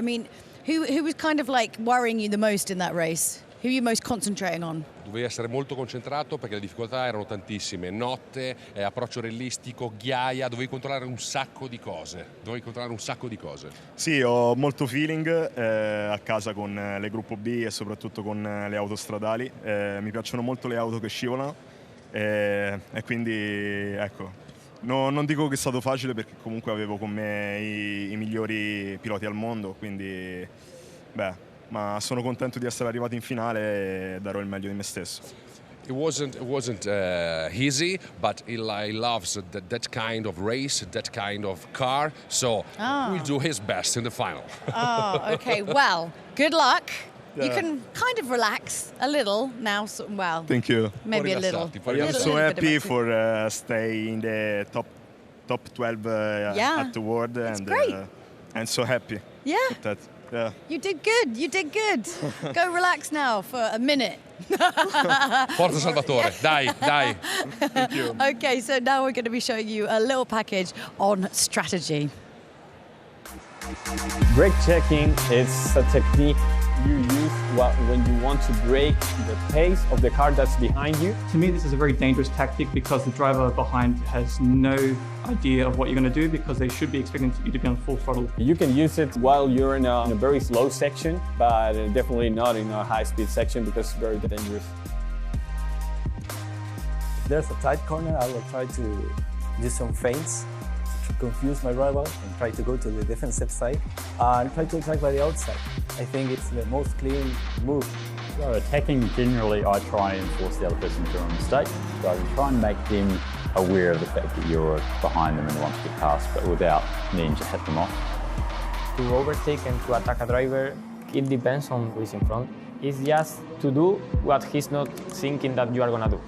mean, who was kind of like worrying you the most in that race? Who are you most concentrating on? Dovevi essere molto concentrato perché le difficoltà erano tantissime. Notte, approccio realistico, ghiaia, dovevi controllare un sacco di cose. Sì, ho molto feeling a casa con le gruppo B e soprattutto con le autostradali. Mi piacciono molto le auto che scivolano e quindi ecco. Non dico che è stato facile perché comunque avevo con me i migliori piloti al mondo, quindi beh, ma sono contento di essere arrivato in finale e darò il meglio di me stesso. It wasn't easy, but he loves that kind of race, that kind of car, so we'll do his best in the final. Oh, okay. Well, good luck. You can kind of relax a little now. Well, thank you. Maybe a little. I'm so happy for staying in the top top 12 at the world, and so happy. Yeah. With that. Yeah. You did good. You did good. Go relax now for a minute. Forza Salvatore. Dai. Thank you. Okay, so now we're going to be showing you a little package on strategy. Brake checking is a technique you use when you want to brake the pace of the car that's behind you. To me, this is a very dangerous tactic because the driver behind has no idea of what you're going to do because they should be expecting you to be on full throttle. You can use it while you're in a very slow section, but definitely not in a high-speed section because it's very dangerous. If there's a tight corner, I will try to do some feints to confuse my rival and try to go to the defensive side and try to attack by the outside. I think it's the most clean move. So attacking, generally I try and force the other person to do a mistake. So I try and make them aware of the fact that you're behind them and want to get past, but without needing to hit them off. To overtake and to attack a driver, it depends on who is in front. It's just to do what he's not thinking that you are going to do.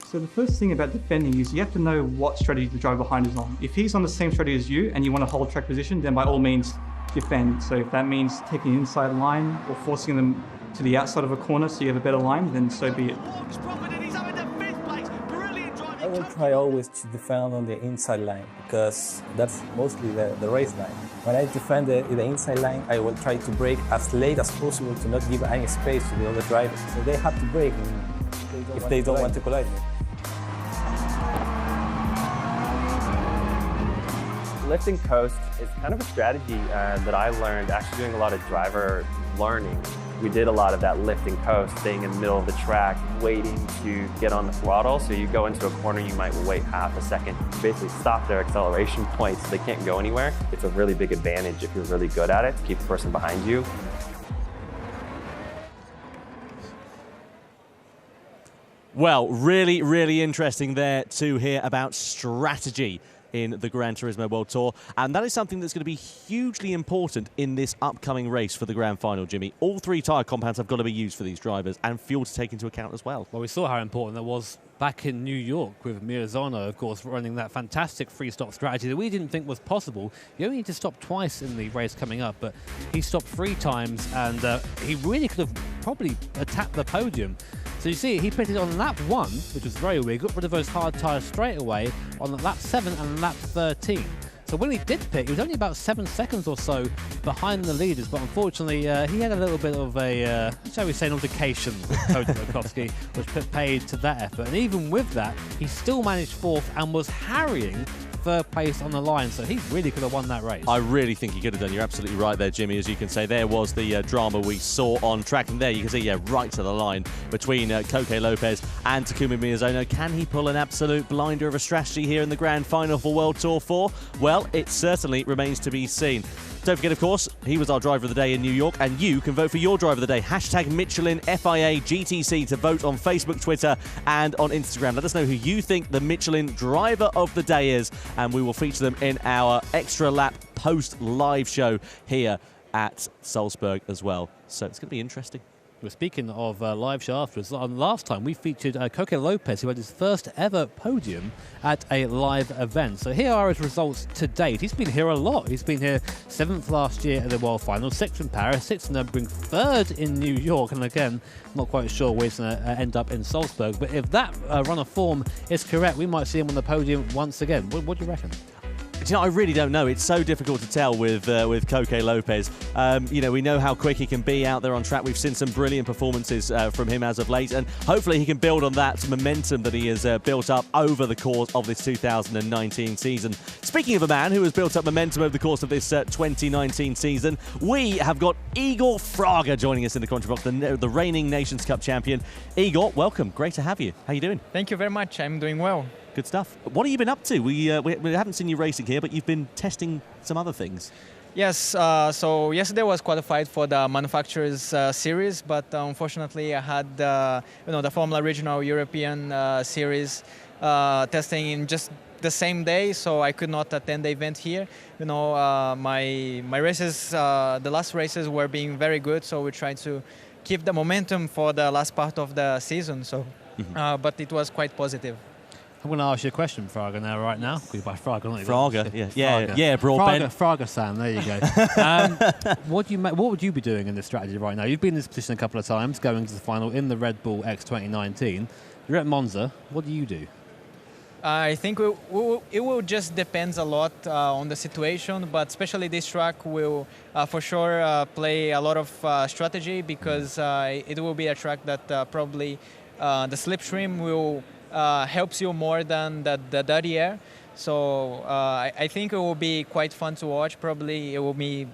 So the first thing about defending is you have to know what strategy the driver behind is on. If he's on the same strategy as you and you want to hold track position, then by all means defend. So if that means taking an inside line or forcing them to the outside of a corner so you have a better line, then so be it. I will try always to defend on the inside line because that's mostly the race line. When I defend the inside line, I will try to brake as late as possible to not give any space to the other drivers. So they have to brake if they don't want to collide me. Lift and coast is kind of a strategy that I learned actually doing a lot of driver learning. We did a lot of that lift and coast, staying in the middle of the track, waiting to get on the throttle. So you go into a corner, you might wait half a second, basically stop their acceleration point so they can't go anywhere. It's a really big advantage if you're really good at it, to keep the person behind you. Well, really, really interesting there to hear about strategy in the Gran Turismo World Tour, and that is something that's going to be hugely important in this upcoming race for the Grand Final, Jimmy. All three tyre compounds have got to be used for these drivers and fuel to take into account as well. Well, we saw how important that was back in New York with Mierzano, of course, running that fantastic free-stop strategy that we didn't think was possible. You only need to stop twice in the race coming up, but he stopped 3 times, and he really could have probably attacked the podium. So you see, he pitted on lap 1, which was very weird, got rid of those hard tyres straight away on lap 7 and lap 13. So when he did pit, he was only about 7 seconds or so behind the leaders, but unfortunately he had a little bit of a, shall we say, an altercation with Cody Lokowski, which paid to that effort. And even with that, he still managed 4th and was harrying 3rd place on the line, so he really could have won that race. I really think he could have done. You're absolutely right there, Jimmy. As you can say, there was the drama we saw on track, and there you can see, right to the line between Koke Lopez and Takuma Mierzano. Can he pull an absolute blinder of a strategy here in the Grand Final for World Tour 4? Well, it certainly remains to be seen. Don't forget, of course, he was our driver of the day in New York, and you can vote for your driver of the day. Hashtag Michelin FIA GTC to vote on Facebook, Twitter, and on Instagram. Let us know who you think the Michelin driver of the day is, and we will feature them in our Extra Lap post live show here at Salzburg as well. So it's going to be interesting. Well, speaking of live show afterwards, last time we featured Koke Lopez, who had his first ever podium at a live event. So here are his results to date. He's been here a lot. He's been here 7th last year at the World Final, 6th in Paris, 6th in Nürburgring, 3rd in New York, and again, not quite sure where he's going to end up in Salzburg. But if that run of form is correct, we might see him on the podium once again. What do you reckon? You know, I really don't know. It's so difficult to tell with Koke Lopez. You know, we know how quick he can be out there on track. We've seen some brilliant performances from him as of late, and hopefully he can build on that momentum that he has built up over the course of this 2019 season. Speaking of a man who has built up momentum over the course of this 2019 season, we have got Igor Fraga joining us in the commentary box, the reigning Nations Cup champion. Igor, welcome. Great to have you. How are you doing? Thank you very much. I'm doing well. Good stuff. What have you been up to? We haven't seen you racing here, but you've been testing some other things. Yes, so yesterday was qualified for the Manufacturers Series, but unfortunately I had the Formula Regional European Series testing in just the same day, so I could not attend the event here. My races, the last races were being very good, so we tried to keep the momentum for the last part of the season. So, but it was quite positive. I'm going to ask you a question, Fraga, right now. By Fraga, not Fraga, yeah, broadbent. Fraga-san, there you go. What would you be doing in this strategy right now? You've been in this position a couple of times, going to the final in the Red Bull X 2019. You're at Monza. What do you do? I think it will just depend a lot on the situation, but especially this track will for sure play a lot of strategy, because it will be a track that probably the slipstream will helps you more than the dirty air. So I think it will be quite fun to watch. Probably it will be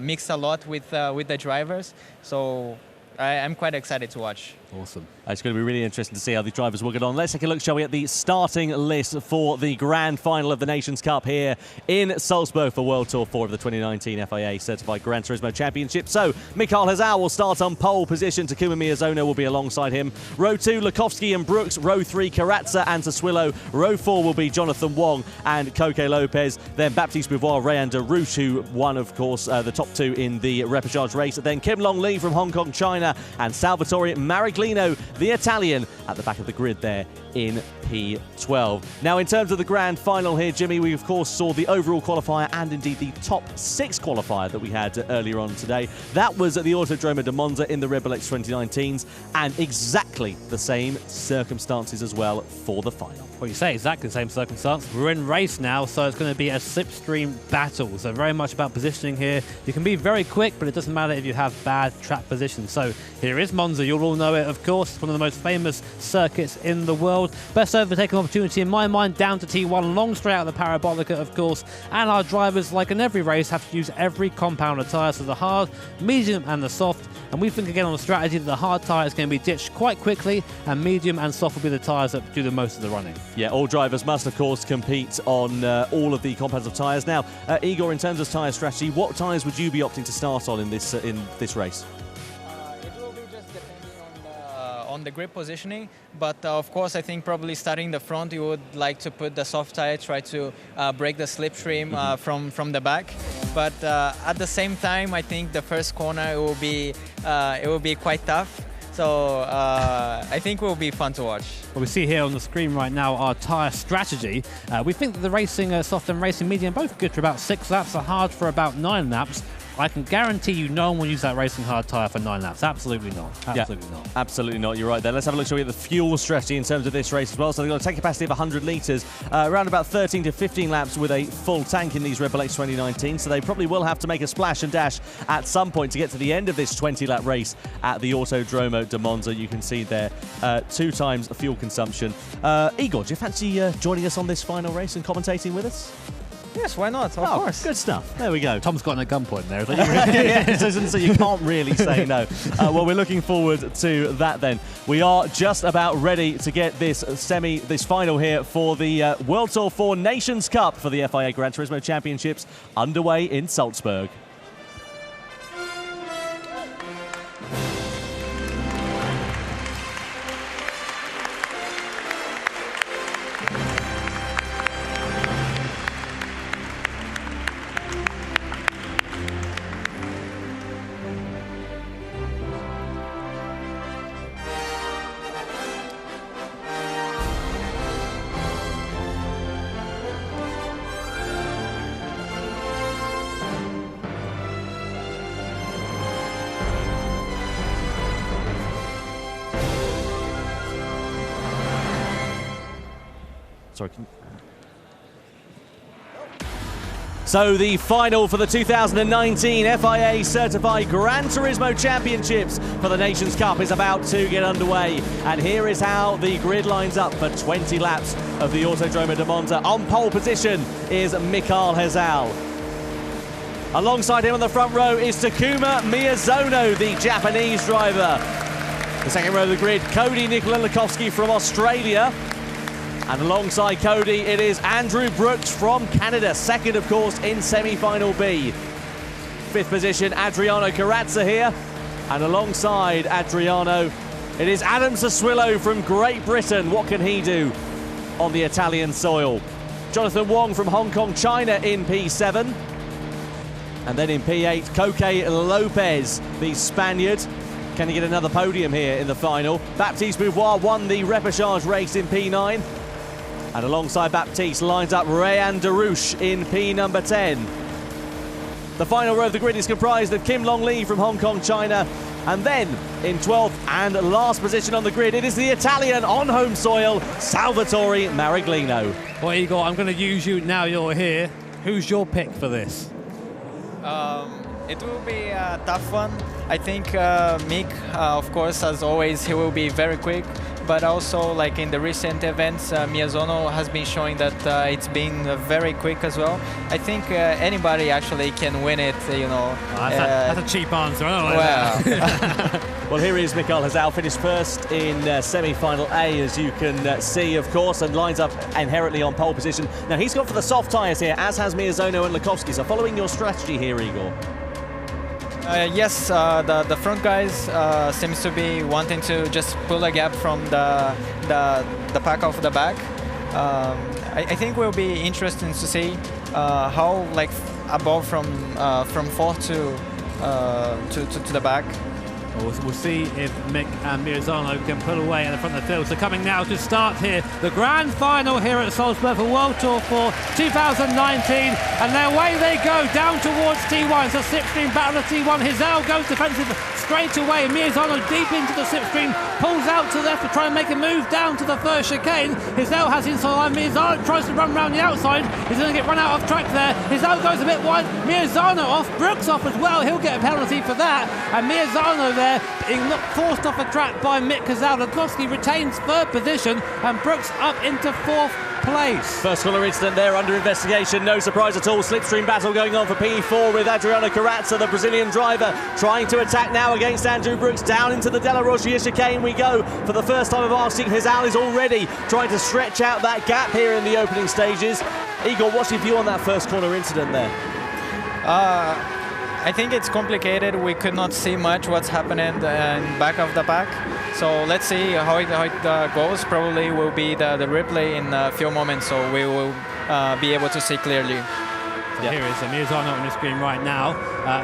mixed a lot with the drivers. So I'm quite excited to watch. Awesome. It's going to be really interesting to see how the drivers will get on. Let's take a look, shall we, at the starting list for the grand final of the Nations Cup here in Salzburg for World Tour 4 of the 2019 FIA Certified Gran Turismo Championship. So, Mikael Hazal will start on pole position. Takuma Miyazono will be alongside him. Row 2, Lukovsky and Brooks. Row 3, Karatza and Sassuolo. Row 4 will be Jonathan Wong and Koke Lopez. Then Baptiste Beauvoir, Rayan de Rouche, who won, of course, the top 2 in the Repechage race. Then Kim Long Lee from Hong Kong, China, and Salvatore Mariglino, the Italian, at the back of the grid there in P12. Now, in terms of the grand final here, Jimmy, we of course saw the overall qualifier and indeed the top 6 qualifier that we had earlier on today. That was at the Autodromo de Monza in the Red Bull X 2019s, and exactly the same circumstances as well for the final. Well, you say exactly the same circumstance. We're in race now, so it's going to be a slipstream battle. So very much about positioning here. You can be very quick, but it doesn't matter if you have bad track position. So here is Monza. You'll all know it, of course. It's one of the most famous circuits in the world. Best overtaking opportunity in my mind, down to T1, long straight out of the Parabolica, of course. And our drivers, like in every race, have to use every compound of tyres, so the hard, medium and the soft. And we think again on the strategy that the hard tyre is going to be ditched quite quickly, and medium and soft will be the tyres that do the most of the running. Yeah, all drivers must, of course, compete on all of the compounds of tyres. Now, Igor, in terms of tyre strategy, what tyres would you be opting to start on in this race? It will be just depending on the grip positioning, but of course I think probably starting the front you would like to put the soft tyre, try to break the slipstream from the back. But at the same time, I think the first corner it will be quite tough. So I think it will be fun to watch. Well, we see here on the screen right now our tyre strategy. We think that the racing soft and racing medium both good for about 6 laps, are hard for about 9 laps. I can guarantee you no one will use that racing hard tyre for 9 laps. Absolutely not. Absolutely not. Absolutely not. You're right there. Let's have a look, shall we, at the fuel strategy in terms of this race as well. So they've got a tank capacity of 100 litres, around about 13 to 15 laps with a full tank in these Red Bull X 2019. So they probably will have to make a splash and dash at some point to get to the end of this 20-lap race at the Autodromo de Monza. You can see there 2 times the fuel consumption. Igor, do you fancy joining us on this final race and commentating with us? Yes, why not? Of course. Good stuff. There we go. Tom's got a gunpoint there. So you can't really say no. Well, we're looking forward to that then. We are just about ready to get this final here for the World Tour 4 Nations Cup for the FIA Gran Turismo Championships underway in Salzburg. Sorry. So the final for the 2019 FIA Certified Gran Turismo Championships for the Nations Cup is about to get underway. And here is how the grid lines up for 20 laps of the Autodromo de Monza. On pole position is Mikael Hazal. Alongside him on the front row is Takuma Miyazono, the Japanese driver. The second row of the grid, Cody Nikolakowski from Australia. And alongside Cody, it is Andrew Brooks from Canada. Second, of course, in semi-final B. Fifth position, Adriano Carazza here. And alongside Adriano, it is Adam Sassuolo from Great Britain. What can he do on the Italian soil? Jonathan Wong from Hong Kong, China in P7. And then in P8, Koke Lopez, the Spaniard. Can he get another podium here in the final? Baptiste Beauvoir won the Repechage race in P9. And alongside Baptiste lines up Rayan Darouche in P number 10. The final row of the grid is comprised of Kim Long Lee from Hong Kong, China. And then in 12th and last position on the grid, it is the Italian on home soil, Salvatore Mariglino. Well, Igor, I'm going to use you now you're here. Who's your pick for this? It will be a tough one. I think Mick, of course, as always, he will be very quick. But also, like in the recent events, Miyazono has been showing that it's been very quick as well. I think anybody actually can win it, you know. Oh, that's a cheap answer. I don't like that. Well, here is Mikael Hazal, finished first in semi-final A, as you can see, of course, and lines up inherently on pole position. Now, he's gone for the soft tyres here, as has Miyazono and Lukovsky. So following your strategy here, Igor. Yes, the front guys seems to be wanting to just pull a gap from the pack off the back. I think will be interesting to see how like above from fourth to the back. We'll see if Mick and Miyazono can pull away at the front of the field. So coming now to start here, the grand final here at Salzburg for World Tour 4 2019. And their way they go down towards T1. It's a slipstream battle of T1. Hazal goes defensive straight away. Miyazono deep into the slipstream, pulls out to the left to try and make a move down to the first chicane. Hazal has inside line. Miyazono tries to run around the outside. He's going to get run out of track there. Hazal goes a bit wide. Miyazono off. Brooks off as well. He'll get a penalty for that. And Miyazono there being forced off a track by Mick Hazal. Lukovsky retains third position and Brooks up into fourth place. First corner incident there under investigation, no surprise at all. Slipstream battle going on for P4 with Adriano Carrazza, the Brazilian driver, trying to attack now against Andrew Brooks. Down into the Della Roggia chicane we go. For the first time of asking, Hazal is already trying to stretch out that gap here in the opening stages. Igor, what's your view on that first corner incident there? I think it's complicated. We could not see much what's happening in back of the pack. So let's see how it goes. Probably will be the replay in a few moments, so we will be able to see clearly. So here is Miyazono on the screen right now.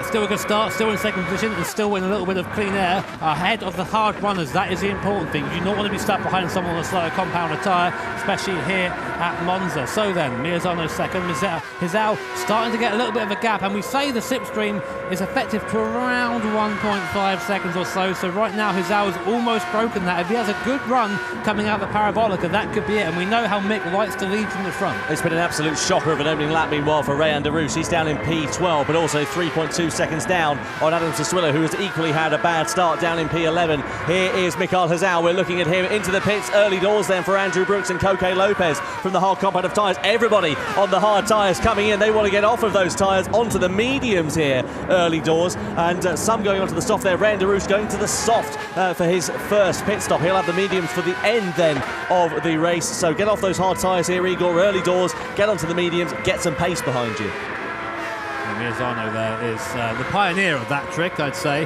Still a good start, still in second position, and still in a little bit of clean air ahead of the hard runners. That is the important thing. You do not want to be stuck behind someone on a slower compounder tyre, especially here at Monza. So then, Miyazono second, Hazal starting to get a little bit of a gap, and we say the slipstream is effective to around 1.5 seconds or so. So right now, Hazal has almost broken that. If he has a good run coming out the Parabolica, that could be it. And we know how Mick likes to lead from the front. It's been an absolute shocker of an opening lap, meanwhile, for Rayan Darouche. He's down in P12, but also 3.2 seconds down on Adam Sassuolo, who has equally had a bad start down in P11. Here is Mikael Hazal. We're looking at him into the pits. Early doors then for Andrew Brooks and Koke Lopez from the hard compound of tyres. Everybody on the hard tyres coming in. They want to get off of those tyres onto the mediums here, early doors. And some going onto the soft there. Rayan Darouche going to the soft for his first pit stop. He'll have the mediums for the end then of the race. So get off those hard tyres here, Igor. Early doors, get onto the mediums, get some pace behind you. Miyazono there is the pioneer of that trick, I'd say.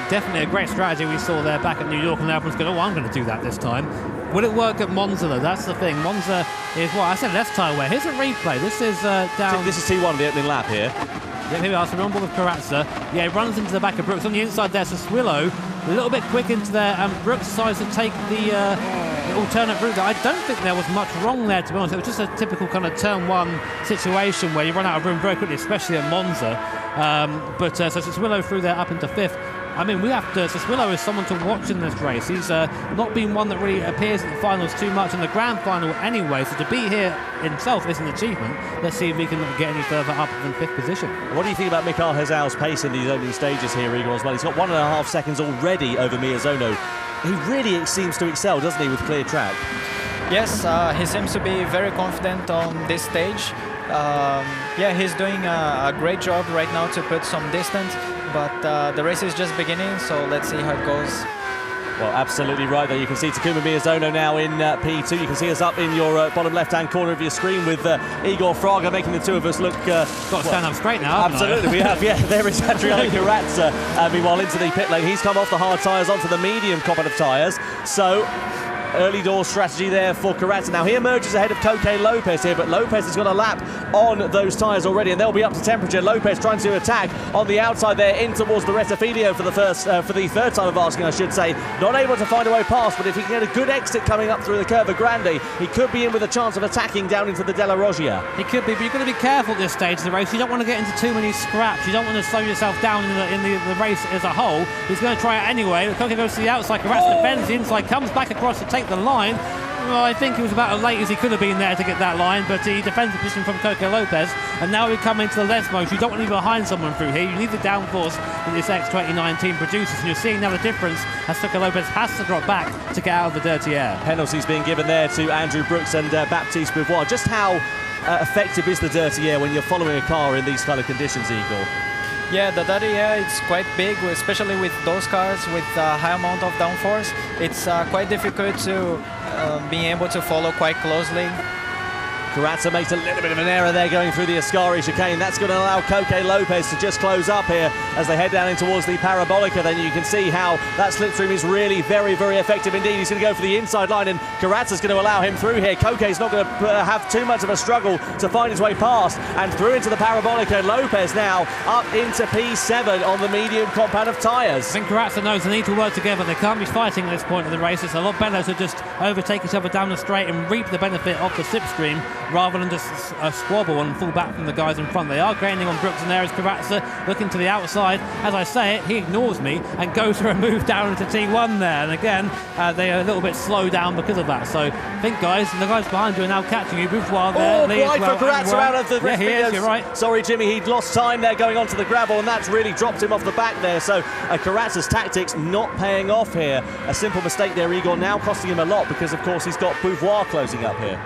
Definitely a great strategy we saw there back at New York, and everyone's going, oh, I'm going to do that this time. Will it work at Monza, though? That's the thing. Monza is, well, I said left tyre wear. Here's a replay. This is down... This is T1, the opening lap here. Yeah, here we are. So we're on board with Carrazza. Yeah, he runs into the back of Brooks. On the inside there, Sassuolo a little bit quick into there, and Brooks decides to take the alternate route. I don't think there was much wrong there, to be honest. It was just a typical kind of turn one situation where you run out of room very quickly, especially at Monza. So Sassuolo through there up into fifth. I mean, we have to... Sassuolo is someone to watch in this race. He's not been one that really appears at the finals too much, in the grand final anyway, so to be here himself is an achievement. Let's see if he can get any further up than fifth position. What do you think about Mikael Hazal's pace in these opening stages here, Igor, as well? He's got 1.5 seconds already over Miyazono. He really seems to excel, doesn't he, with clear track? Yes, he seems to be very confident on this stage. Yeah, he's doing a great job right now to put some distance, but the race is just beginning, so let's see how it goes. Well, absolutely right there. You can see Takuma Miyazono now in P2. You can see us up in your bottom left-hand corner of your screen with Igor Fraga making the two of us look... Got to stand up straight now, absolutely, we have. Yeah, there is Adriano Carrazza. Meanwhile, into the pit lane. He's come off the hard tyres onto the medium compound of tyres. So... Early door strategy there for Carrazza. Now he emerges ahead of Coque Lopez here, but Lopez has got a lap on those tyres already, and they'll be up to temperature. Lopez trying to attack on the outside there in towards the Rettifidio for the third time of asking, I should say. Not able to find a way past, but if he can get a good exit coming up through the Curva Grande, he could be in with a chance of attacking down into the Della Roggia. He could be, but you've got to be careful at this stage of the race. You don't want to get into too many scraps. You don't want to slow yourself down in the race as a whole. He's going to try it anyway. Coque goes to the outside. Carrazza defends the inside, comes back across to take the line. Well, I think he was about as late as he could have been there to get that line, but he defends the position from Coque Lopez. And now we come into the left mode. You don't want to be behind someone through here. You need the downforce that this X2019 produces, and you're seeing now the difference as Coque Lopez has to drop back to get out of the dirty air. Penalties being given there to Andrew Brooks and Baptiste Beauvoir. Just how effective is the dirty air when you're following a car in these kind of conditions, Igor? Yeah, the dirty air is quite big, especially with those cars with a high amount of downforce. It's quite difficult to being able to follow quite closely. Carrazza makes a little bit of an error there going through the Ascari chicane. That's going to allow Coque Lopez to just close up here as they head down in towards the Parabolica. Then you can see how that slipstream is really very, very effective indeed. He's going to go for the inside line, and Carrazza's going to allow him through here. Coque's not going to have too much of a struggle to find his way past, and through into the Parabolica. Lopez now up into P7 on the medium compound of tyres. I think Carrazza knows they need to work together. They can't be fighting at this point of the race. It's a lot better to just overtake each other down the straight and reap the benefit of the slipstream rather than just a squabble and fall back from the guys in front. They are gaining on Brooks, and there is Carrazza looking to the outside. As I say it, he ignores me and goes for a move down into T1 there. And again, they are a little bit slow down because of that. So I think, guys, the guys behind you are now catching you. Beauvoir there. Wide for Carrazza out of the he is, you're right. Sorry, Jimmy, he'd lost time there going onto the gravel, and that's really dropped him off the back there. So Carrazza's tactics not paying off here. A simple mistake there, Igor, now costing him a lot because, of course, he's got Beauvoir closing up here.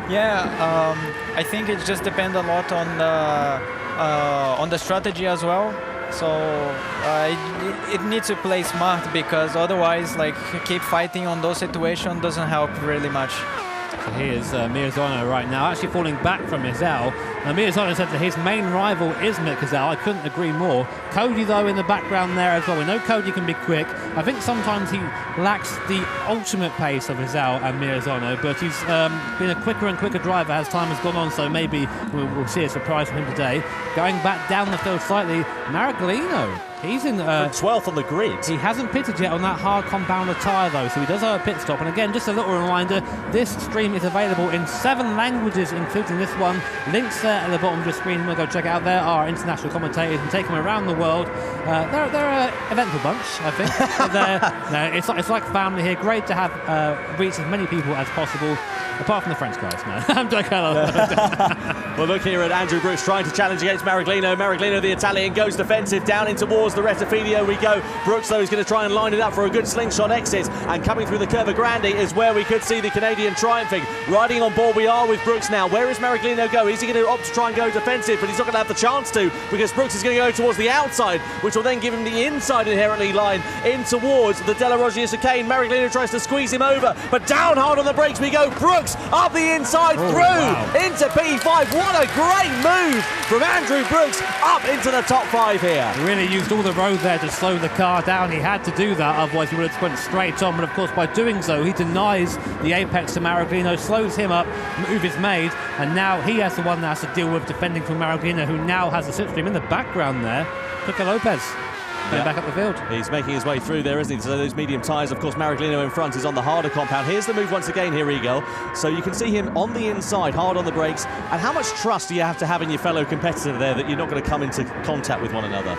Yeah, I think it just depends a lot on the strategy as well. So it needs to play smart, because otherwise, like, keep fighting on those situations doesn't help really much. So here's Miyazono right now, actually falling back from Mizell. Now Miyazono said that his main rival is Mick Gazelle. I couldn't agree more. Cody, though, in the background there as well. We know Cody can be quick. I think sometimes he lacks the ultimate pace of Gazelle and Miyazono, but he's been a quicker and quicker driver as time has gone on, so maybe we'll see a surprise from him today. Going back down the field slightly, Maraglino. He's in 12th on the grid. He hasn't pitted yet on that hard compounder tyre, though, so he does have a pit stop. And again, just a little reminder, this stream is available in 7 languages, including this one. Links there at the bottom of the screen. We'll go check it out. There are international commentators and take them around the world. They're an eventful bunch, I think. It's like family here. Great to have reach as many people as possible. Apart from the French guys, man. I'm joking. Well, look here at Andrew Brooks trying to challenge against Maraglino. Maraglino, the Italian, goes defensive down in towards the Rettifidio we go. Brooks, though, is going to try and line it up for a good slingshot exit. And coming through the Curva Grande is where we could see the Canadian triumphing. Riding on board we are with Brooks now. Where is Maraglino go? Is he going to opt to try and go defensive? But he's not going to have the chance to, because Brooks is going to go towards the outside, which will then give him the inside inherently line in towards the Della Roggia chicane. Maraglino tries to squeeze him over, but down hard on the brakes we go. Brooks up the inside into P5. What a great move from Andrew Brooks up into the top 5 here. He really used all the road there to slow the car down. He had to do that, otherwise he would have went straight on. But of course, by doing so, he denies the apex to Maraglino, slows him up, move is made, and now he has the one that has to deal with defending from Maraglino, who now has the slipstream in the background there. Coque Lopez. Back up the field. He's making his way through there, isn't he? So those medium tyres, of course, Maraglino in front is on the harder compound. Here's the move once again here, Eagle. So you can see him on the inside, hard on the brakes. And how much trust do you have to have in your fellow competitor there that you're not going to come into contact with one another?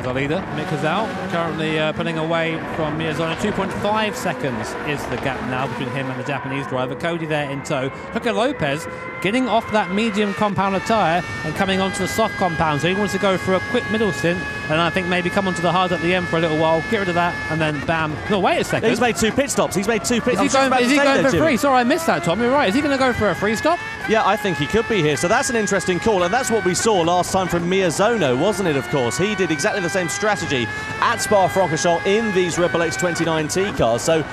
The leader, Mick Gazelle, currently pulling away from Miyazono. 2.5 seconds is the gap now between him and the Japanese driver. Cody there in tow. Coque Lopez getting off that medium compounder tyre and coming onto the soft compound. So he wants to go for a quick middle stint, and I think maybe come onto the hard at the end for a little while, get rid of that, and then bam. No, wait a second. He's made 2 pit stops. He's made 2 pit stops. Is he going for free? Sorry, I missed that, Tom. You're right. Is he going to go for a free stop? Yeah, I think he could be here. So that's an interesting call, and that's what we saw last time from Miyazano, wasn't it, of course? He did exactly the same strategy at Spa-Francorchamps in these Red Bull X29T cars. So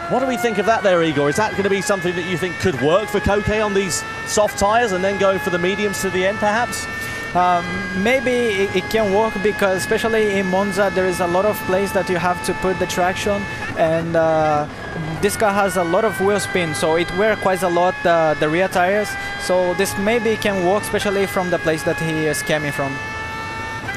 what do we think of that there, Igor? Is that going to be something that you think could work for Koke on these soft tyres and then go for the mediums to the end, perhaps? Maybe it can work because especially in Monza there is a lot of place that you have to put the traction, and this car has a lot of wheel spin, so it wears quite a lot the rear tires, so this maybe can work especially from the place that he is coming from.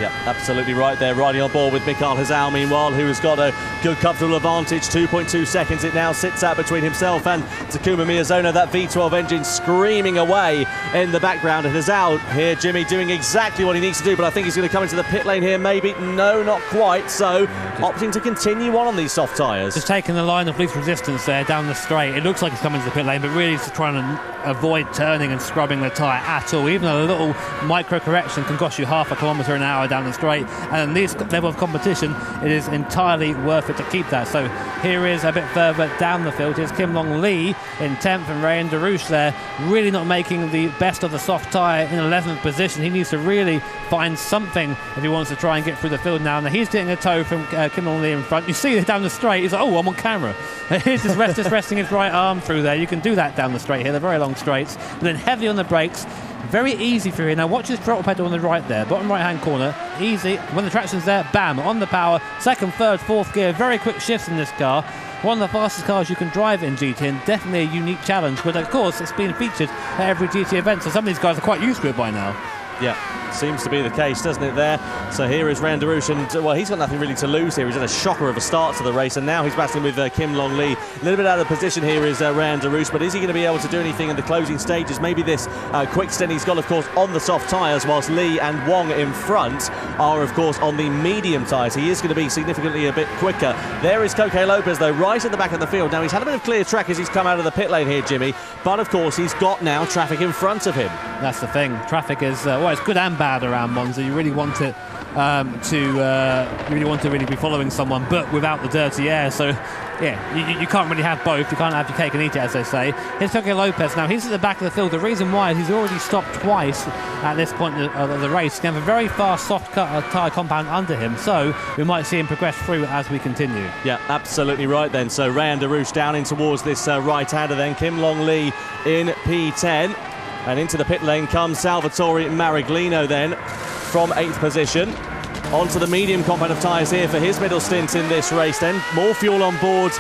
Yep, absolutely right there, riding on board with Mikael Hazal, meanwhile, who has got a good comfortable advantage. 2.2 seconds it now sits at between himself and Takuma Miyazono. That V12 engine screaming away in the background. And Hazal here, Jimmy, doing exactly what he needs to do, but I think he's going to come into the pit lane here, maybe. No, not quite. So opting to continue on these soft tyres. Just taking the line of least resistance there down the straight. It looks like he's coming to the pit lane, but really he's trying to avoid turning and scrubbing the tyre at all. Even a little micro correction can cost you half a kilometre an hour down the straight, and in this level of competition it is entirely worth it to keep that. So here is a bit further down the field, here's Kim Long Lee in 10th, and Rayan Darush there really not making the best of the soft tyre in 11th position. He needs to really find something if he wants to try and get through the field now. Now he's getting a tow from Kim Long Lee in front. You see it down the straight, he's like, oh, I'm on camera. He's just resting his right arm through there. You can do that down the straight here, they're very long straights, and then heavy on the brakes. Very easy for you. Now watch his throttle pedal on the right there, bottom right hand corner, easy. When the traction's there, bam, on the power, second, third, fourth gear, very quick shifts in this car. One of the fastest cars you can drive in GT, and definitely a unique challenge, but of course it's been featured at every GT event, so some of these guys are quite used to it by now. Yeah, seems to be the case, doesn't it, there? So here is Rayan Darush, and, well, he's got nothing really to lose here. He's had a shocker of a start to the race, and now he's battling with Kim Long Lee. A little bit out of position here is Rayan Darush, but is he going to be able to do anything in the closing stages? Maybe this quick stint he's got, of course, on the soft tyres, whilst Lee and Wong in front are, of course, on the medium tyres. He is going to be significantly a bit quicker. There is Koke Lopez, though, right at the back of the field. Now, he's had a bit of clear track as he's come out of the pit lane here, Jimmy, but, of course, he's got now traffic in front of him. That's the thing. Traffic is, well, it's good and bad around Monza. You really want it to really be following someone, but without the dirty air. So yeah, you can't really have both. You can't have your cake and eat it, as they say. Here's Koke Lopez. Now he's at the back of the field. The reason why is he's already stopped twice at this point of the race. He has a very fast soft tyre compound under him, so we might see him progress through as we continue. Yeah, absolutely right then. So Rayan Darush down in towards this right-hander then. Kim Long Lee in P10. And into the pit lane comes Salvatore Mariglino then from 8th position. Onto the medium compound of tyres here for his middle stint in this race then. More fuel on board,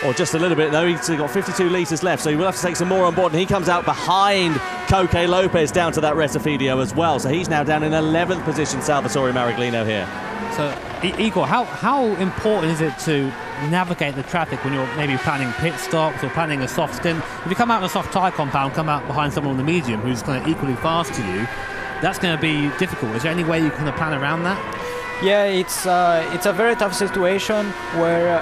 or just a little bit though. He's got 52 litres left, so he will have to take some more on board, and he comes out behind Koke Lopez down to that Retifidio as well. So he's now down in 11th position, Salvatore Mariglino here. So Igor, how important is it to navigate the traffic when you're maybe planning pit stops or planning a soft stint? If you come out in a soft tyre compound, come out behind someone on the medium who's kind of equally fast to you, that's going to be difficult. Is there any way you can plan around that? Yeah, it's a very tough situation where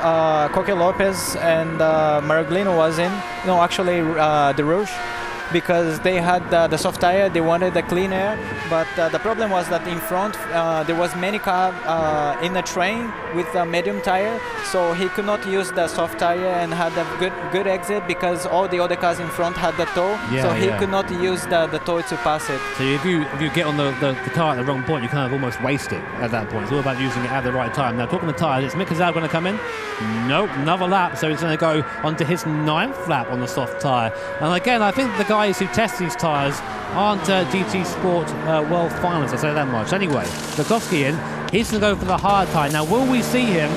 Koke Lopez and Mariglino was in. No, actually Darush, because they had the soft tire, they wanted the clean air, but the problem was that in front there was many cars in a train with a medium tire, so he could not use the soft tire and had a good exit because all the other cars in front had the tow, so he could not use the tow to pass it. So if you get on the car at the wrong point, you kind of almost waste it at that point. It's all about using it at the right time. Now talking to tyres, is Mick Hazal going to come in? Nope, another lap, so he's going to go onto his 9th lap on the soft tyre. And again, I think the guys who test these tyres aren't GT Sport World finalists, I'll say that much. Anyway, Lukowski in, he's going to go for the hard tyre. Now, will we see him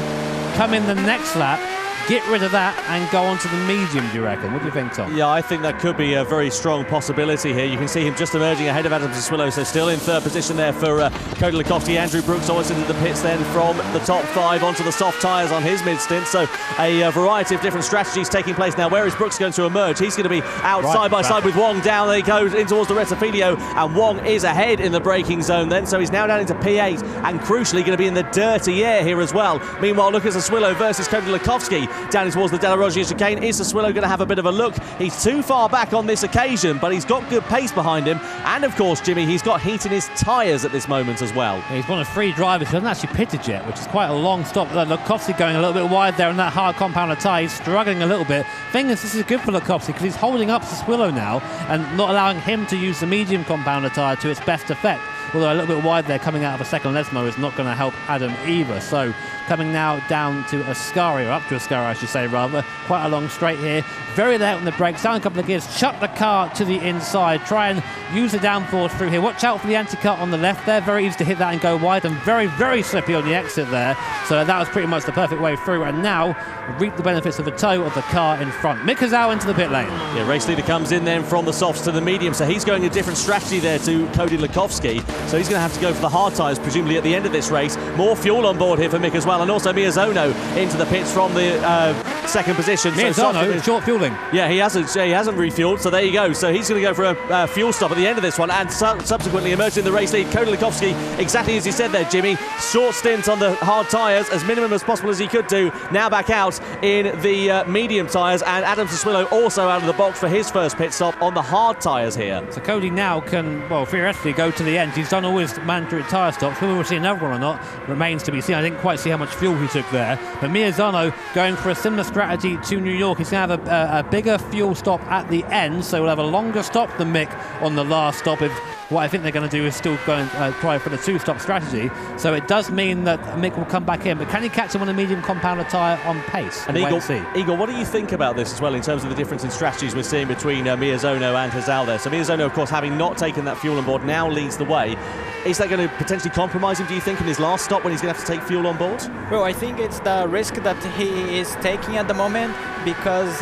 come in the next lap, get rid of that and go on to the medium, do you reckon? What do you think, Tom? Yeah, I think that could be a very strong possibility here. You can see him just emerging ahead of Adam Sassuolo, so still in 3rd position there for Cody Lukowski. Andrew Brooks always into the pits then from the top 5 onto the soft tyres on his mid-stint. So a variety of different strategies taking place now. Where is Brooks going to emerge? He's going to be out side by side with Wong. Down there he goes in towards the Retifidio, and Wong is ahead in the braking zone then. So he's now down into P8 and crucially going to be in the dirty air here as well. Meanwhile, Lucas Sassuolo versus Cody Lukowski. down towards the De La Roggia chicane. Is Sassuolo going to have a bit of a look? He's too far back on this occasion, but he's got good pace behind him. And of course, Jimmy, he's got heat in his tyres at this moment as well. He's one of 3 drivers who hasn't actually pitted yet, which is quite a long stop. Lukovsky going a little bit wide there on that hard compounder tyre. He's struggling a little bit. Thing is, this is good for Lukovsky because he's holding up Sassuolo now and not allowing him to use the medium compounder tyre to its best effect. Although a little bit wide there coming out of a second Lesmo is not going to help Adam either. So coming now down to Ascari, or up to Ascari I should say rather. Quite a long straight here. Very late on the brakes, down a couple of gears, chuck the car to the inside, try and use the downforce through here. Watch out for the anti-cut on the left there. Very easy to hit that and go wide, and very, very slippy on the exit there. So that was pretty much the perfect way through, and now reap the benefits of the toe of the car in front. Mick Hazal into the pit lane. Yeah, race leader comes in then from the softs to the medium, so he's going a different strategy there to Cody Lukovsky. So he's going to have to go for the hard tyres, presumably at the end of this race. More fuel on board here for Mick as well, and also Miyazono into the pits from the second position. Miyazono, short fueling. Yeah, he hasn't refueled, so there you go. So he's going to go for a fuel stop at the end of this one, and subsequently emerging in the race lead. Cody Lukovsky, exactly as you said there, Jimmy. Short stint on the hard tyres, as minimum as possible as he could do. Now back out in the medium tyres, and Adam Sassuolo also out of the box for his first pit stop on the hard tyres here. So Cody now can, well, theoretically go to the end. He's done all his mandatory tyre stops. Whether we'll see another one or not remains to be seen. I didn't quite see how much fuel he took there. But Miyazono going for a similar strategy to New York. He's going to have a bigger fuel stop at the end, so we'll have a longer stop than Mick on the last stop. If what I think they're going to do is still go and try for the 2-stop strategy. So it does mean that Mick will come back in, but can he catch him on a medium compounder tyre on pace? And Igor, what do you think about this as well in terms of the difference in strategies we're seeing between Miyazono and Hazal there? So Miyazono, of course, having not taken that fuel on board, now leads the way. Is that going to potentially compromise him, do you think, in his last stop when he's going to have to take fuel on board? Well, I think it's the risk that he is taking at the moment, because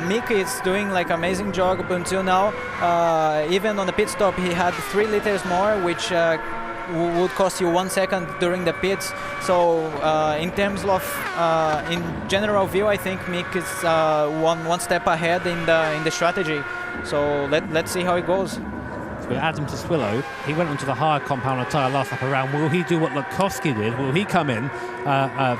Mick is doing like amazing job up until now. Even on the pit stop, he had 3 liters more, which would cost you 1 second during the pits. So in terms of in general view, I think Mick is one step ahead in the strategy. So let's see how it goes. But Adam Sassuolo, he went onto the hard compounder tyre last lap around. Will he do what Lukovsky did? Will he come in,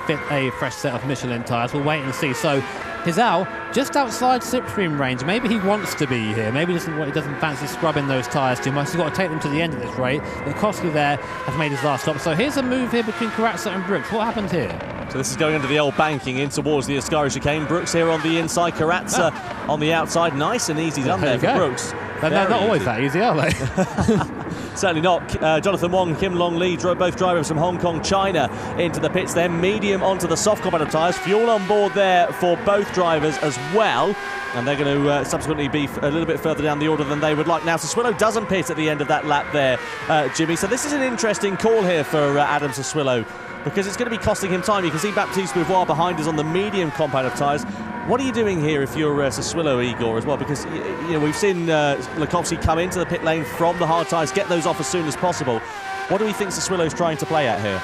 fit a fresh set of Michelin tyres? We'll wait and see. So Hazal, just outside slipstream range. Maybe he wants to be here. Maybe he doesn't fancy scrubbing those tyres too much. He's got to take them to the end of this rate. Lukovsky there has made his last stop. So here's a move here between Karatza and Brooks. What happens here? So this is going under the old banking in towards the Ascari chicane. Brooks here on the inside, Karatza on the outside. Nice and easy done there for Brooks. They're not always that easy, are they? Certainly not. Jonathan Wong, Kim Long Lee, both drivers from Hong Kong, China, into the pits there. Medium onto the soft compounder tyres. Fuel on board there for both drivers as well. And they're going to subsequently be a little bit further down the order than they would like. Now, Sassuolo doesn't pit at the end of that lap there, Jimmy. So this is an interesting call here for Adam Sassuolo, because it's going to be costing him time. You can see Baptiste Beauvoir behind us on the medium compounder tyres. What are you doing here if you're Sassuolo, Igor, as well? Because we've seen Lukovsky come into the pit lane from the hard tyres, get those off as soon as possible. What do we think Sassuolo's trying to play at here?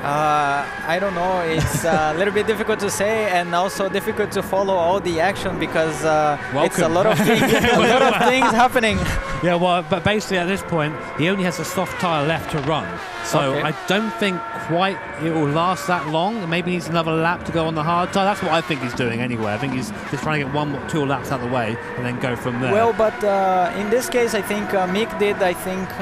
I don't know. It's a little bit difficult to say, and also difficult to follow all the action, because it's a lot of things, happening. Yeah, well, but basically at this point, he only has a soft tyre left to run. So I don't think quite it will last that long. Maybe he needs another lap to go on the hard tyre. That's what I think he's doing anyway. I think he's just trying to get 1 or 2 laps out of the way and then go from there. Well, but in this case, I think Mick did,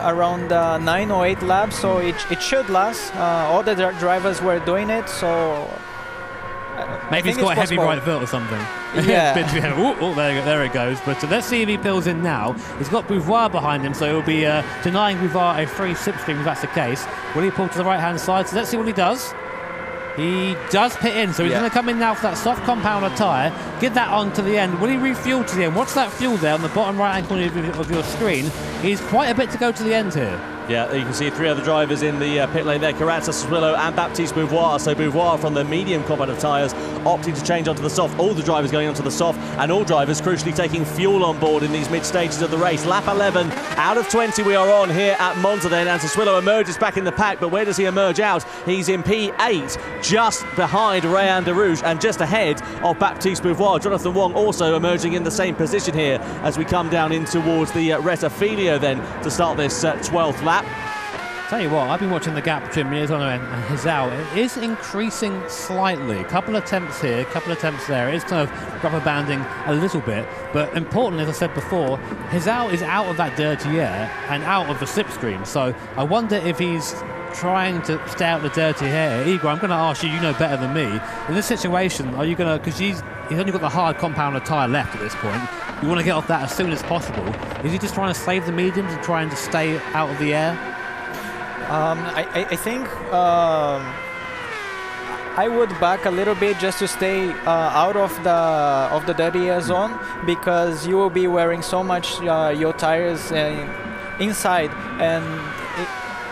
around 9 or 8 laps, so it should last. All the drivers were doing it, so... Maybe he's got a heavy right foot or something. Yeah. There it goes. But let's see if he pulls in now. He's got Beauvoir behind him, so he'll be denying Beauvoir a free slipstream if that's the case. Will he pull to the right-hand side? So let's see what he does. He does pit in, so he's going to come in now for that soft compounder tyre, get that on to the end. Will he refuel to the end? What's that fuel there on the bottom right-hand corner of your screen? He's quite a bit to go to the end here. Yeah, you can see 3 other drivers in the pit lane there, Karatza, Sassuolo and Baptiste Beauvoir. So Beauvoir from the medium compounder tyres opting to change onto the soft. All the drivers going onto the soft, and all drivers crucially taking fuel on board in these mid-stages of the race. Lap 11 out of 20 we are on here at Monza then, and Sassuolo emerges back in the pack, but where does he emerge out? He's in P8, just behind Rayan Derouge and just ahead of Baptiste Beauvoir. Jonathan Wong also emerging in the same position here as we come down in towards the Reta Filio then to start this 12th lap. Tell you what, I've been watching the gap between Miyazono and Hizao. It is increasing slightly. A couple of attempts here, a couple of attempts there. It is kind of rubber banding a little bit. But importantly, as I said before, Hizao is out of that dirty air and out of the slipstream. So I wonder if he's trying to stay out the dirty air. Igor, I'm going to ask you, you know better than me. In this situation, are you going to, because he's only got the hard compounder tyre left at this point, you want to get off that as soon as possible. Is he just trying to save the mediums and trying to stay out of the air? I think I would back a little bit just to stay out of the dirty air zone, because you will be wearing so much your tires inside, and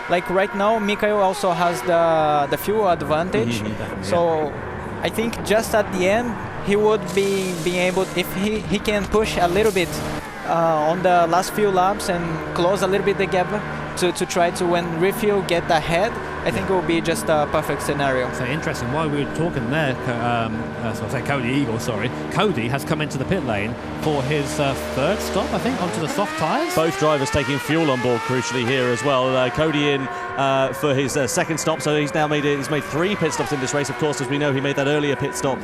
like right now Mikael also has the fuel advantage. So I think just at the end he would be being able, if he can push a little bit on the last few laps and close a little bit the gap to try to, when refuel, get ahead. I think it will be just a perfect scenario. So interesting, while we were talking there, Cody has come into the pit lane for his third stop, I think, onto the soft tyres. Both drivers taking fuel on board crucially here as well. Cody in for his second stop, so he's made 3 pit stops in this race. Of course, as we know, he made that earlier pit stop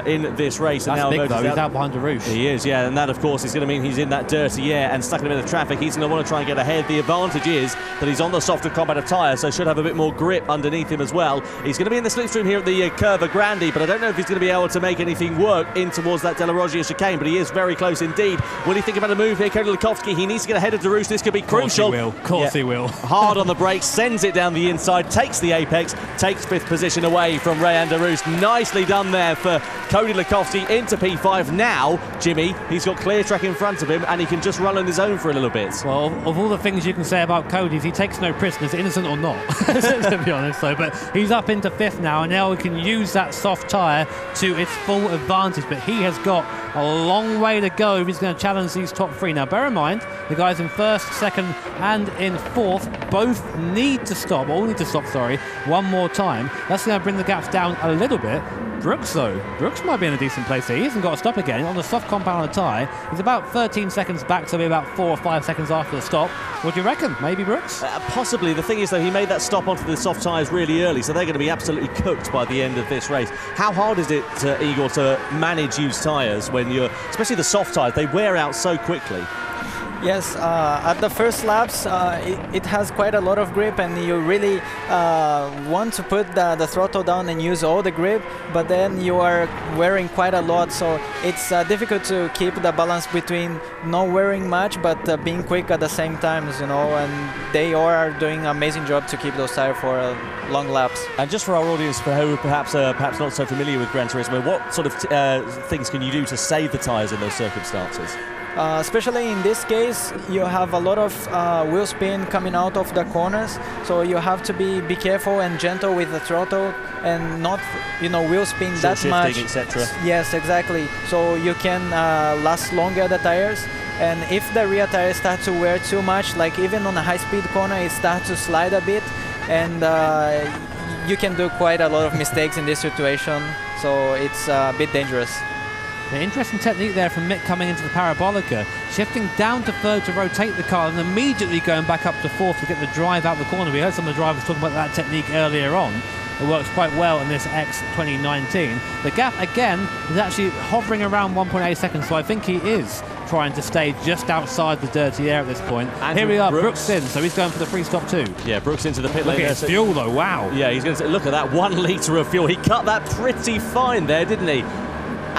in this race. That's and now big though, he's out behind the roof. He is, yeah, and that of course is going to mean he's in that dirty air and stuck in a bit of traffic. He's going to want to try and get ahead. The advantage is that he's on the softer combat tyre, so should have a bit more grip underneath him as well. He's going to be in the slipstream here at the Curva Grande, but I don't know if he's going to be able to make anything work in towards that Della Roggia chicane, but he is very close indeed. Will he think about a move here? Cody Lukovsky, he needs to get ahead of Darouche. This could be crucial. Of course he will. Hard on the brakes, sends it down the inside, takes the apex, takes 5th position away from Rayan Darouche. Nicely done there for Cody Lukovsky into P5. Now, Jimmy, he's got clear track in front of him and he can just run on his own for a little bit. Well, of all the things you can say about Cody, he takes no prisoners, innocent or not, to be honest. So, but he's up into 5th now, and now he can use that soft tyre to its full advantage. But he has got a long way to go if he's going to challenge these top 3. Now, bear in mind, the guys in 1st, 2nd, and in 4th both need to stop, one more time. That's going to bring the gaps down a little bit. Brooks, though. Brooks might be in a decent place here. He hasn't got to stop again. On the soft compound tyre, he's about 13 seconds back, so maybe about 4 or 5 seconds after the stop. What do you reckon? Maybe Brooks? Possibly. The thing is, though, he made that stop onto the soft tyres really early, so they're going to be absolutely cooked by the end of this race. How hard is it, Igor, to manage used tyres when you're, especially the soft tyres, they wear out so quickly? Yes, at the first laps, it has quite a lot of grip, and you really want to put the throttle down and use all the grip, but then you are wearing quite a lot, so it's difficult to keep the balance between not wearing much but being quick at the same time, and they all are doing an amazing job to keep those tires for long laps. And just for our audience, for who perhaps not so familiar with Gran Turismo, what sort of things can you do to save the tyres in those circumstances? Especially in this case, you have a lot of wheel spin coming out of the corners, so you have to be careful and gentle with the throttle and not, wheel spin that much. Etc. Yes, exactly. So you can last longer the tires. And if the rear tires start to wear too much, like even on a high-speed corner, it starts to slide a bit, and you can do quite a lot of mistakes in this situation. So it's a bit dangerous. An interesting technique there from Mick coming into the Parabolica, shifting down to 3rd to rotate the car and immediately going back up to 4th to get the drive out the corner. We heard some of the drivers talking about that technique earlier on. It works quite well in this X 2019. The gap again is actually hovering around 1.8 seconds, so I think he is trying to stay just outside the dirty air at this point. And here we are, Brooks in, so he's going for the free stop too. Yeah, Brooks into the pit lane. Look at his fuel though, wow. Yeah, he's going to look at that 1 litre of fuel. He cut that pretty fine there, didn't he?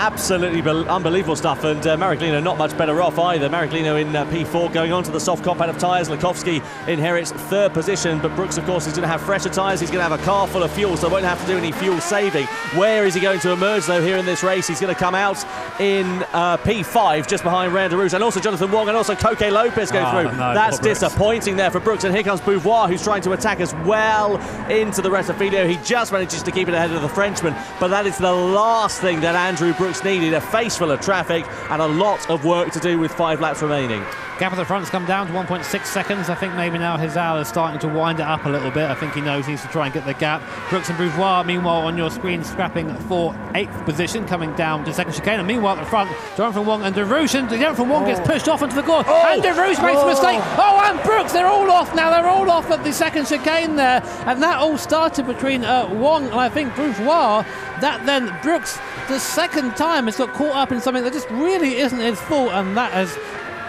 Absolutely unbelievable stuff, and Mariglino not much better off either. Mariglino in P4 going on to the soft compound of tyres. Lukovsky inherits 3rd position, but Brooks, of course, is going to have fresher tyres. He's going to have a car full of fuel, so won't have to do any fuel saving. Where is he going to emerge, though, here in this race? He's going to come out in P5, just behind Rayan Darouche, and also Jonathan Wong, and also Koke Lopez go through. No, that's disappointing there for Brooks, and here comes Beauvoir, who's trying to attack as well into the rest of Filio. He just manages to keep it ahead of the Frenchman, but that is the last thing that Andrew Brooks Brooks needed, a face full of traffic and a lot of work to do with 5 laps remaining. Gap at the front's come down to 1.6 seconds. I think maybe now Hizal is starting to wind it up a little bit. I think he knows he needs to try and get the gap. Brooks and Bourgeois, meanwhile, on your screen, scrapping for 8th position, coming down to second chicane. And meanwhile, at the front, Jonathan Wong and De Rouge. And Jonathan Wong gets pushed off into the corner. And De Rouge makes a mistake. Oh, and Brooks, they're all off now. They're all off at the second chicane there. And that all started between Wong and I think Bourgeois. That then Brooks, the second time, has got caught up in something that just really isn't his fault. And that has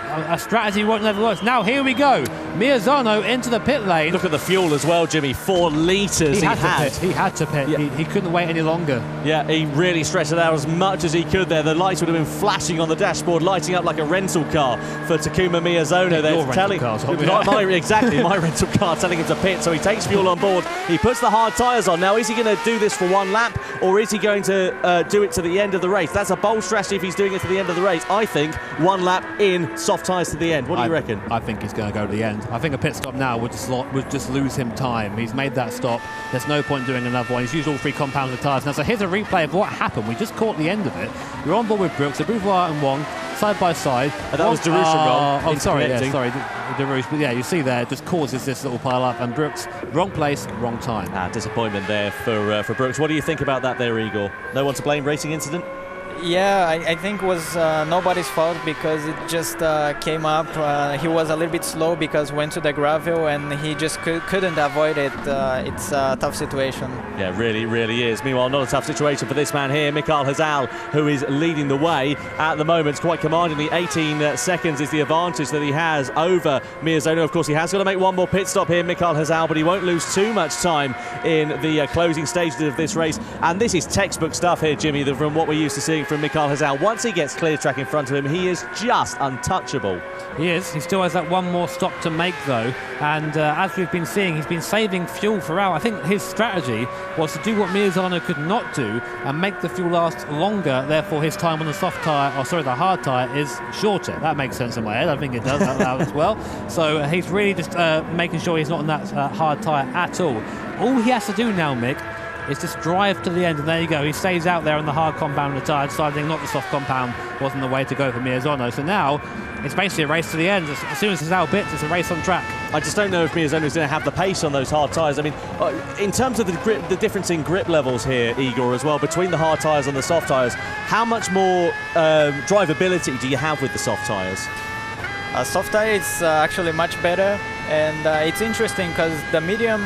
a strategy won't never works. Now here we go. Miyazono into the pit lane. Look at the fuel as well, Jimmy. 4 litres he had to pit. Yeah. He couldn't wait any longer. Yeah, he really stretched it out as much as he could there. The lights would have been flashing on the dashboard, lighting up like a rental car for Takuma Miyazono. They're telling my rental car telling him to pit. So he takes fuel on board. He puts the hard tyres on. Now, is he going to do this for 1 lap, or is he going to do it to the end of the race? That's a bold strategy if he's doing it to the end of the race. I think 1 lap in, soft tyres to the end. What do you reckon? I think he's going to go to the end. I think a pit stop now would just lose him time. He's made that stop. There's no point doing another one. He's used all 3 compounds of tyres now. So here's a replay of what happened. We just caught the end of it. You're on board with Brooks, Bourgeois and Wong side by side. And that was De Rouge wrong. Oh, sorry, De Rouge. But yeah, you see there, it just causes this little pile up. And Brooks, wrong place, wrong time. Disappointment there for Brooks. What do you think about that there, Igor? No one to blame, racing incident? Yeah, I think it was nobody's fault because it just came up. He was a little bit slow because went to the gravel and he just couldn't avoid it. It's a tough situation. Yeah, really, really is. Meanwhile, not a tough situation for this man here, Mikael Hizal, who is leading the way at the moment quite commandingly. 18 seconds is the advantage that he has over Miyazono. Of course, he has got to make one more pit stop here, Mikael Hizal, but he won't lose too much time in the closing stages of this race. And this is textbook stuff here, Jimmy, from what we're used to seeing from Mikael Hizal. Once he gets clear track in front of him, he is just untouchable. He is. He still has that one more stop to make, though. And as we've been seeing, he's been saving fuel throughout. I think his strategy was to do what Miyazono could not do and make the fuel last longer. Therefore, his time on the the hard tyre is shorter. That makes sense in my head. I think it does out loud as well. So he's really just making sure he's not on that hard tyre at all. All he has to do now, Mick, is just drive to the end, and there you go. He stays out there on the hard compound of the tyre, deciding not the soft compound wasn't the way to go for Miyazono. So now it's basically a race to the end. As soon as it's out bits, it's a race on track. I just don't know if Miyazono is going to have the pace on those hard tyres. I mean, in terms of the difference in grip levels here, Igor, as well, between the hard tyres and the soft tyres, how much more drivability do you have with the soft tyres? Soft tyre is actually much better, and it's interesting because the medium,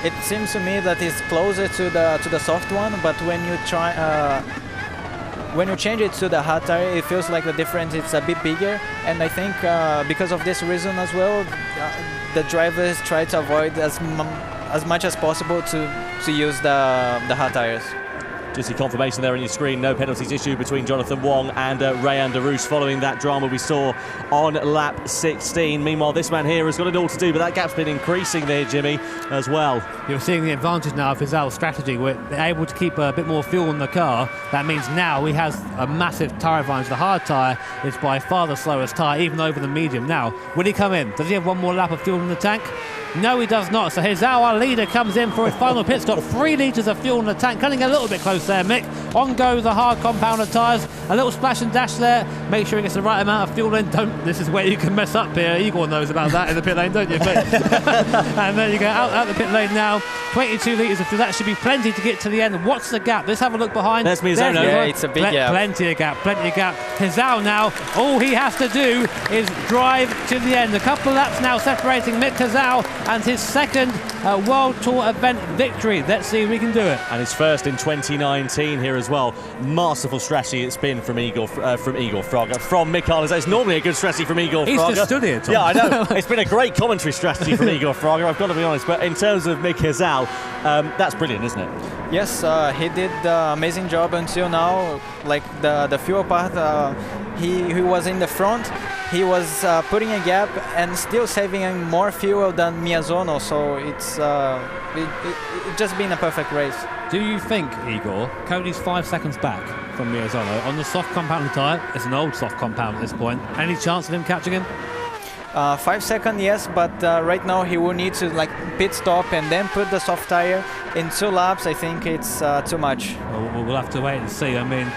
it seems to me that it's closer to the soft one, but when you change it to the hard tire, it feels like the difference is a bit bigger. And I think because of this reason as well, the drivers try to avoid as much as possible to use the hard tires. Just the confirmation there on your screen, no penalties issued between Jonathan Wong and Rayan De Rouge following that drama we saw on lap 16. Meanwhile, this man here has got it all to do, but that gap's been increasing there, Jimmy, as well. You're seeing the advantage now of Hizal's strategy. We're able to keep a bit more fuel in the car. That means now he has a massive tyre advantage. The hard tyre is by far the slowest tyre, even over the medium. Now, will he come in? Does he have one more lap of fuel in the tank? No, he does not. So Hizal, our leader, comes in for his final pit stop. 3 litres of fuel in the tank. Cutting a little bit close there, Mick. On go the hard compound of tyres. A little splash and dash there. Make sure he gets the right amount of fuel in. This is where you can mess up here. Igor knows about that in the pit lane, don't you? And then you go out the pit lane now. 22 litres of fuel. That should be plenty to get to the end. What's the gap? Let's have a look behind. There's Miyazono. Yeah, it's a big gap. Plenty of gap. Hizal now, all he has to do is drive to the end. A couple of laps now separating Mick Hizal and his second World Tour event victory. Let's see if we can do it. And his first in 2019 here as well. Masterful strategy it's been from Mikael Fraga. It's normally a good strategy from Igor Fraga. He's just stood here, Tom. Yeah, I know. It's been a great commentary strategy from Igor Fraga, I've got to be honest. But in terms of Mick Hizal, that's brilliant, isn't it? Yes, he did an amazing job until now. Like the fuel part, he was in the front. He was putting a gap and still saving more fuel than Miyazono. So it's it just been a perfect race. Do you think, Igor, Cody's 5 seconds back from Miyazono on the soft compound tyre? It's an old soft compound at this point. Any chance of him catching him? 5 seconds, yes, but right now he will need to pit stop and then put the soft tire in 2 laps. I think it's too much. We'll have to wait and see. I mean,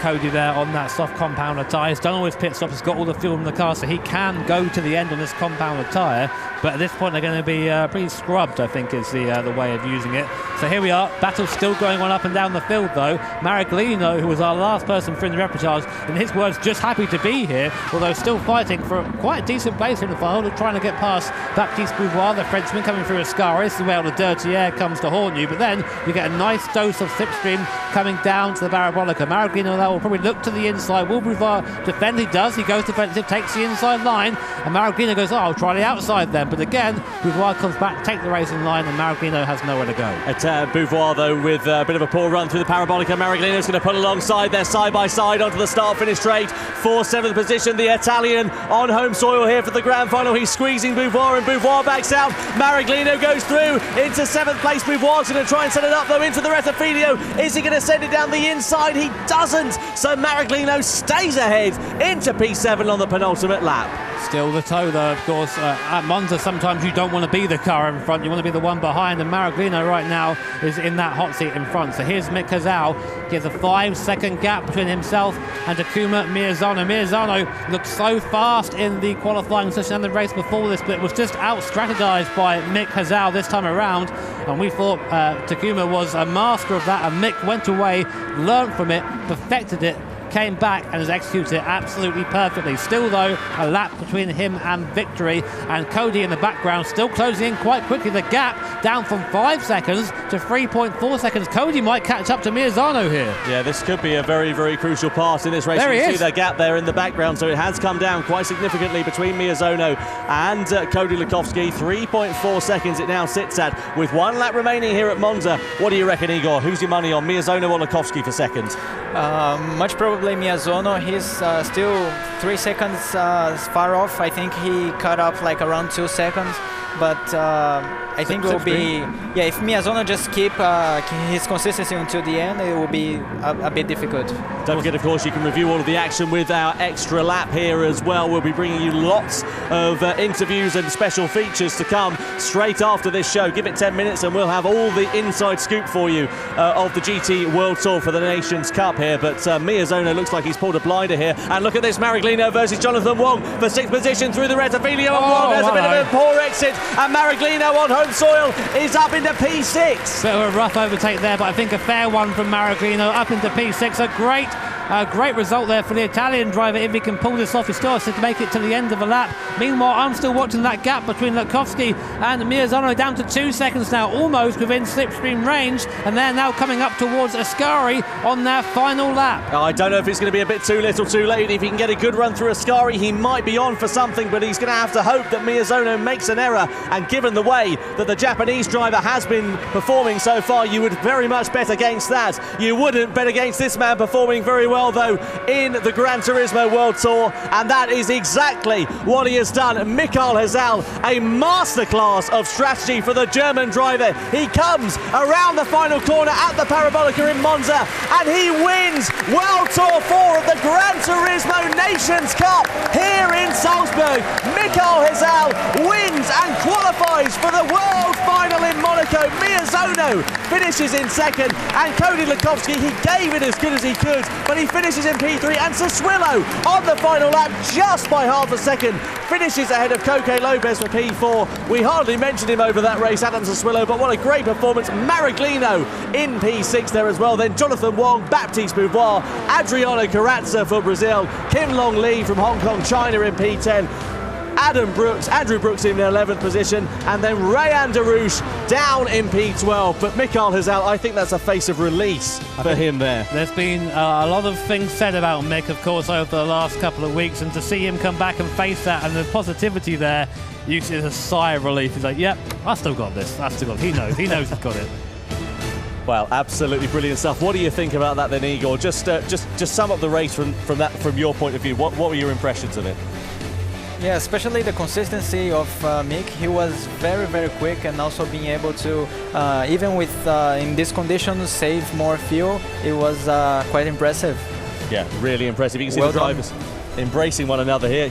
Cody there on that soft compounder tyre. He's done all his pit stops, he's got all the fuel in the car, so he can go to the end on this compounder tyre. But at this point, they're going to be pretty scrubbed, I think, is the way of using it. So here we are. Battle's still going on up and down the field, though. Maraglino, who was our last person through the repechage, in his words, just happy to be here, although still fighting for quite a decent place in the final, trying to get past Baptiste Beauvoir, the Frenchman, coming through Ascari. This is where all the dirty air comes to haunt you. But then you get a nice dose of slipstream coming down to the Parabolica. Maraglino, that will probably look to the inside. Will Beauvoir defend? He does. He goes defensive, takes the inside line, and Maraglino goes, I'll try the outside then. But again, Beauvoir comes back, take the racing line, and Maraglino has nowhere to go. At Beauvoir, though, with a bit of a poor run through the Parabolica, Maraglino's going to put alongside there, side by side, onto the start-finish straight for 7th position. The Italian on home soil here for the grand final. He's squeezing Beauvoir, and Beauvoir backs out. Maraglino goes through into 7th place. Beauvoir's going to try and set it up, though, into the Retafilio. Is he going to send it down the inside? He doesn't. So Maraglino stays ahead into P7 on the penultimate lap. Still the tow, though, of course. At Monza, sometimes you don't want to be the car in front. You want to be the one behind. And Maraglino right now is in that hot seat in front. So here's Mick Hazal. He has a 5-second gap between himself and Takuma Miyazano. Miyazano looked so fast in the qualifying session and the race before this, but was just out-strategized by Mick Hazal this time around. And we thought Takuma was a master of that. And Mick went away, learned from it, perfected it, came back and has executed it absolutely perfectly. Still, though, a lap between him and victory, and Cody in the background still closing in quite quickly. The gap down from 5 seconds to 3.4 seconds. Cody might catch up to Miyazano here. Yeah, this could be a very, very crucial part in this race. There you he see is. that gap there in the background, so it has come down quite significantly between Miyazano and Cody Lukovsky. 3.4 seconds it now sits at, with 1 lap remaining here at Monza. What do you reckon, Igor? Who's your money on, Miyazano or Lukovsky for second? Much probably Miyazano. He's still 3 seconds far off. I think he cut up like around 2 seconds, but I think it will be, yeah, if Miyazano just keep his consistency until the end, it will be a bit difficult. Don't forget, of course, you can review all of the action with our extra lap here as well. We'll be bringing you lots of interviews and special features to come straight after this show. Give it 10 minutes and we'll have all the inside scoop for you of the GT World Tour for the Nations Cup here. But Miyazano looks like he's pulled a blinder here. And look at this, Maraglino versus Jonathan Wong for 6th position through the Retafilio. And Wong has a bit of a poor exit. And Maraglino on home soil is up into P6. Bit of a rough overtake there, but I think a fair one from Maraglino up into P6. A great result there for the Italian driver. If he can pull this off, he still has to make it to the end of the lap. Meanwhile, I'm still watching that gap between Lukovsky and Miyazano down to 2 seconds now, almost within slipstream range, and they're now coming up towards Ascari on their final lap. I don't know if it's going to be a bit too little too late. If he can get a good run through Ascari, he might be on for something, but he's going to have to hope that Miyazano makes an error, and given the way that the Japanese driver has been performing so far, you would very much bet against that. You wouldn't bet against this man performing very well, though, in the Gran Turismo World Tour, and that is exactly what he has done. Mikael Hazal, a masterclass of strategy for the German driver. He comes around the final corner at the Parabolica in Monza, and he wins World Tour 4 of the Gran Turismo Nations Cup here in Salzburg. Mikael Hazal wins and qualifies for the World Final in Monaco. Miyazano finishes in second, and Cody Lukovsky, he gave it as good as he could, but he finishes in P3, and Sassuolo on the final lap just by half a second finishes ahead of Koke Lopez for P4. We hardly mentioned him over that race, Adam Sassuolo, but what a great performance. Maraglino in P6 there as well. Then Jonathan Wong, Baptiste Beauvoir, Adriano Carrazza for Brazil, Kim Long Lee from Hong Kong, China in P10. Andrew Brooks in 11th position, and then Rayan Darouche down in P12. But Mikael Hazal, I think that's a face of release for him there. There's been a lot of things said about Mick, of course, over the last couple of weeks, and to see him come back and face that and the positivity there, you see a sigh of relief. He's like, yep, I still got this. I still got it. He knows he's got it. Well, absolutely brilliant stuff. What do you think about that then, Igor? Just sum up the race from your point of view. What were your impressions of it? Yeah, especially the consistency of Mick. He was very, very quick, and also being able to, even with in these conditions, save more fuel. It was quite impressive. Yeah, really impressive. You can see the drivers embracing one another here.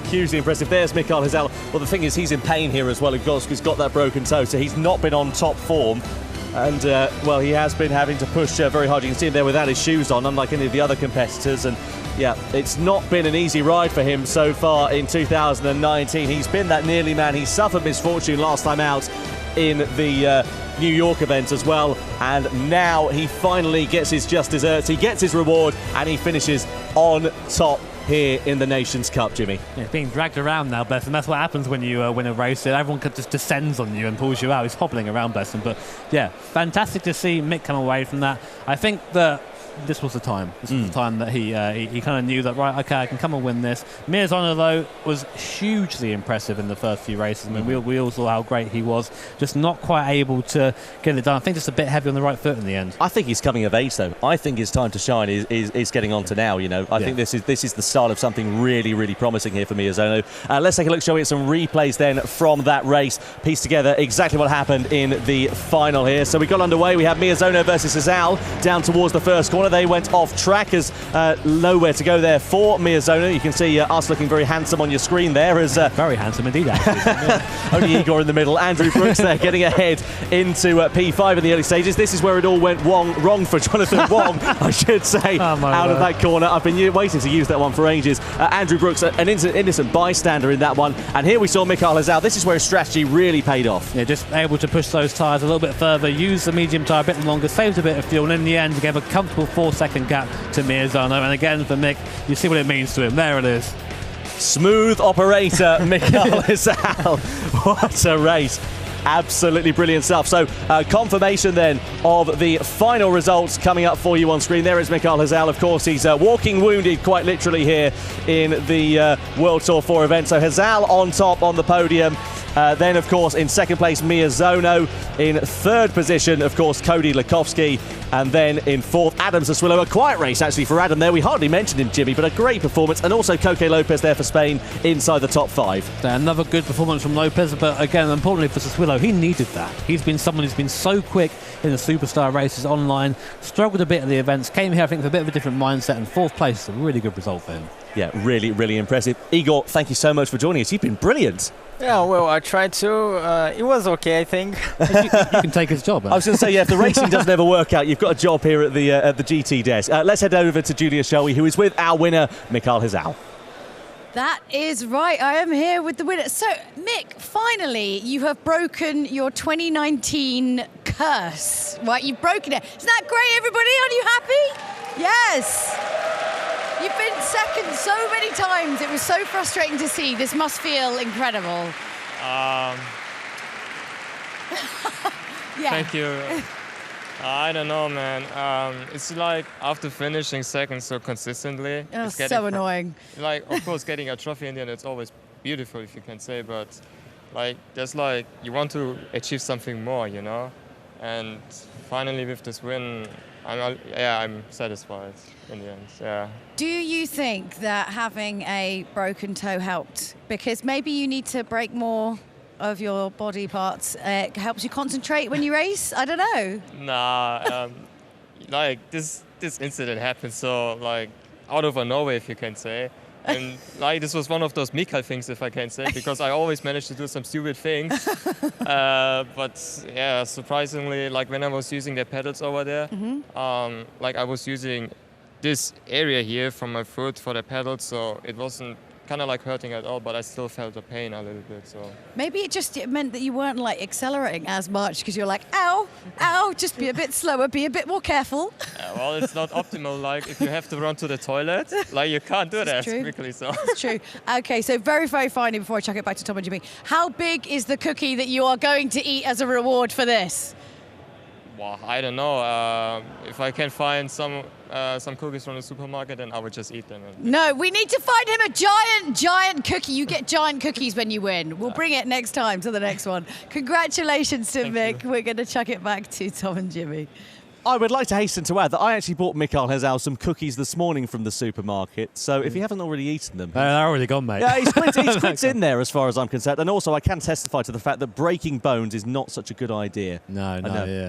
Hugely impressive. There's Mikael Hazal. Well, the thing is, he's in pain here as well. He's got that broken toe, so he's not been on top form. And, well, he has been having to push very hard. You can see him there without his shoes on, unlike any of the other competitors. And, yeah, it's not been an easy ride for him so far in 2019. He's been that nearly man. He suffered misfortune last time out in the New York event as well. And now he finally gets his just desserts. He gets his reward, and he finishes on top here in the Nations Cup, Jimmy. Yeah, being dragged around now, bless him. That's what happens when you win a race. Everyone just descends on you and pulls you out. He's hobbling around, bless him. But yeah, fantastic to see Mick come away from that. I think that this was the time. This was the time that he kind of knew that, right, okay, I can come and win this. Miyazono, though, was hugely impressive in the first few races. I mean, we all saw how great he was, just not quite able to get it done. I think just a bit heavy on the right foot in the end. I think he's coming of age, though. I think his time to shine is getting on to now, you know. I think this is the start of something really, really promising here for Miyazono. Let's take a look, shall we, at some replays then from that race. Piece together exactly what happened in the final here. So we got underway. We have Miyazono versus Hazal down towards the first corner. They went off track as nowhere to go there for Miyazono. You can see us looking very handsome on your screen there. As very handsome indeed, actually. Only Igor in the middle. Andrew Brooks there getting ahead into P5 in the early stages. This is where it all went wrong for Jonathan Wong, I should say, out of that corner. I've been waiting to use that one for ages. Andrew Brooks, an innocent bystander in that one. And here we saw Mikhail Hazal. This is where his strategy really paid off. Yeah, just able to push those tyres a little bit further, use the medium tyre a bit longer, saved a bit of fuel, and in the end gave a comfortable 4-second gap to Miyazono. And again, for Mick, you see what it means to him. There it is. Smooth operator, Mikhail Hazal. What a race. Absolutely brilliant stuff. So confirmation then of the final results coming up for you on screen. There is Mikhail Hazal. Of course, he's walking wounded quite literally here in the World Tour 4 event. So Hazal on top on the podium. Then, of course, in second place, Miyazono. In third position, of course, Cody Lukovsky. And then in fourth, Adam Sassuolo. A quiet race, actually, for Adam there. We hardly mentioned him, Jimmy, but a great performance. And also Coque Lopez there for Spain inside the top 5. Another good performance from Lopez, but again, importantly for Sassuolo, he needed that. He's been someone who's been so quick in the superstar races online, struggled a bit at the events, came here, I think, with a bit of a different mindset, and fourth place is a really good result for him. Yeah, really, really impressive. Igor, thank you so much for joining us. You've been brilliant. Yeah, well, I tried to. It was okay, I think. You can take his job. I was going to say, yeah, if the racing doesn't ever work out, you've got a job here at the GT desk. Let's head over to Julia, shall we, who is with our winner, Mikhail Hazal. That is right. I am here with the winner. So, Mick, finally, you have broken your 2019 curse. Right, you've broken it. Isn't that great, everybody? Are you happy? Yes. You've been second so many times. It was so frustrating to see. This must feel incredible. Thank you. I don't know, man. It's like after finishing second so consistently. Oh, it's so annoying. Like, of course, getting a trophy in the end, it's always beautiful, if you can say, but like, there's like, you want to achieve something more, you know? And finally with this win, I'm satisfied in the end, yeah. Do you think that having a broken toe helped? Because maybe you need to break more of your body parts. It helps you concentrate when you race? I don't know. Nah, like this incident happened so like out of nowhere, if you can say. And like this was one of those Mikhail things, if I can say, because I always managed to do some stupid things. But yeah, surprisingly, like when I was using the pedals over there, like I was using this area here from my foot for the pedals, so it wasn't kind of like hurting at all, but I still felt the pain a little bit. So maybe it meant that you weren't like accelerating as much because you're like, ow, ow, just be a bit slower, be a bit more careful. Well, it's not optimal. Like if you have to run to the toilet, like you can't do that quickly. So it's true. Okay, so very, very finally, before I chuck it back to Tom and Jimmy, how big is the cookie that you are going to eat as a reward for this? Well, I don't know. If I can find some cookies from the supermarket, then I would just eat them. No, we need to find him a giant cookie. You get giant cookies when you win. We'll bring it next time to the next one. Congratulations to Mick. We're going to chuck it back to Tom and Jimmy. I would like to hasten to add that I actually bought Mikael Hezau some cookies this morning from the supermarket, so if you haven't already eaten them... they're already gone, mate. Yeah, he's quit in there as far as I'm concerned. And also, I can testify to the fact that breaking bones is not such a good idea. No,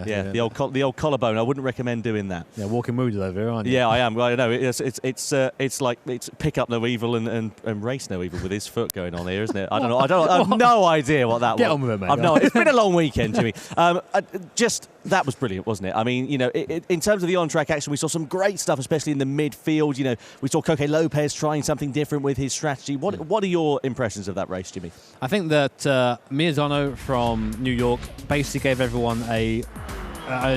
yeah. The old collarbone, I wouldn't recommend doing that. Yeah, walking wounded over here, aren't you? Yeah, I am. Well, I know. It's like pick up no evil and race no evil with his foot going on here, isn't it? I don't know. I have no idea what that was. Get on with it, mate. It's been a long weekend, Jimmy. That was brilliant, wasn't it? I mean, in terms of the on-track action, we saw some great stuff, especially in the midfield. We saw Coque Lopez trying something different with his strategy. What are your impressions of that race, Jimmy? I think that Miyazano from New York basically gave everyone a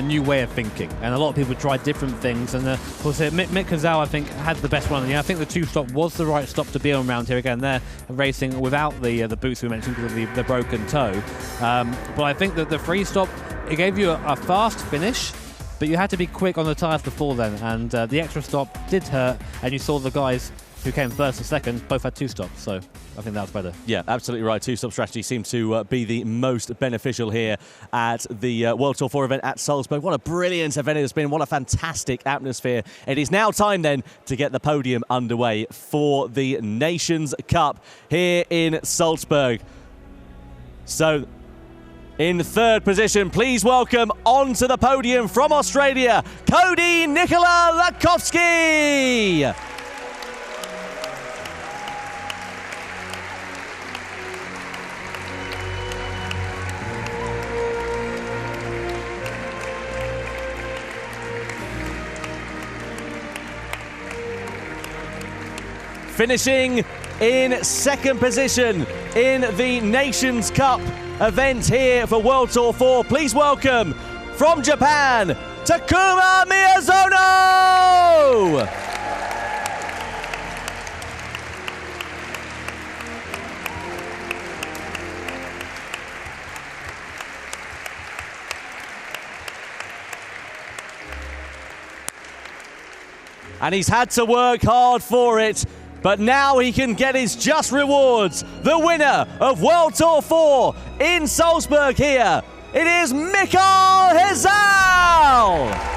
new way of thinking, and a lot of people tried different things, and of course Mick Hezau, I think, had the best one. I think the 2-stop was the right stop to be on around here. Again, they're racing without the boots we mentioned because of the broken toe, but I think that the 3-stop, it gave you a fast finish, but you had to be quick on the tyres before then, and the extra stop did hurt, and you saw the guys who came first and second both had 2 stops, so I think that was better. Yeah, absolutely right. 2-stop strategy seems to be the most beneficial here at the World Tour 4 event at Salzburg. What a brilliant event it has been. What a fantastic atmosphere. It is now time then to get the podium underway for the Nations Cup here in Salzburg. So, in 3rd position, please welcome onto the podium from Australia, Cody Nikola Latkovsky. Finishing in 2nd position in the Nations Cup event here for World Tour 4. Please welcome from Japan, Takuma Miyazono! And he's had to work hard for it, but now he can get his just rewards. The winner of World Tour 4 in Salzburg here, it is Mikael Hezau!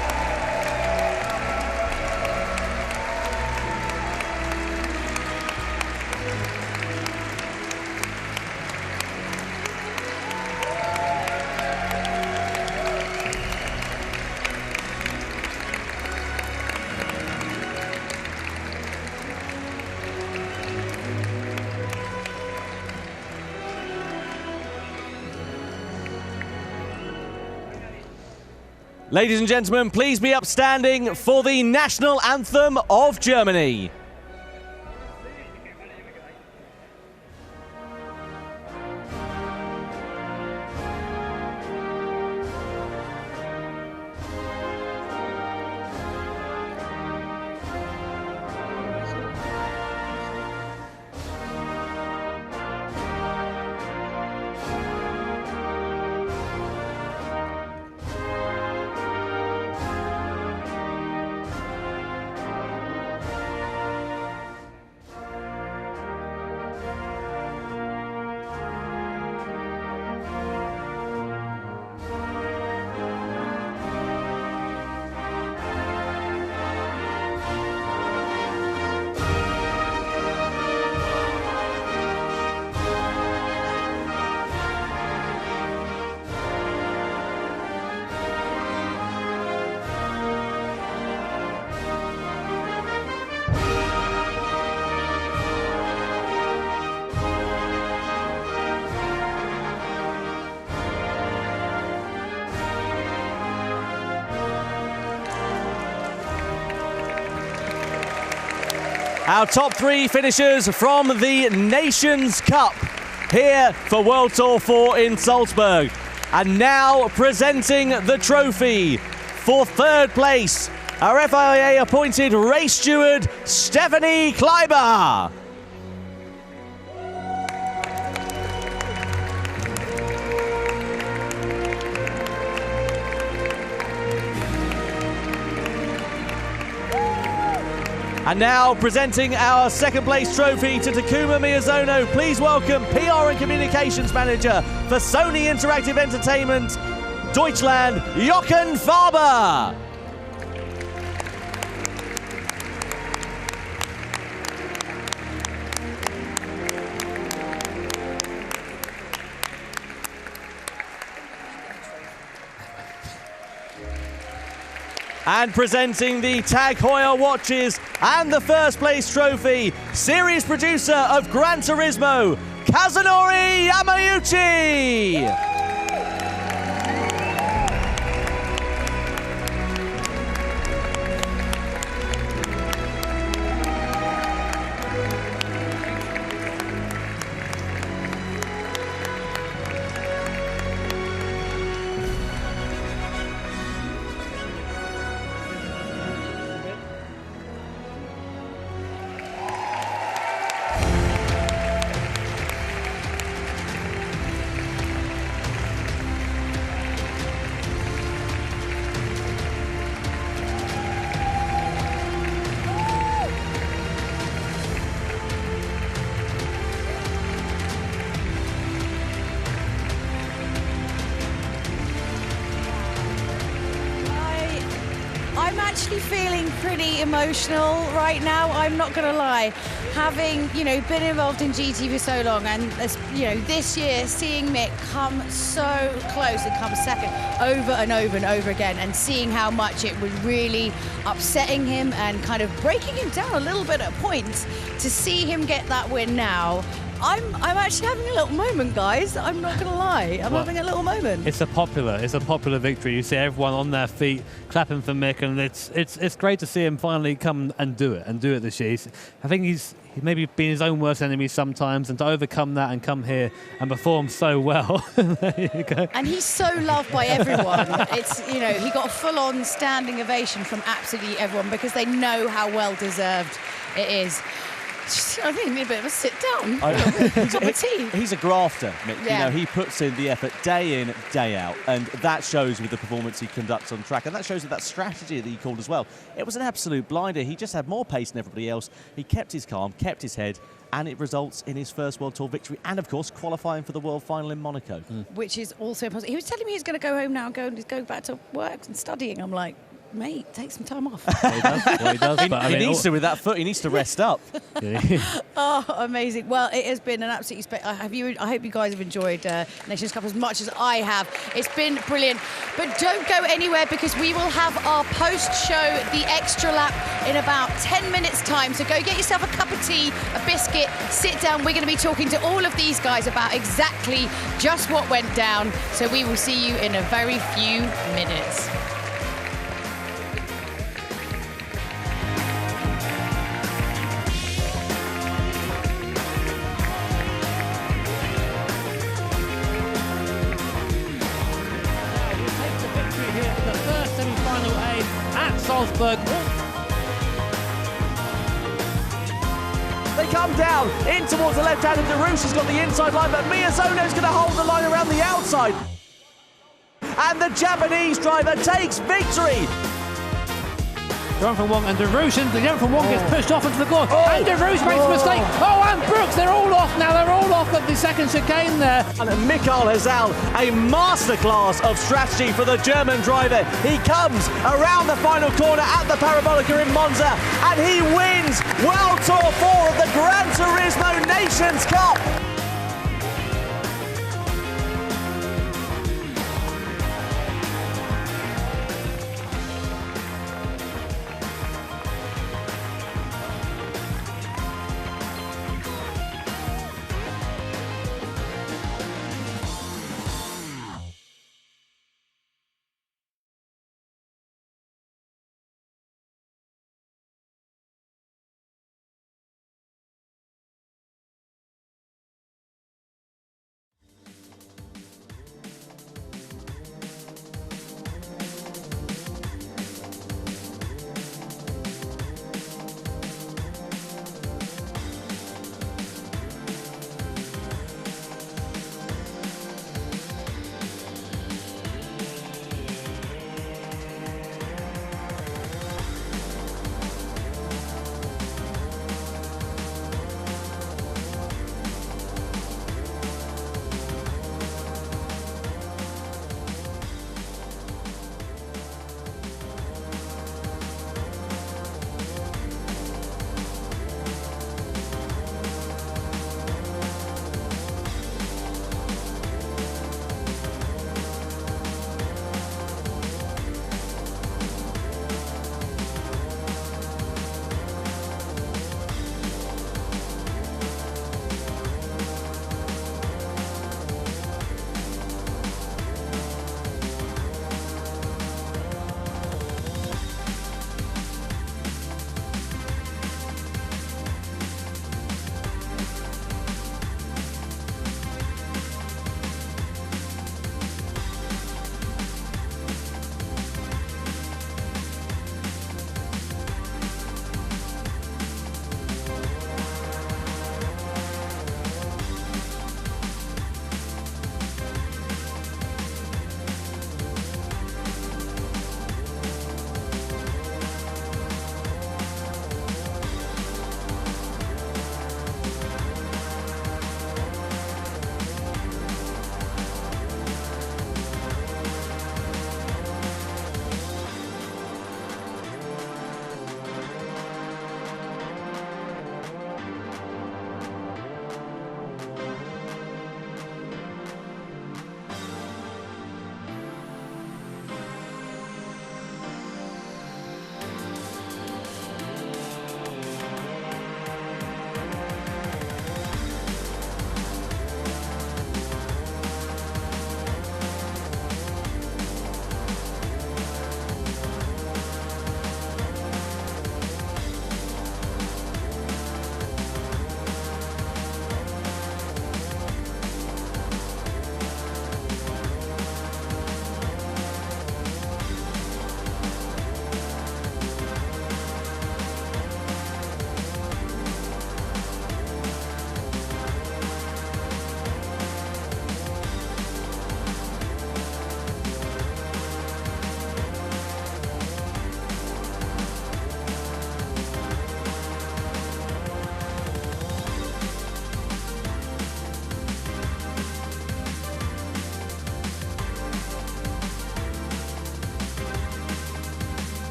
Ladies and gentlemen, please be upstanding for the national anthem of Germany. Our top 3 finishers from the Nations Cup here for World Tour 4 in Salzburg. And now presenting the trophy for 3rd place, our FIA appointed race steward, Stephanie Kleiber. And now presenting our 2nd place trophy to Takuma Miyazono, please welcome PR and Communications Manager for Sony Interactive Entertainment, Deutschland, Jochen Faber. And presenting the Tag Heuer watches and the first place trophy, series producer of Gran Turismo, Kazunori Yamauchi! I'm actually feeling pretty emotional right now, I'm not going to lie. Having, been involved in GT for so long and, this year seeing Mick come so close and come second over and over and over again and seeing how much it was really upsetting him and kind of breaking him down a little bit at points, to see him get that win now, I'm actually having a little moment, guys. I'm not going to lie. I'm having a little moment. It's a popular victory. You see everyone on their feet clapping for Mick, and it's great to see him finally come and do it this year. I think he's maybe been his own worst enemy sometimes, and to overcome that and come here and perform so well. There you go. And he's so loved by everyone. He got a full-on standing ovation from absolutely everyone because they know how well deserved it is. I think I need a bit of a sit down. Cup of tea. He's a grafter, Mick. Yeah. He puts in the effort day in, day out, and that shows with the performance he conducts on track, and that shows with that strategy that he called as well. It was an absolute blinder. He just had more pace than everybody else. He kept his calm, kept his head, and it results in his first World Tour victory and, of course, qualifying for the World Final in Monaco. Which is also positive. He was telling me he's going to go home now and go back to work and studying. I'm like, mate, take some time off. Well, he does. He needs to with that foot. He needs to rest up. Oh, amazing. Well, it has been an absolutely I hope you guys have enjoyed Nations Cup as much as I have. It's been brilliant. But don't go anywhere, because we will have our post-show, the extra lap, in about 10 minutes' time. So go get yourself a cup of tea, a biscuit, sit down. We're going to be talking to all of these guys about exactly just what went down. So we will see you in a very few minutes. Salzburg. They come down in towards the left hand, and DeRouche has got the inside line, but Miyazono's going to hold the line around the outside. And the Japanese driver takes victory. Run from Wong and DeRouche, and the jump from Wong gets pushed off into the corner, and DeRouche makes a mistake. Oh, and Brooks, they're all off now. They're all off at the second chicane there. And Mikael Hazal, a masterclass of strategy for the German driver. He comes around the final corner at the Parabolica in Monza, and he wins World Tour 4 of the Gran Turismo Nations Cup.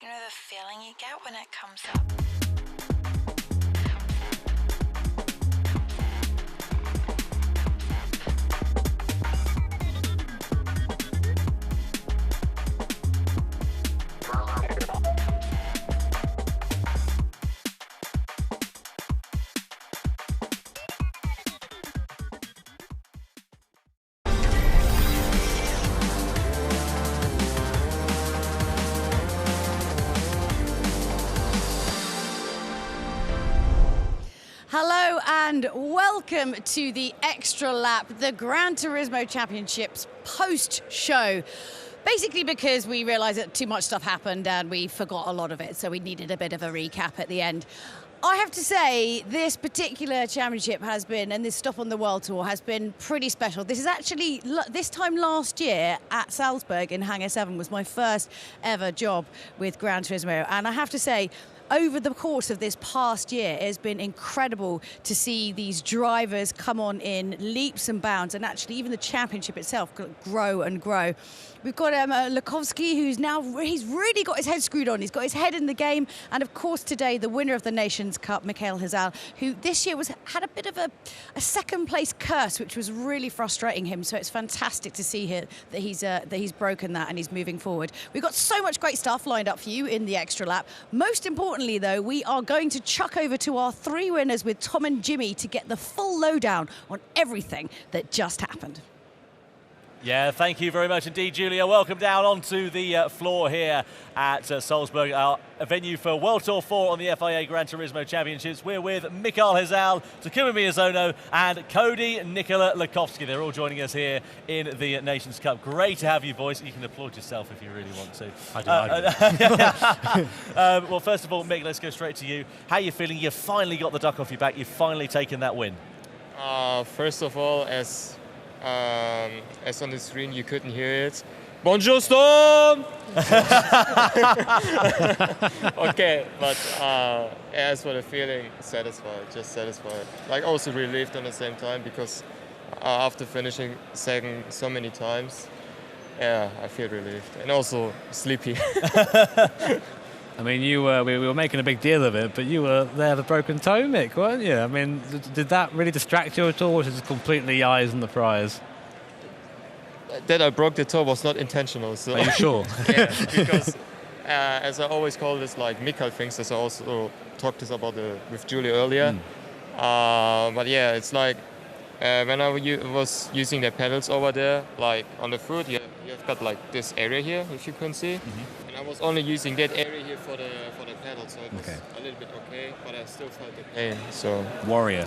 You know the feeling you get when it comes up? Hello and welcome to the Extra Lap, the Gran Turismo Championships post-show. Basically because we realised that too much stuff happened and we forgot a lot of it, so we needed a bit of a recap at the end. I have to say, this particular championship has been, and this stop on the World Tour has been pretty special. This is actually, this time last year at Salzburg in Hangar-7 was my first ever job with Gran Turismo, and I have to say, over the course of this past year, it has been incredible to see these drivers come on in leaps and bounds, and actually even the championship itself grow and grow. We've got Lukovsky, who's now, he's really got his head screwed on. He's got his head in the game. And of course today, the winner of the Nations Cup, Michael Hazal, who this year had a bit of a second place curse, which was really frustrating him. So it's fantastic to see here that he's broken that and he's moving forward. We've got so much great stuff lined up for you in the Extra Lap. Most importantly, though, we are going to chuck over to our three winners with Tom and Jimmy to get the full lowdown on everything that just happened. Yeah, thank you very much indeed, Julia. Welcome down onto the floor here at Salzburg, our venue for World Tour 4 on the FIA Gran Turismo Championships. We're with Michael Hazal, Takuma Miyazono, and Cody Nikola Lukovsky. They're all joining us here in the Nations Cup. Great to have you, boys. You can applaud yourself if you really want to. I do. Well, first of all, Mick, let's go straight to you. How are you feeling? You've finally got the duck off your back. You've finally taken that win. First of all, as on the screen you couldn't hear it. Bonjour, Storm! Okay, but as for the feeling, satisfied, just satisfied. Like also relieved at the same time because after finishing second so many times, yeah, I feel relieved and also sleepy. I mean, we were making a big deal of it, but you were there with a broken toe, Mick, weren't you? I mean, did that really distract you at all, or was it just completely eyes on the prize? That I broke the toe was not intentional. So. Are you sure? Yeah, because as I always call this, like Mikael thinks, as I also talked about with Julie earlier. But yeah, it's like when I was using the pedals over there, like on the foot, you've got like this area here, if you can see. And I was only using that area here for the pedal, so it was a little bit okay, but I still felt the pain. So warrior.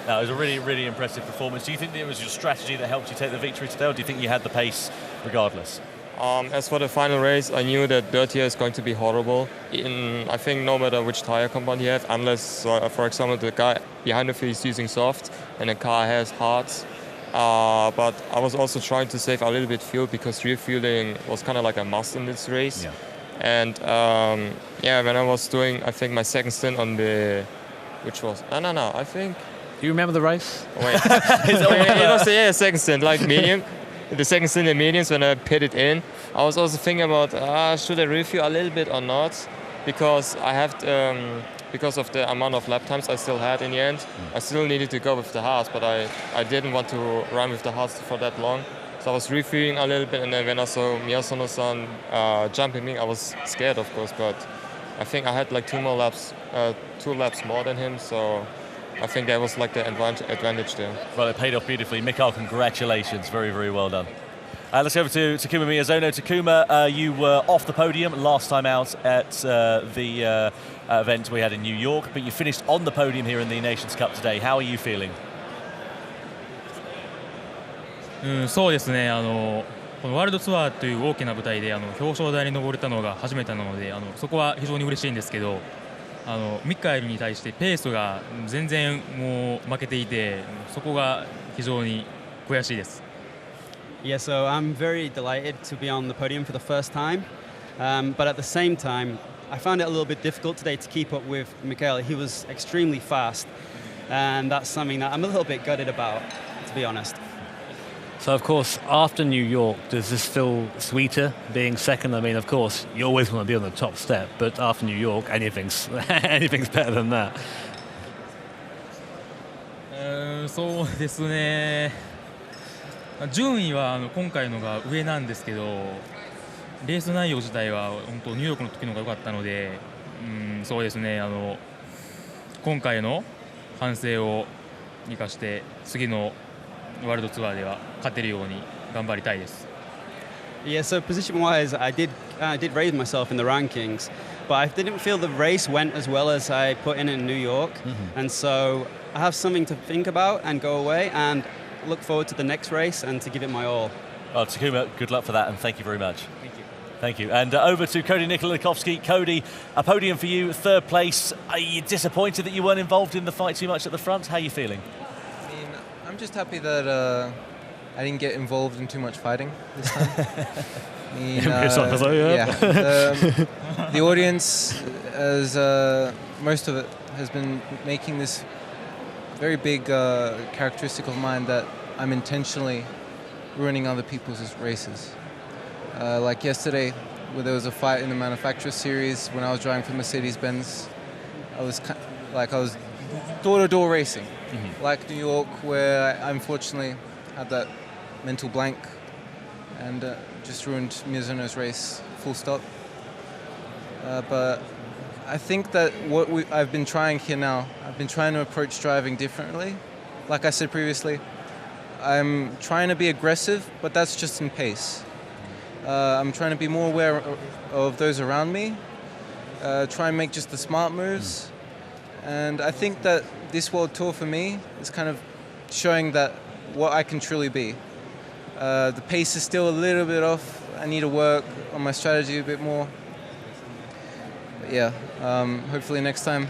That was a really, really impressive performance. Do you think it was your strategy that helped you take the victory today, or do you think you had the pace regardless? As for the final race, I knew that dirt here is going to be horrible. I think no matter which tire compound you have, unless, for example, the guy behind the field is using soft and the car has hards. But I was also trying to save a little bit fuel because refueling was kind of like a must in this race. Yeah. And when I was doing, I think my second stint on the, which was, I think. Do you remember the race? Wait. It was second stint, like medium. The second stint in mediums when I pitted in. I was also thinking about, should I refuel a little bit or not? Because I have, because of the amount of lap times I still had in the end, I still needed to go with the hards, but I didn't want to run with the hards for that long. So I was refueling a little bit, and then when I saw Miyazono-san jumping me, I was scared, of course, but I think I had like 2 laps more than him, so I think that was like the advantage there. Well, it paid off beautifully. Michael, congratulations. Very, very well done. Let's go over to Takuma Miyazono. Takuma, you were off the podium last time out at the event we had in New York, but you finished on the podium here in the Nations Cup today. How are you feeling? そうですね。このワールドツアーという大きな舞台で表彰台に上れたのが初めてなので、そこは非常に嬉しいんですけど。ミカエルに対してペースが全然もう負けていて、そこが非常に悔しいです。Yeah, so I'm very delighted to be on the podium for the first time, but at the same time, I found it a little bit difficult today to keep up with Michael. He was extremely fast, and that's something that I'm a little bit gutted about, to be honest. So, of course, after New York, does this feel sweeter being second? I mean, of course, you always want to be on the top step, but after New York, anything's better than that. そうですね、順位は今回のが上なんですけど、レース内容自体は本当ニューヨークの時のが良かったので、そうですね、今回の反省を生かして次のワールドツアーでは勝てるように頑張りたいです。Yeah, so position-wise, I did raise myself in the rankings, but I didn't feel the race went as well as I put in New York, and so I have something to think about and go away and look forward to the next race and to give it my all. Well, Takuma, good luck for that, and thank you very much. Thank you. Thank you. And over to Cody Nikolikovsky. Cody, a podium for you, third place. Are you disappointed that you weren't involved in the fight too much at the front? How are you feeling? I mean, I'm just happy that I didn't get involved in too much fighting this time. I mean, the audience, as most of it, has been making this very big characteristic of mine that I'm intentionally ruining other people's races. Like yesterday, where there was a fight in the manufacturer series when I was driving for Mercedes-Benz, I was door-to-door racing, like New York, where I unfortunately had that mental blank and just ruined Miyazuno's race, full stop. But I think that what I've been trying here now, I've been trying to approach driving differently. Like I said previously, I'm trying to be aggressive, but that's just in pace. I'm trying to be more aware of those around me, try and make just the smart moves. And I think that this World Tour for me is kind of showing that what I can truly be. The pace is still a little bit off. I need to work on my strategy a bit more. But yeah, hopefully next time.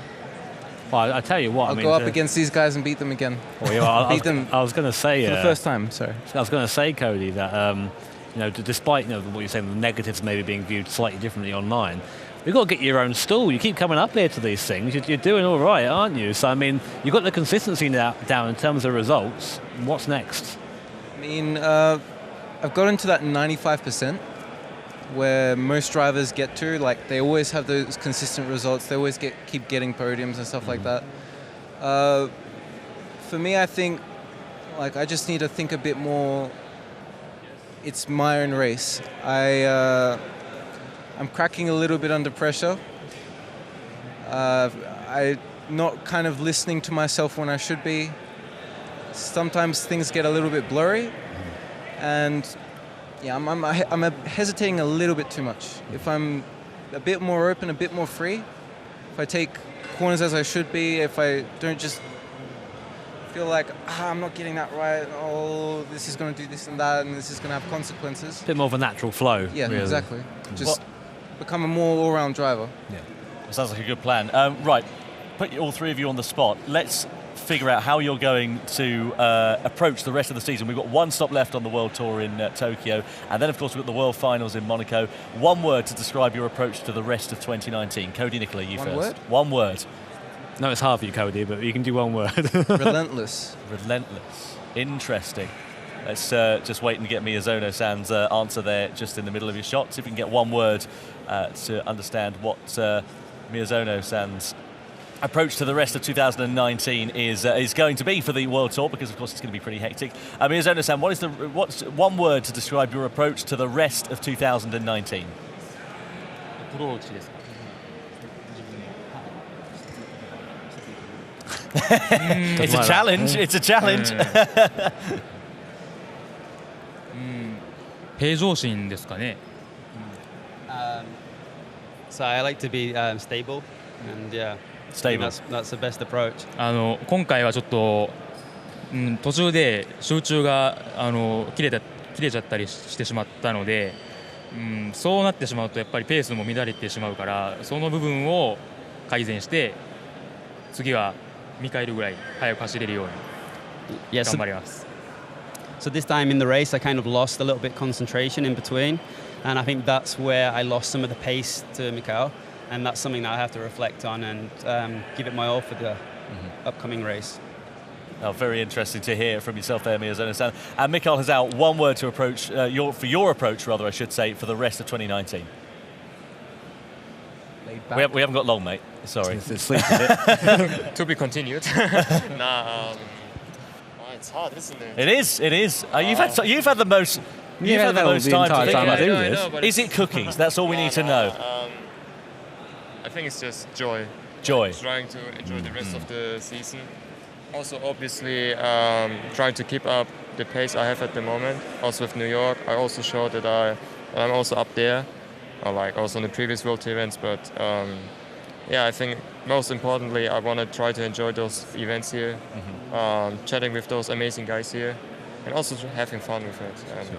Well, I tell you what, I'll go up against these guys and beat them again. Well, yeah, beat them. I was going to say for the first time. Sorry. I was going to say, Cody, that despite what you're saying, the negatives maybe being viewed slightly differently online, you've got to get your own stall. You keep coming up here to these things. You're doing all right, aren't you? So I mean, you've got the consistency now down in terms of results. What's next? I mean, I've got into that 95%. Where most drivers get to, like they always have those consistent results. They always keep getting podiums and stuff like that. For me, I think like I just need to think a bit more. It's my own race. I'm cracking a little bit under pressure. I'm not kind of listening to myself when I should be. Sometimes things get a little bit blurry, and yeah, I'm hesitating a little bit too much. If I'm a bit more open, a bit more free, if I take corners as I should be, if I don't just feel like, I'm not getting that right, oh, this is going to do this and that, and this is going to have consequences. A bit more of a natural flow. Yeah, really. Exactly. Just become a more all-round driver. Yeah, it sounds like a good plan. Right, put all three of you on the spot. Let's figure out how you're going to approach the rest of the season. We've got one stop left on the World Tour in Tokyo, and then of course we've got the World Finals in Monaco. One word to describe your approach to the rest of 2019. Cody Nicola, you first. Word? One word. No, it's hard for you, Cody, but you can do one word. Relentless. Relentless. Interesting. Let's just wait and get Miyazono-san's answer there just in the middle of your shot. See if we can get one word to understand what Miyazono-san's approach to the rest of 2019 is going to be for the World Tour, because of course it's going to be pretty hectic. Miyazono-san, what's one word to describe your approach to the rest of 2019? It's a challenge. It's a challenge. 平常心ですかね。So I like to be stable, and yeah. Stable. That's the best approach. 今回はちょっと、途中で集中が切れちゃったりしてしまったので、そうなってしまうとやっぱりペースも乱れてしまうから、その部分を改善して次はミカエルぐらい速く走れるように頑張ります。So this time in the race, I kind of lost a little bit concentration in between, and I think that's where I lost some of the pace to Mikael. And that's something that I have to reflect on and give it my all for the upcoming race. Oh, very interesting to hear from yourself there, Miyazono-san. And Mikael has out one word to approach for your approach, rather, I should say, for the rest of 2019. We haven't got long, mate. Sorry. It's sleep, is it? To be continued. It's hard, isn't it? It is. You've had the most. You've had the most time to think about this. Is it cookies? That's all we need to know. I think it's just joy. Joy. Trying to enjoy the rest of the season. Also, obviously, trying to keep up the pace I have at the moment. Also with New York, I also showed that I'm also up there, like also in the previous World events. But yeah, I think most importantly, I want to try to enjoy those events here, chatting with those amazing guys here, and also having fun with it. And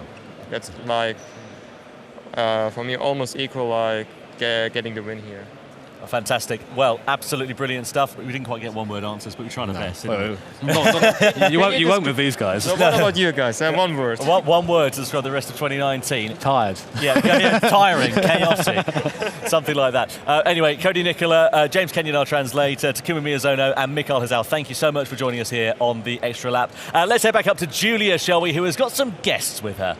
that's like for me almost equal like getting the win here. Fantastic. Well, absolutely brilliant stuff. We didn't quite get one-word answers, but we tried our best. You won't with these guys. So what about you guys? One word. One word to describe the rest of 2019. Tired. Yeah, tiring, chaotic, something like that. Anyway, Cody Nicola, James Kenyon, our translator, Takuma Miyazono, and Mikael Hazal, thank you so much for joining us here on the Extra Lap. Let's head back up to Julia, shall we, who has got some guests with her.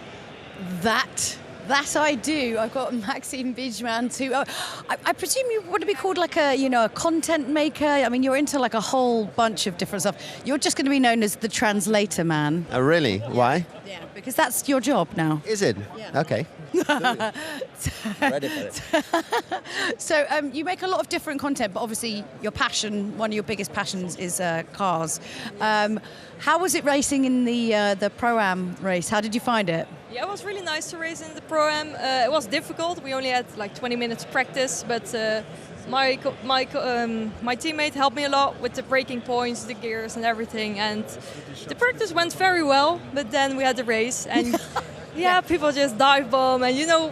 That I do. I've got Maxime Bijman too. I presume you want to be called like a content maker. I mean, you're into like a whole bunch of different stuff. You're just going to be known as the translator man. Oh, really? Why? Yeah, because that's your job now. Is it? Yeah. Okay. Ready for it. So you make a lot of different content, but obviously your passion, one of your biggest passions, is cars. How was it racing in the Pro-Am race? How did you find it? Yeah, it was really nice to race in the Pro-Am. It was difficult. We only had like 20 minutes practice, but my teammate helped me a lot with the braking points, the gears and everything. And the practice went very well, but then we had the race and yeah, people just dive bomb and you know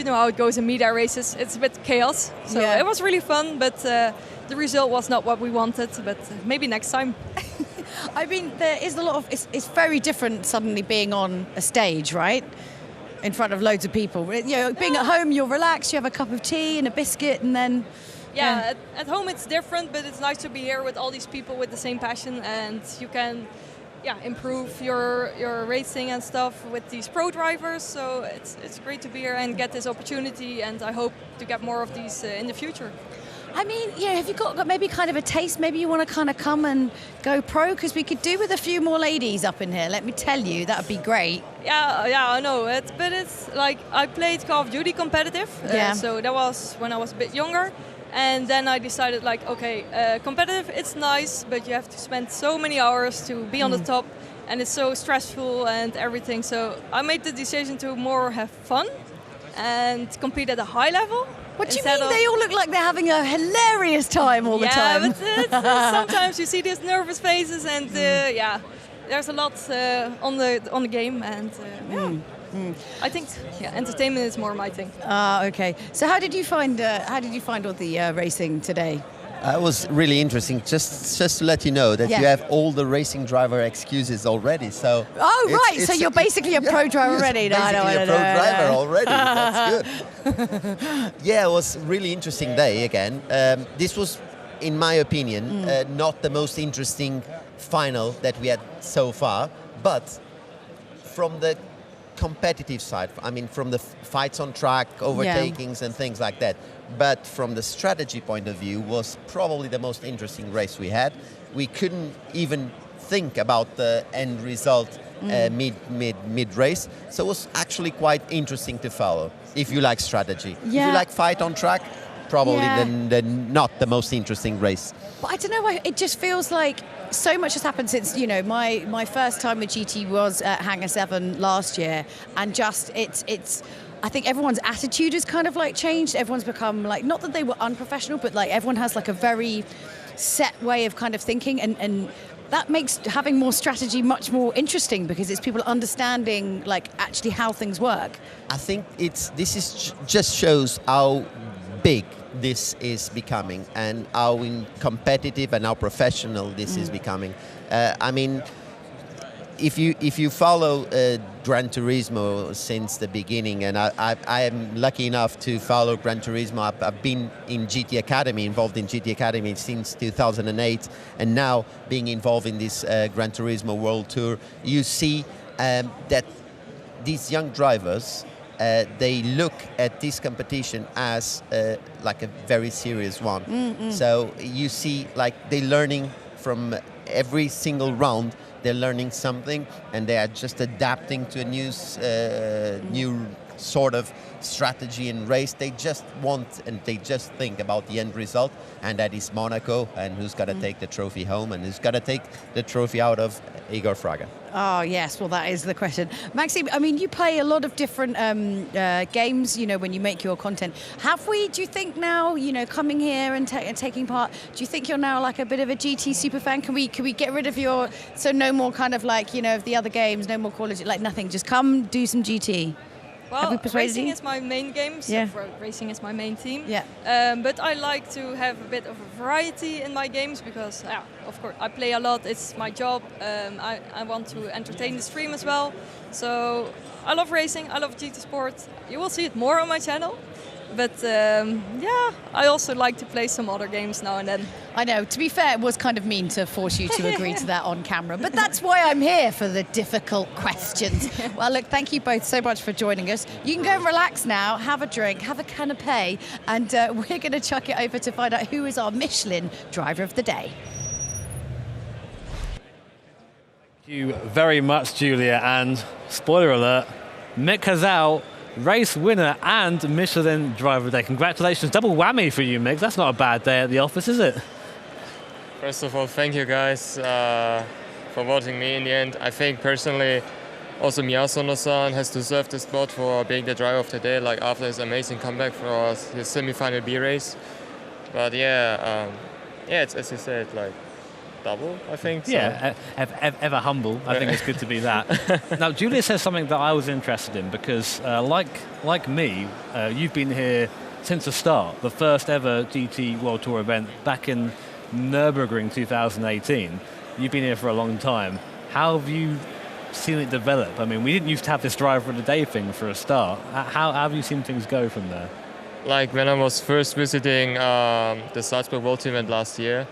how it goes in media races. It's a bit chaos. So it was really fun, but the result was not what we wanted, but maybe next time. I mean, there is a lot of... It's very different suddenly being on a stage, right? In front of loads of people. Being at home, you're relaxed, you have a cup of tea and a biscuit and then... Yeah, at home it's different, but it's nice to be here with all these people with the same passion and you can improve your racing and stuff with these pro drivers. So it's great to be here and get this opportunity, and I hope to get more of these in the future. I mean, have you got maybe kind of a taste? Maybe you want to kind of come and go pro? Because we could do with a few more ladies up in here. Let me tell you, that would be great. Yeah, I know. But it's like I played Call of Duty competitive. So that was when I was a bit younger. And then I decided like, okay, competitive, it's nice, but you have to spend so many hours to be on the top. And it's so stressful and everything. So I made the decision to more have fun and compete at a high level. What do you mean? They all look like they're having a hilarious time all the time. Yeah, but sometimes you see these nervous faces, and there's a lot on the game, and I think entertainment is more my thing. Okay. So how did you find all the racing today? It was really interesting. Just to let you know that you have all the racing driver excuses already. So so you're basically a pro driver already. Basically a pro driver already. That's good. Yeah, it was a really interesting day again. This was, in my opinion, not the most interesting final that we had so far, but from the competitive side, I mean, from the fights on track, overtakings and things like that. But from the strategy point of view, was probably the most interesting race we had. We couldn't even think about the end result mid race, so it was actually quite interesting to follow. If you like strategy, if you like fight on track, probably then not the most interesting race. But I don't know why it just feels like so much has happened since my first time with GT was at Hangar-7 last year, and just it's. I think everyone's attitude has kind of like changed. Everyone's become like, not that they were unprofessional, but like everyone has like a very set way of kind of thinking, and that makes having more strategy much more interesting because it's people understanding like actually how things work. I think this just shows how big this is becoming and how competitive and how professional this is becoming. I mean, if you follow Gran Turismo since the beginning, and I am lucky enough to follow Gran Turismo. I've been in GT Academy, involved in GT Academy since 2008, and now being involved in this Gran Turismo World Tour, you see that these young drivers, they look at this competition as like a very serious one. So you see, like, they're learning from every single round. They're learning something, and they are just adapting to a new sort of strategy and race. They just want and they just think about the end result, and that is Monaco, and who's going to take the trophy home, and who's going to take the trophy out of Igor Fraga. Oh, yes. Well, that is the question. Maxime, I mean, you play a lot of different games, you know, when you make your content. Do you think now, you know, coming here and taking part, do you think you're now like a bit of a GT superfan? Can we get rid of so no more kind of like, you know, of the other games, no more Call of Duty, like nothing, just come do some GT? Well, racing is my main game, so racing is my main team. Yeah. But I like to have a bit of a variety in my games because, of course, I play a lot. It's my job. I want to entertain the stream as well. So I love racing. I love GT Sport. You will see it more on my channel. But yeah, I also like to play some other games now and then. I know. To be fair, it was kind of mean to force you to agree to that on camera. But that's why I'm here, for the difficult questions. Well, look, thank you both so much for joining us. You can go and relax now, have a drink, have a canapé, and we're going to chuck it over to find out who is our Michelin driver of the day. Thank you very much, Julia. And spoiler alert, Mick Hazal, race winner and Michelin driver of the day. Congratulations, double whammy for you, Mick. That's not a bad day at the office, is it? First of all, thank you guys for voting me in the end. I think personally, also Miyasono-san has deserved this vote for being the driver of the day, like after his amazing comeback for his semi-final B race. But yeah, it's, as you said, like double, I think. Yeah, so. Ever humble. I think it's good to be that. Now, Julia says something that I was interested in because, like me, you've been here since the start, the first ever GT World Tour event back in Nürburgring 2018. You've been here for a long time. How have you seen it develop? I mean, we didn't used to have this driver of the day thing for a start. How have you seen things go from there? Like when I was first visiting the Salzburg World Tour event last year,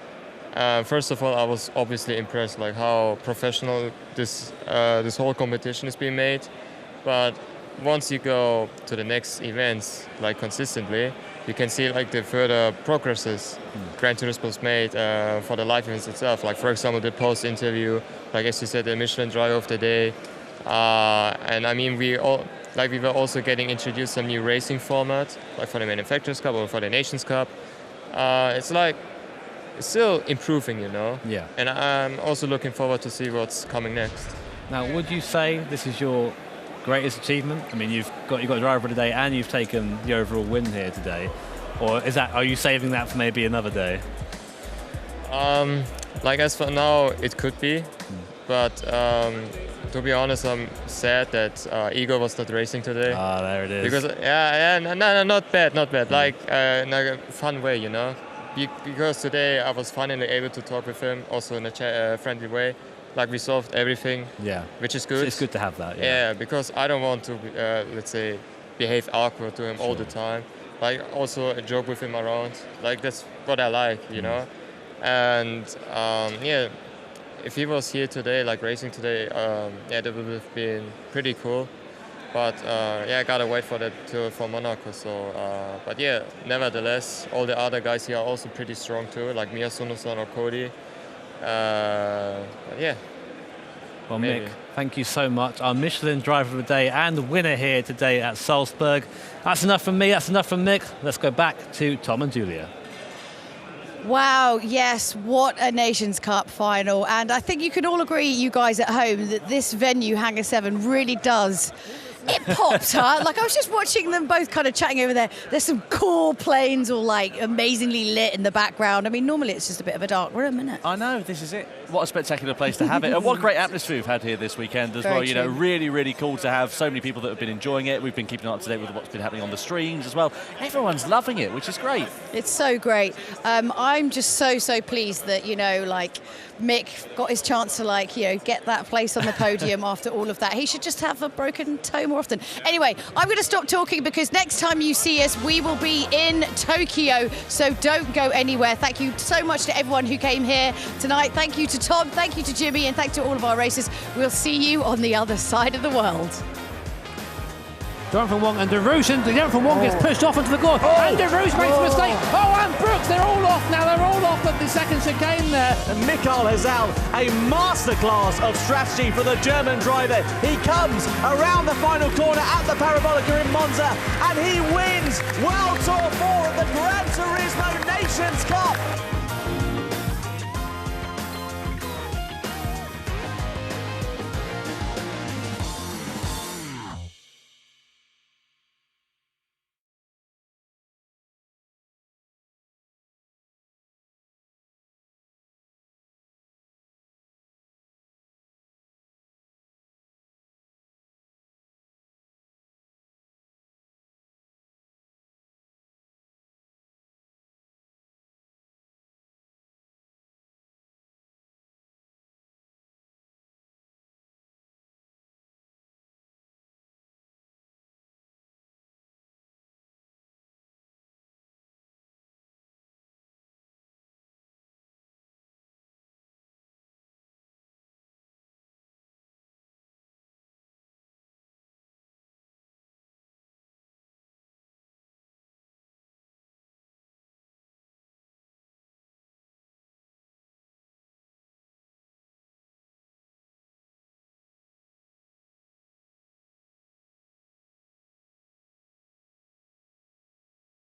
first of all, I was obviously impressed, like how professional this whole competition is being made. But once you go to the next events, like consistently, you can see like the further progresses Gran Turismo's made for the live events itself. Like for example, the post-interview, like as you said, the Michelin driver of the day, and I mean we were also getting introduced some new racing format, like for the Manufacturers Cup or for the Nations Cup. It's still improving, you know. Yeah. And I'm also looking forward to see what's coming next. Now, would you say this is your greatest achievement? I mean, you've got a driver of the day and you've taken the overall win here today, or are you saving that for maybe another day? Like as for now, it could be, but to be honest, I'm sad that Igor was not racing today. Ah, there it is. Because no, not bad. Like in a fun way, you know. Because today I was finally able to talk with him, also in a friendly way. Like we solved everything, which is good. So it's good to have that. Yeah, because I don't want to, let's say, behave awkward to him all the time. Like also joke with him around. Like that's what I like, you know. And if he was here today, like racing today, that would have been pretty cool. But I gotta wait for that tour for Monaco. So, but yeah, nevertheless, all the other guys here are also pretty strong too, like Miyasono-san or Cody. Yeah. Well, maybe. Mick, thank you so much. Our Michelin driver of the day and winner here today at Salzburg. That's enough from me. That's enough from Mick. Let's go back to Tom and Julia. Wow, yes, what a Nations Cup final. And I think you can all agree, you guys at home, that this venue, Hangar-7, really does. It pops, huh? Like, I was just watching them both kind of chatting over there. There's some cool planes all, like, amazingly lit in the background. I mean, normally it's just a bit of a dark room, isn't it? I know, this is it. what a spectacular place to have it. And what a great atmosphere we've had here this weekend as Very well. You know, true. really, really cool to have so many people that have been enjoying it. We've been keeping up to date with what's been happening on the streams as well. Everyone's loving it, which is great. It's so great. I'm just so pleased that, you know, like Mick got his chance to, like, you know, get that place on the podium after all of that. He should just have a broken toe more often. Anyway, I'm going to stop talking because next time you see us, we will be in Tokyo. So don't go anywhere. Thank you so much to everyone who came here tonight. Thank you to Tom, thank you to Jimmy, and thanks to all of our racers. We'll see you on the other side of the world. Jonathan Wong and De Roos, and Jonathan Wong gets pushed off into the corner, and De Roos makes a mistake. Oh, and Brooks, they're all off now. They're all off at the second chicane there. And Mikael Hazal, a masterclass of strategy for the German driver. He comes around the final corner at the Parabolica in Monza, and he wins World Tour 4 of the Gran Turismo Nations Cup.